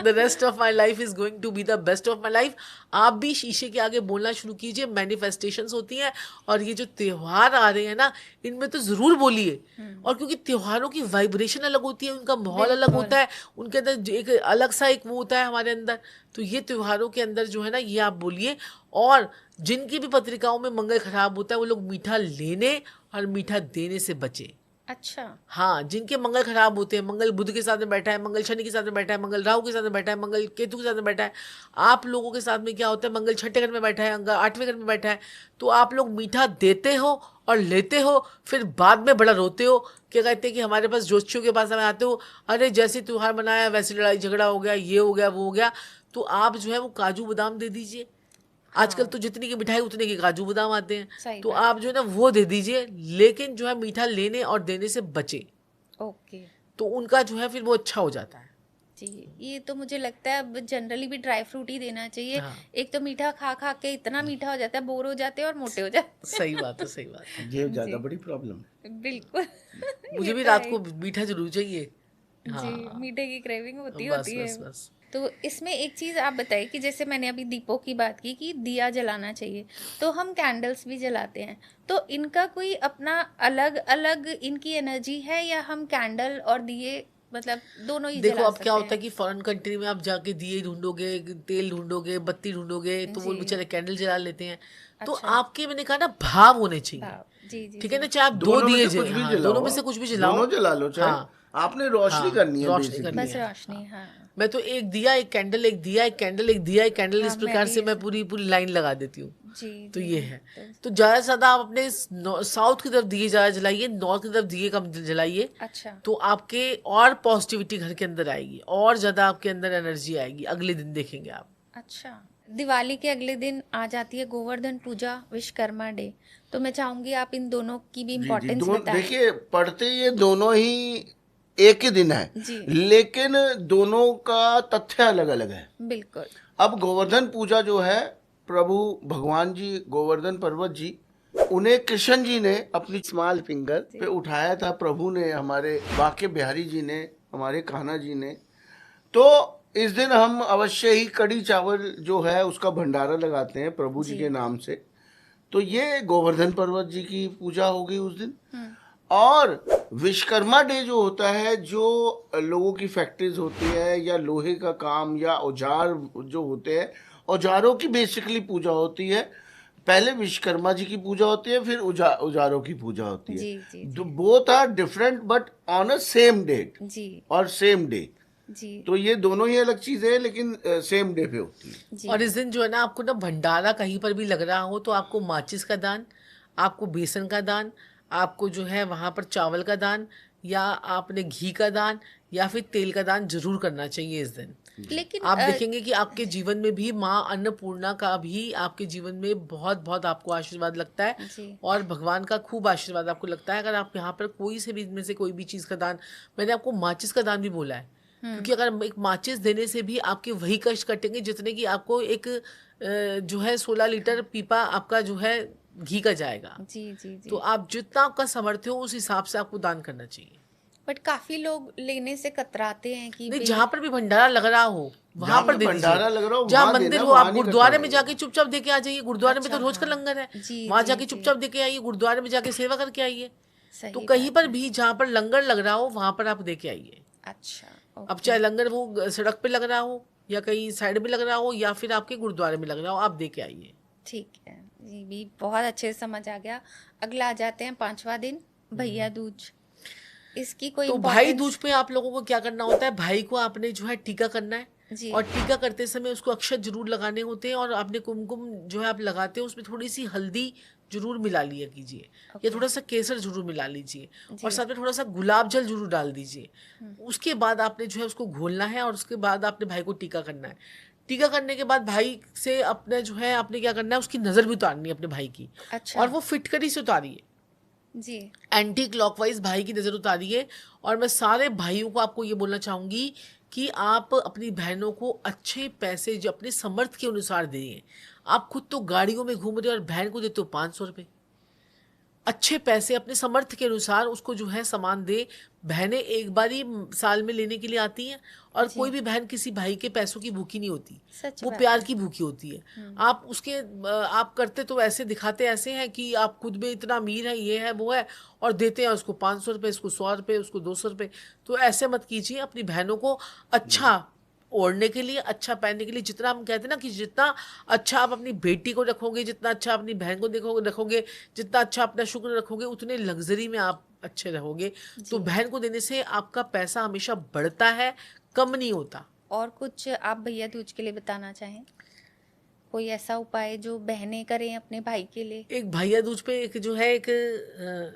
the rest of my life is going to be the best of my life. आप भी शीशे के आगे बोलना शुरू कीजिए। मैनिफेस्टेशंस होती हैं और ये जो त्योहार आ रहे हैं ना, इनमें तो जरूर बोलिए। और क्योंकि त्योहारों की वाइब्रेशन अलग होती है, उनका माहौल अलग होता है, उनके अंदर एक अलग सा एक वो होता है हमारे अंदर। तो ये त्योहारों के अंदर जो है ना, ये आप बोलिए। और जिनकी भी पत्रिकाओं में मंगल खराब होता है, वो लोग मीठा लेने और मीठा देने से बचे। अच्छा, हाँ, जिनके मंगल खराब होते हैं, मंगल बुध के साथ में बैठा है, मंगल शनि के साथ में बैठा है, मंगल राहु के साथ में बैठा है, मंगल केतु के साथ में बैठा है, आप लोगों के साथ में क्या होता है, मंगल 6ठे घर में बैठा है, 8वें घर में बैठा है, तो आप लोग मीठा देते हो और लेते हो, फिर बाद में बड़ा रोते हो। क्या कहते हैं कि हमारे पास ज्योतिषियों के पास हमें आते हो, अरे जैसे त्योहार मनाया वैसे लड़ाई झगड़ा हो गया, ये हो गया वो हो गया। तो आप जो है वो काजू बादाम दे दीजिए। आजकल तो जितनी की मिठाई उतने के काजू बादाम आते हैं, तो आप जो है ना वो दे दीजिए। लेकिन जो है मीठा लेने और देने से बचे। ओके, तो उनका जो है फिर वो अच्छा हो जाता है। जी, ये तो मुझे लगता है अब जनरली भी ड्राई फ्रूट ही देना चाहिए। हाँ। एक तो मीठा खा खा के इतना मीठा हो जाता है, बोर हो जाते हैं और मोटे हो जाते हैं। सही बात है, सही बात है। ये ज्यादा बड़ी प्रॉब्लम है। बिल्कुल मुझे ये भी तो रात है को मीठा जरूर चाहिए। जी, हाँ, मीठे की क्रेविंग होती बस होती है। बस बस। तो इसमें एक चीज़ आप बताइए कि जैसे मैंने अभी दीपों की बात की कि दिया जलाना चाहिए, तो हम कैंडल्स भी जलाते हैं, तो इनका कोई अपना अलग अलग इनकी एनर्जी है या हम कैंडल और दिए मतलब दोनों ही देखो जला अब क्या सकते होता है कि फॉरेन कंट्री में आप जाके दिए ढूंढोगे, तेल ढूंढोगे, बत्ती ढूंढोगे, तो वो जी। बेचारे कैंडल जला लेते हैं। तो अच्छा। आपके, मैंने कहा ना, भाव होने चाहिए। वाह, जी जी ठीक है जी। ना, चाहे आप दो दोनों में दिए से कुछ भी हाँ, जलाओ, दोनों में से कुछ भी जलाओ, दोनों जला लो, चाहे हाँ, आपने रोशनी हाँ, करनी है, रोशनी basically। करनी बस है। रोशनी, हाँ मैं तो एक दिया, एक कैंडल, एक दिया, एक कैंडल, एक दिया, एक कैंडल, हाँ, इस मैं प्रकार भी से मैं ऐसे- पूरी पूरी लाइन लगा देती हूँ। जी तो जी, ये जी, है। तो- तो ज्यादा से ज्यादा आप अपने साउथ की तरफ दिए ज्यादा जलाइए, नॉर्थ की तरफ दिए कम जलाइए। अच्छा तो आपके और पॉजिटिविटी घर के अंदर आएगी, और ज्यादा आपके अंदर एनर्जी आएगी, अगले दिन देखेंगे आप। अच्छा। दिवाली के अगले दिन आ जाती है गोवर्धन पूजा, विश्वकर्मा डे, तो मैं चाहूंगी आप इन दोनों की भी जी जी, इम्पोर्टेंस बताएं। देखिए, पढ़ते ये दोनों ही एक ही दिन है, जी। लेकिन दोनों का तथ्य अलग अलग है। बिल्कुल। अब गोवर्धन पूजा जो है, प्रभु भगवान जी गोवर्धन पर्वत जी, उन्हें कृष्ण जी ने अपनी स्मॉल फिंगर पे उठाया था, प्रभु ने, हमारे बांके बिहारी जी ने, हमारे कान्हा जी ने। तो इस दिन हम अवश्य ही कड़ी चावल जो है उसका भंडारा लगाते हैं प्रभु जी के नाम से। तो ये गोवर्धन पर्वत जी की पूजा हो गई उस दिन। और विश्वकर्मा डे जो होता है, जो लोगों की फैक्ट्रीज होती है या लोहे का काम या औजार जो होते हैं, औजारों की बेसिकली पूजा होती है। पहले विश्वकर्मा जी की पूजा होती है, फिर उजारों की पूजा होती है। जी जी जी both are different but on a same date जी और सेम डे। जी तो ये दोनों ही अलग चीजें हैं, लेकिन सेम डे पे होती है। जी। और इस दिन जो है ना, आपको ना भंडारा कहीं पर भी लग रहा हो तो आपको माचिस का दान, आपको बेसन का दान, आपको जो है वहां पर चावल का दान, या आपने घी का दान, या फिर तेल का दान जरूर करना चाहिए इस दिन। लेकिन आप देखेंगे कि आपके जीवन में भी माँ अन्नपूर्णा का भी आपके जीवन में बहुत बहुत आपको आशीर्वाद लगता है, जी और भगवान का खूब आशीर्वाद आपको लगता है अगर आप यहाँ पर कोई से भी इनमें से कोई भी चीज़ का दान। मैंने आपको माचिस का दान भी बोला है, क्योंकि अगर एक माचिस देने से भी आपके वही कष्ट कटेंगे जितने कि आपको एक जो है 16 लीटर पीपा आपका जो है घी का जाएगा। जी जी तो जी। आप जितना आपका सामर्थ्य हो उस हिसाब से आपको दान करना चाहिए। बट काफी लोग लेने से कतराते हैं कि नहीं, भाई। जहाँ पर भी भंडारा लग रहा हो वहां जहाँ पर पे दे भंडारा दीजिए। लग रहा हो जहाँ वहाँ मंदिर देना, हो वहाँ आप नहीं गुरुद्वारे में कतराना। जाके चुपचाप दे के आ जाइए। गुरुद्वारे में अच्छा, तो रोज का हाँ। लंगर है, जी वहां जी जाके जी। चुपचाप दे के आइए। गुरुद्वारे में जाके सेवा करके आइए। तो सही कहीं बात पर है। भी जहाँ पर लंगर लग रहा हो वहां पर आप दे के आइए। अच्छा अब ओके। चाहे लंगर वो सड़क पे लग रहा हो या कहीं साइड में लग रहा हो या फिर आपके गुरुद्वारे में लग रहा हो, आप दे के आइए। ठीक है जी, भी बहुत अच्छे से समझ आ गया। अगला आ जाते हैं 5वां दिन, भैया दूज। इसकी कोई तो भाई दूज इम्पोर्टेंस? पे आप लोगों को क्या करना होता है, भाई को आपने जो है टीका करना है, जी और टीका करते समय उसको अक्षत जरूर लगाने होते हैं, और आपने कुमकुम जो है आप लगाते हो उसमें थोड़ी सी हल्दी जरूर मिला लिया कीजिए, या ओके। थोड़ा सा केसर जरूर मिला लीजिए, और जी साथ में थोड़ा सा गुलाब जल जरूर डाल दीजिए। उसके बाद आपने जो है उसको घोलना है, और उसके बाद आपने भाई को टीका करना है। टीका करने के बाद भाई से अपने जो है आपने क्या करना है, उसकी नज़र भी उतारनी है अपने भाई की, अच्छा और वो फिटकरी से उतारिए, जी एंटी क्लॉकवाइज भाई की नज़र उतारिए। और मैं सारे भाइयों को आपको ये बोलना चाहूँगी कि आप अपनी बहनों को अच्छे पैसे जो अपने समर्थ के अनुसार दें। आप खुद तो गाड़ियों में घूम रहे हो और बहन को देते हो 500 रुपये। अच्छे पैसे अपने समर्थ के अनुसार उसको जो है सामान दे। बहनें एक बार ही साल में लेने के लिए आती हैं, और जी। कोई भी बहन किसी भाई के पैसों की भूखी नहीं होती, सच वो बात प्यार है। की भूखी होती है। आप उसके आप करते तो ऐसे दिखाते ऐसे हैं कि आप खुद में इतना अमीर है, ये है वो है, और देते हैं उसको 500 रुपये, उसको 100 रुपये, उसको 200 रुपये। तो ऐसे मत कीजिए। अपनी बहनों को अच्छा ओढ़ने के लिए, अच्छा पहनने के लिए, जितना हम कहते हैं ना कि जितना अच्छा आप अपनी बेटी को रखोगे, जितना अच्छा अपनी बहन को रखोगे, जितना अच्छा अपना शुक्र रखोगे, उतने लग्जरी में आप अच्छे रहोगे। तो जी। बहन को देने से आपका पैसा हमेशा बढ़ता है, कम नहीं होता। और कुछ आप भैया दूज के लिए बताना चाहें? कोई ऐसा उपाय जो बहनें करें अपने भाई के लिए? एक भैया दूज पे एक जो है एक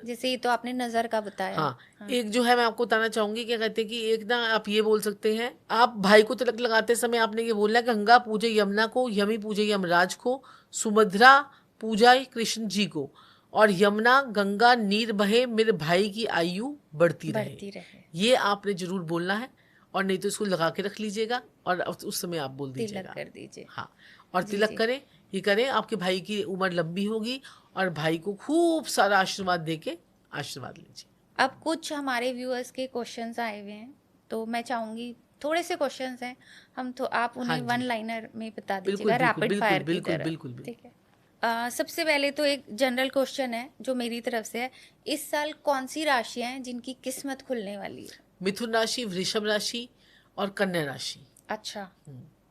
जैसे ये तो आपने नजर का बताया। हाँ, हाँ एक जो है मैं आपको बताना चाहूंगी, क्या कहते हैं कि एक ना आप ये बोल सकते हैं, आप भाई को तिलक लगाते समय आपने ये बोलना है, गंगा पूजे यमुना को, यमी पूजे यमराज को, सुभद्रा पूजा कृष्ण जी को, और यमुना गंगा नीर बहे, मेरे भाई की आयु बढ़ती बढ़ती रहे। रहे। ये आपने जरूर बोलना है, और नहीं तो इसको लगा के रख लीजिएगा और उस समय आप बोल तिलक दीजिएगा। कर दीजिए। हाँ, और जी तिलक जी। करें, ये करें, आपके भाई की उम्र लंबी होगी, और भाई को खूब सारा आशीर्वाद दे के आशीर्वाद लीजिए। अब कुछ हमारे व्यूअर्स के क्वेश्चंस आए हुए हैं, तो मैं चाहूंगी थोड़े से क्वेश्चंस हैं, हम तो आप उन्हें हाँ जी। वन लाइनर में बता बिल्कुल दीजिएगा, बिल्कुल रैपिड फायर की बिल्कुल तरह। बिल्कुल बिल्कुल। ठीक है। सबसे पहले तो एक जनरल क्वेश्चन है जो मेरी तरफ से है, इस साल कौन सी राशियां हैं जिनकी किस्मत खुलने वाली है? मिथुन राशि, वृषभ राशि और कन्या राशि अच्छा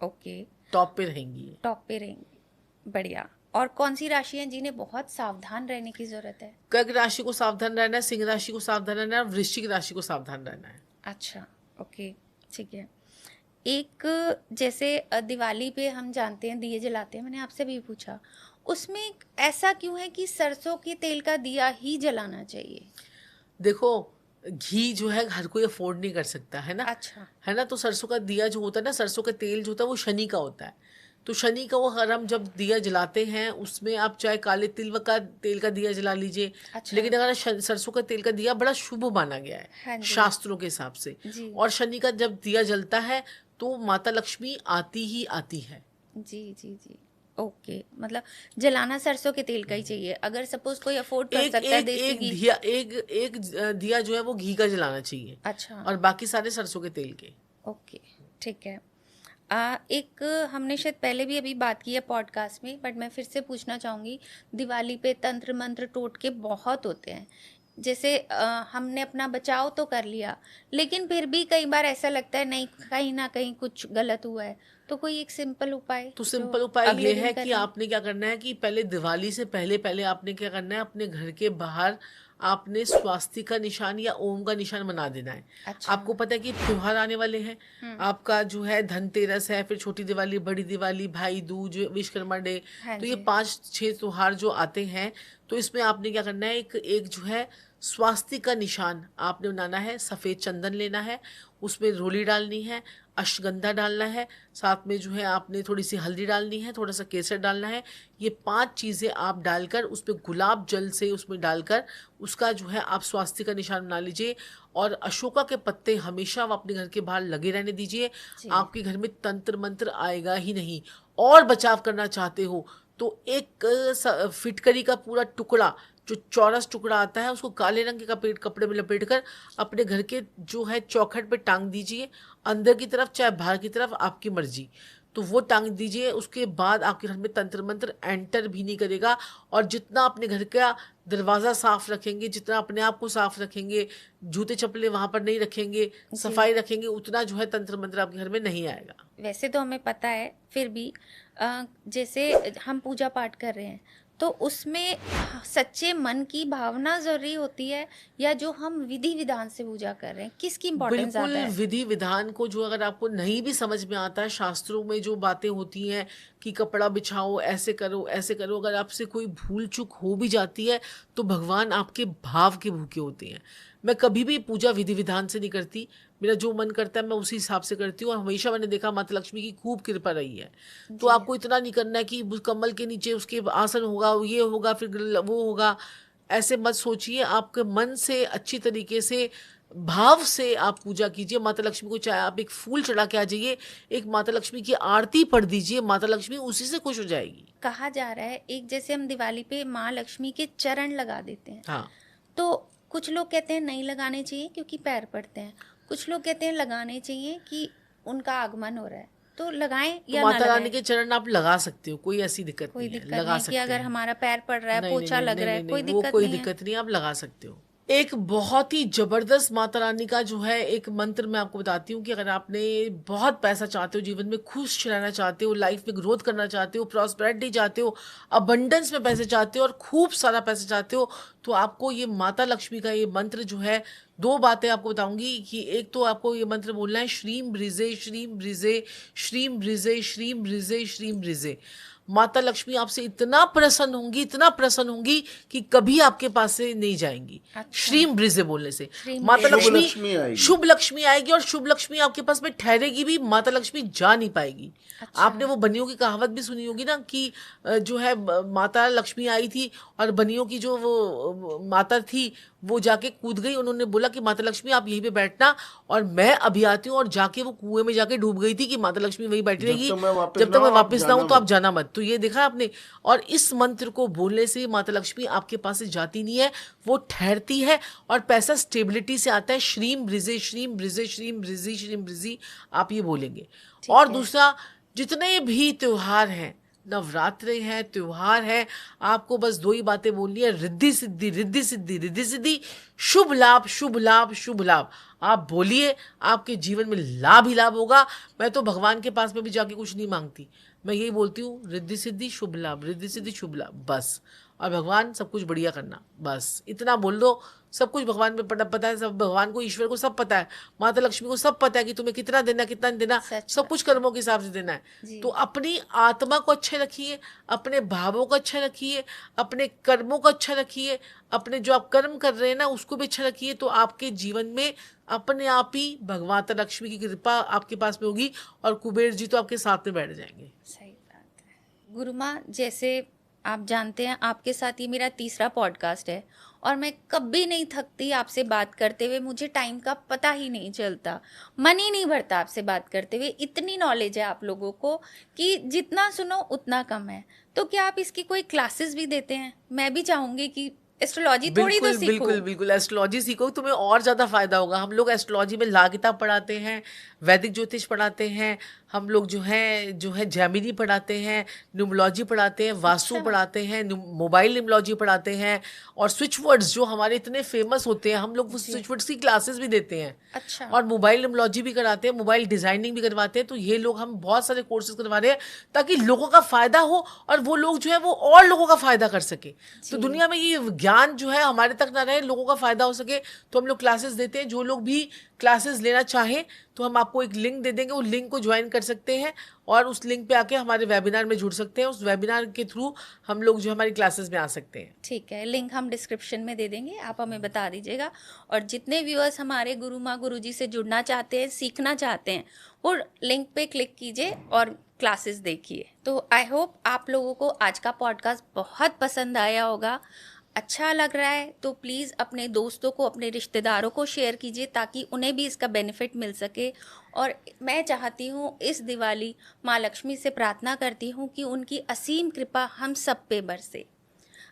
ओके, टॉप पे रहेंगी ये। टॉप पे रहेंगी, बढ़िया। और कौन सी राशि हैं जिन्हें बहुत सावधान रहने की जरूरत है? कर्क राशि को सावधान रहना है, सिंह राशि को सावधान रहना है, और वृश्चिक राशि को सावधान रहना है। अच्छा ओके ठीक है। एक जैसे दिवाली पे हम जानते हैं दिए जलाते हैं, मैंने आपसे भी पूछा, उसमें ऐसा क्यों है कि सरसों के तेल का दिया ही जलाना चाहिए? देखो, घी जो है हर कोई अफोर्ड नहीं कर सकता है ना, अच्छा है ना। तो सरसों का दिया जो होता है ना, सरसों का तेल जो होता है वो शनि का होता है। तो शनि का वो हर हम जब दिया जलाते हैं उसमें आप चाहे काले तिल का तेल का दिया जला लीजिए, अच्छा। लेकिन अगर सरसों का तेल का दिया बड़ा शुभ माना गया हाँ है जी। शास्त्रों के हिसाब से। जी और शनि का जब दिया जलता है तो माता लक्ष्मी आती ही आती है। जी जी जी ओके, मतलब जलाना सरसों के तेल का ही चाहिए। अगर सपोज कोई अफोर्ड कर एक सकता है एक देसी एक घी। दिया एक दिया जो है वो घी का जलाना चाहिए, अच्छा और बाकी सारे सरसों के तेल के। ओके ठीक है। एक हमने शायद पहले भी अभी बात की है पॉडकास्ट में, बट मैं फिर से पूछना चाहूँगी, दिवाली पे तंत्र मंत्र टोटके बहुत होते हैं। जैसे हमने अपना बचाव तो कर लिया, लेकिन फिर भी कई बार ऐसा लगता है नहीं, कहीं ना कहीं कुछ गलत हुआ है, तो कोई एक सिंपल उपाय? तो सिंपल उपाय ये है कि आपने क्या करना है कि पहले दिवाली से पहले आपने क्या करना है, अपने घर के बाहर आपने स्वास्तिक का निशान या ओम का निशान बना देना है। अच्छा। आपको पता है कि त्योहार आने वाले हैं, आपका जो है धनतेरस है, फिर छोटी दिवाली, बड़ी दिवाली, भाई दूज, विश्वकर्मा डे, तो ये 5-6 त्योहार जो आते हैं, तो इसमें आपने क्या करना है, एक जो है स्वास्तिक का निशान आपने बनाना है। सफ़ेद चंदन लेना है, उसमें रोली डालनी है, अश्वगंधा डालना है, साथ में जो है आपने थोड़ी सी हल्दी डालनी है, थोड़ा सा केसर डालना है। ये 5 चीज़ें आप डालकर उसमें गुलाब जल से उसमें डालकर उसका जो है आप स्वास्तिक का निशान बना लीजिए। और अशोका के पत्ते हमेशा आप अपने घर के बाहर लगे रहने दीजिए। आपके घर में तंत्र मंत्र आएगा ही नहीं। और बचाव करना चाहते हो तो एक फिटकरी का पूरा टुकड़ा, जो चौरस टुकड़ा आता है, उसको काले रंग के कपड़े में लपेटकर अपने घर के जो है चौखट पे टांग दीजिए, अंदर की तरफ चाहे बाहर की तरफ, आपकी मर्जी, तो वो टांग दीजिए। उसके बाद आपके घर में तंत्र मंत्र एंटर भी नहीं करेगा। और जितना अपने घर का दरवाज़ा साफ रखेंगे, जितना अपने आप को साफ रखेंगे, जूते चप्पलें वहाँ पर नहीं रखेंगे, सफाई रखेंगे, उतना जो है तंत्र मंत्र आपके घर में नहीं आएगा। वैसे तो हमें पता है, फिर भी जैसे हम पूजा पाठ कर रहे हैं तो उसमें सच्चे मन की भावना जरूरी होती है, या जो हम विधि विधान से पूजा कर रहे हैं, किसकी इम्पोर्टेंस ज्यादा है? बिल्कुल, विधि विधान को जो अगर आपको नहीं भी समझ में आता है, शास्त्रों में जो बातें होती हैं कि कपड़ा बिछाओ, ऐसे करो ऐसे करो, अगर आपसे कोई भूल चूक हो भी जाती है तो भगवान आपके भाव के भूखे होते हैं। मैं कभी भी पूजा विधि विधान से नहीं करती, मेरा जो मन करता है मैं उसी हिसाब से करती हूँ। और हमेशा मैंने देखा माता लक्ष्मी की खूब कृपा रही है। तो आपको इतना नहीं करना है कि कमल के नीचे उसके आसन होगा, ये होगा, फिर वो होगा, ऐसे मत सोचिए। आपके मन से अच्छी तरीके से भाव से आप पूजा कीजिए माता लक्ष्मी को। चाहे आप एक फूल चढ़ा के आ जाइए, एक माता लक्ष्मी की आरती पढ़ दीजिए, माता लक्ष्मी उसी से खुश हो जाएगी। कहा जा रहा है, एक जैसे हम दिवाली पे माँ लक्ष्मी के चरण लगा देते हैं, हाँ, तो कुछ लोग कहते हैं नहीं लगाने चाहिए क्योंकि पैर पड़ते हैं, कुछ लोग कहते हैं लगाने चाहिए कि उनका आगमन हो रहा है, तो लगाएं या तो ना माता लगाएं? रानी के चरण आप लगा सकते हो, कोई ऐसी दिक्कत कोई नहीं है, दिक्कत लगा नहीं सकते कि अगर हैं। हमारा पैर पड़ रहा है, नहीं, पोछा नहीं, लग नहीं, रहा है, नहीं, कोई वो दिक्कत कोई नहीं है? दिक्कत नहीं, आप लगा सकते हो। एक बहुत ही जबरदस्त माता रानी का जो है एक मंत्र मैं आपको बताती हूँ कि अगर आपने बहुत पैसा चाहते हो, जीवन में खुश रहना चाहते हो, लाइफ में ग्रोथ करना चाहते हो, प्रॉस्पेरिटी चाहते हो, अबंडेंस में पैसे चाहते हो और खूब सारा पैसा चाहते हो, तो आपको ये माता लक्ष्मी का ये मंत्र जो है, 2 बातें आपको बताऊंगी कि एक तो आपको ये मंत्र बोलना है, श्रीम ब्रिजे श्रीम ब्रिजे श्रीम ब्रिजे श्रीम ब्रिजे श्रीम ब्रिजे। माता लक्ष्मी आपसे इतना प्रसन्न होंगी, इतना प्रसन्न होंगी कि कभी आपके पास से नहीं जाएंगी। अच्छा। श्रीम ब्रिजे बोलने से शुभ माता लक्ष्मी आएगी। शुभ लक्ष्मी आएगी, और शुभ लक्ष्मी आपके पास में ठहरेगी भी, माता लक्ष्मी जा नहीं पाएगी। अच्छा। आपने वो बनियों की कहावत भी सुनी होगी ना कि जो है माता लक्ष्मी आई थी और बनियों की जो वो माता थी वो जाके कूद गई। उन्होंने बोला कि माता लक्ष्मी आप यहीं पे बैठना और मैं अभी आती हूँ, और जाके वो कुएं में जाके डूब गई थी कि माता लक्ष्मी वहीं बैठी रहेगी जब तक मैं वापस ना हूँ, तो आप जाना मत। तो ये देखा आपने। और इस मंत्र को बोलने से माता लक्ष्मी आपके पास से जाती नहीं है, वो ठहरती है और पैसा स्टेबिलिटी से आता है। श्रीम ब्रिजे श्रीम ब्रिजे श्रीम ब्रिजी श्रीम ब्रिजी आप ये बोलेंगे। और दूसरा, जितने भी त्योहार हैं, नवरात्रे हैं, त्योहार है, आपको बस 2 ही बातें बोलनी है, रिद्धि सिद्धि रिद्धि सिद्धि रिद्धि सिद्धि, शुभ लाभ शुभ लाभ शुभ लाभ। आप बोलिए, आपके जीवन में लाभ ही लाभ होगा। मैं तो भगवान के पास में भी जाके कुछ नहीं मांगती, मैं यही बोलती हूँ, रिद्धि सिद्धि शुभ लाभ, रिद्धि सिद्धि शुभ लाभ, बस। और भगवान सब कुछ बढ़िया करना, बस इतना बोल दो। सब कुछ भगवान में पता है, सब भगवान को, ईश्वर को सब पता है, माता लक्ष्मी को सब पता है कि तुम्हें कितना देना कितना नहीं देना, सब कुछ कर्मों के हिसाब से देना है। तो अपनी आत्मा को अच्छे रखिए, अपने भावों को अच्छा रखिए, अपने कर्मों को अच्छा रखिए, अपने जो आप कर्म कर रहे हैं ना उसको भी अच्छा रखिए। तो आपके जीवन में अपने आप ही भगवान माता लक्ष्मी की कृपा आपके पास में होगी और कुबेर जी तो आपके साथ में बैठ जाएंगे। सही बात है। गुरु माँ, जैसे आप जानते हैं आपके साथ ये मेरा 3रा पॉडकास्ट है और मैं कभी नहीं थकती आपसे बात करते हुए, मुझे टाइम का पता ही नहीं चलता, मन ही नहीं भरता आपसे बात करते हुए। इतनी नॉलेज है आप लोगों को कि जितना सुनो उतना कम है। तो क्या आप इसकी कोई क्लासेस भी देते हैं? मैं भी चाहूँगी कि एस्ट्रोलॉजी थोड़ी तो सीखो। बिल्कुल बिल्कुल, एस्ट्रोलॉजी सीखो, तुम्हें और ज्यादा फायदा होगा। हम लोग एस्ट्रोलॉजी में ला किताब पढ़ाते हैं, वैदिक ज्योतिष पढ़ाते हैं, हम लोग जो है जैमिनी पढ़ाते हैं, न्यूमरोलॉजी पढ़ाते हैं, वास्तु पढ़ाते हैं, मोबाइल न्यूमरोलॉजी पढ़ाते हैं, और स्विच वर्ड्स जो हमारे इतने फेमस होते हैं, हम लोग वो स्विच वर्ड्स की क्लासेस भी देते हैं। अच्छा। और मोबाइल न्यूमरोलॉजी भी कराते हैं, मोबाइल डिजाइनिंग भी करवाते हैं। तो ये लोग हम बहुत सारे कोर्सेज करवा रहे हैं ताकि लोगों का फायदा हो, और वो लोग जो है वो और लोगों का फायदा कर सके। तो दुनिया में ये ज्ञान जो है हमारे तक ना रहे, लोगों का फायदा हो सके, तो हम लोग क्लासेस देते हैं। जो लोग भी क्लासेस लेना चाहें तो हम आपको एक लिंक दे देंगे, उस लिंक को ज्वाइन कर सकते हैं और उस लिंक पे आके हमारे वेबिनार में जुड़ सकते हैं। उस वेबिनार के थ्रू हम लोग जो हमारी क्लासेस में आ सकते हैं। ठीक है, लिंक हम डिस्क्रिप्शन में दे देंगे, आप हमें बता दीजिएगा। और जितने व्यूअर्स हमारे गुरु माँ गुरु जी से जुड़ना चाहते हैं, सीखना चाहते हैं, वो लिंक पे क्लिक कीजिए और क्लासेस देखिए। तो आई होप आप लोगों को आज का पॉडकास्ट बहुत पसंद आया होगा। अच्छा लग रहा है तो प्लीज़ अपने दोस्तों को, अपने रिश्तेदारों को शेयर कीजिए ताकि उन्हें भी इसका बेनिफिट मिल सके। और मैं चाहती हूँ इस दिवाली माँ लक्ष्मी से प्रार्थना करती हूँ कि उनकी असीम कृपा हम सब पे बरसे।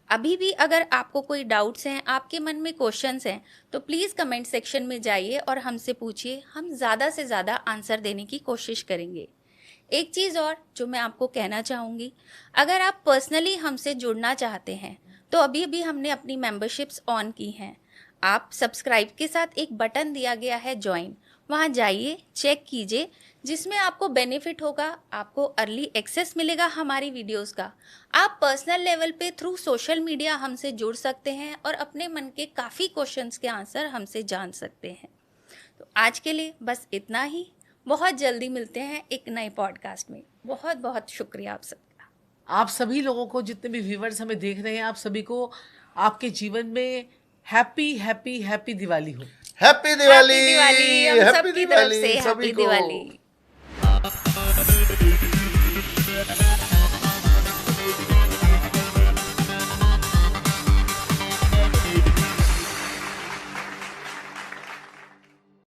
अभी भी अगर आपको कोई डाउट्स हैं, आपके मन में क्वेश्चंस हैं, तो प्लीज़ कमेंट सेक्शन में जाइए और हमसे पूछिए। हम ज़्यादा से ज़्यादा आंसर देने की कोशिश करेंगे। एक चीज़ और जो मैं आपको कहना चाहूँगी, अगर आप पर्सनली हमसे जुड़ना चाहते हैं तो अभी भी हमने अपनी मेंबरशिप्स ऑन की हैं। आप सब्सक्राइब के साथ एक बटन दिया गया है ज्वाइन, वहाँ जाइए, चेक कीजिए, जिसमें आपको बेनिफिट होगा। आपको अर्ली एक्सेस मिलेगा हमारी वीडियोस का। आप पर्सनल लेवल पे थ्रू सोशल मीडिया हमसे जुड़ सकते हैं और अपने मन के काफ़ी क्वेश्चंस के आंसर हमसे जान सकते हैं। तो आज के लिए बस इतना ही। बहुत जल्दी मिलते हैं एक नए पॉडकास्ट में। बहुत बहुत शुक्रिया आप सबका। आप सभी लोगों को, जितने भी व्यूवर्स हमें देख रहे हैं, आप सभी को आपके जीवन में हैप्पी हैप्पी हैप्पी दिवाली हो। हैप्पी दिवाली, हम सबकी तरफ से हैप्पी दिवाली।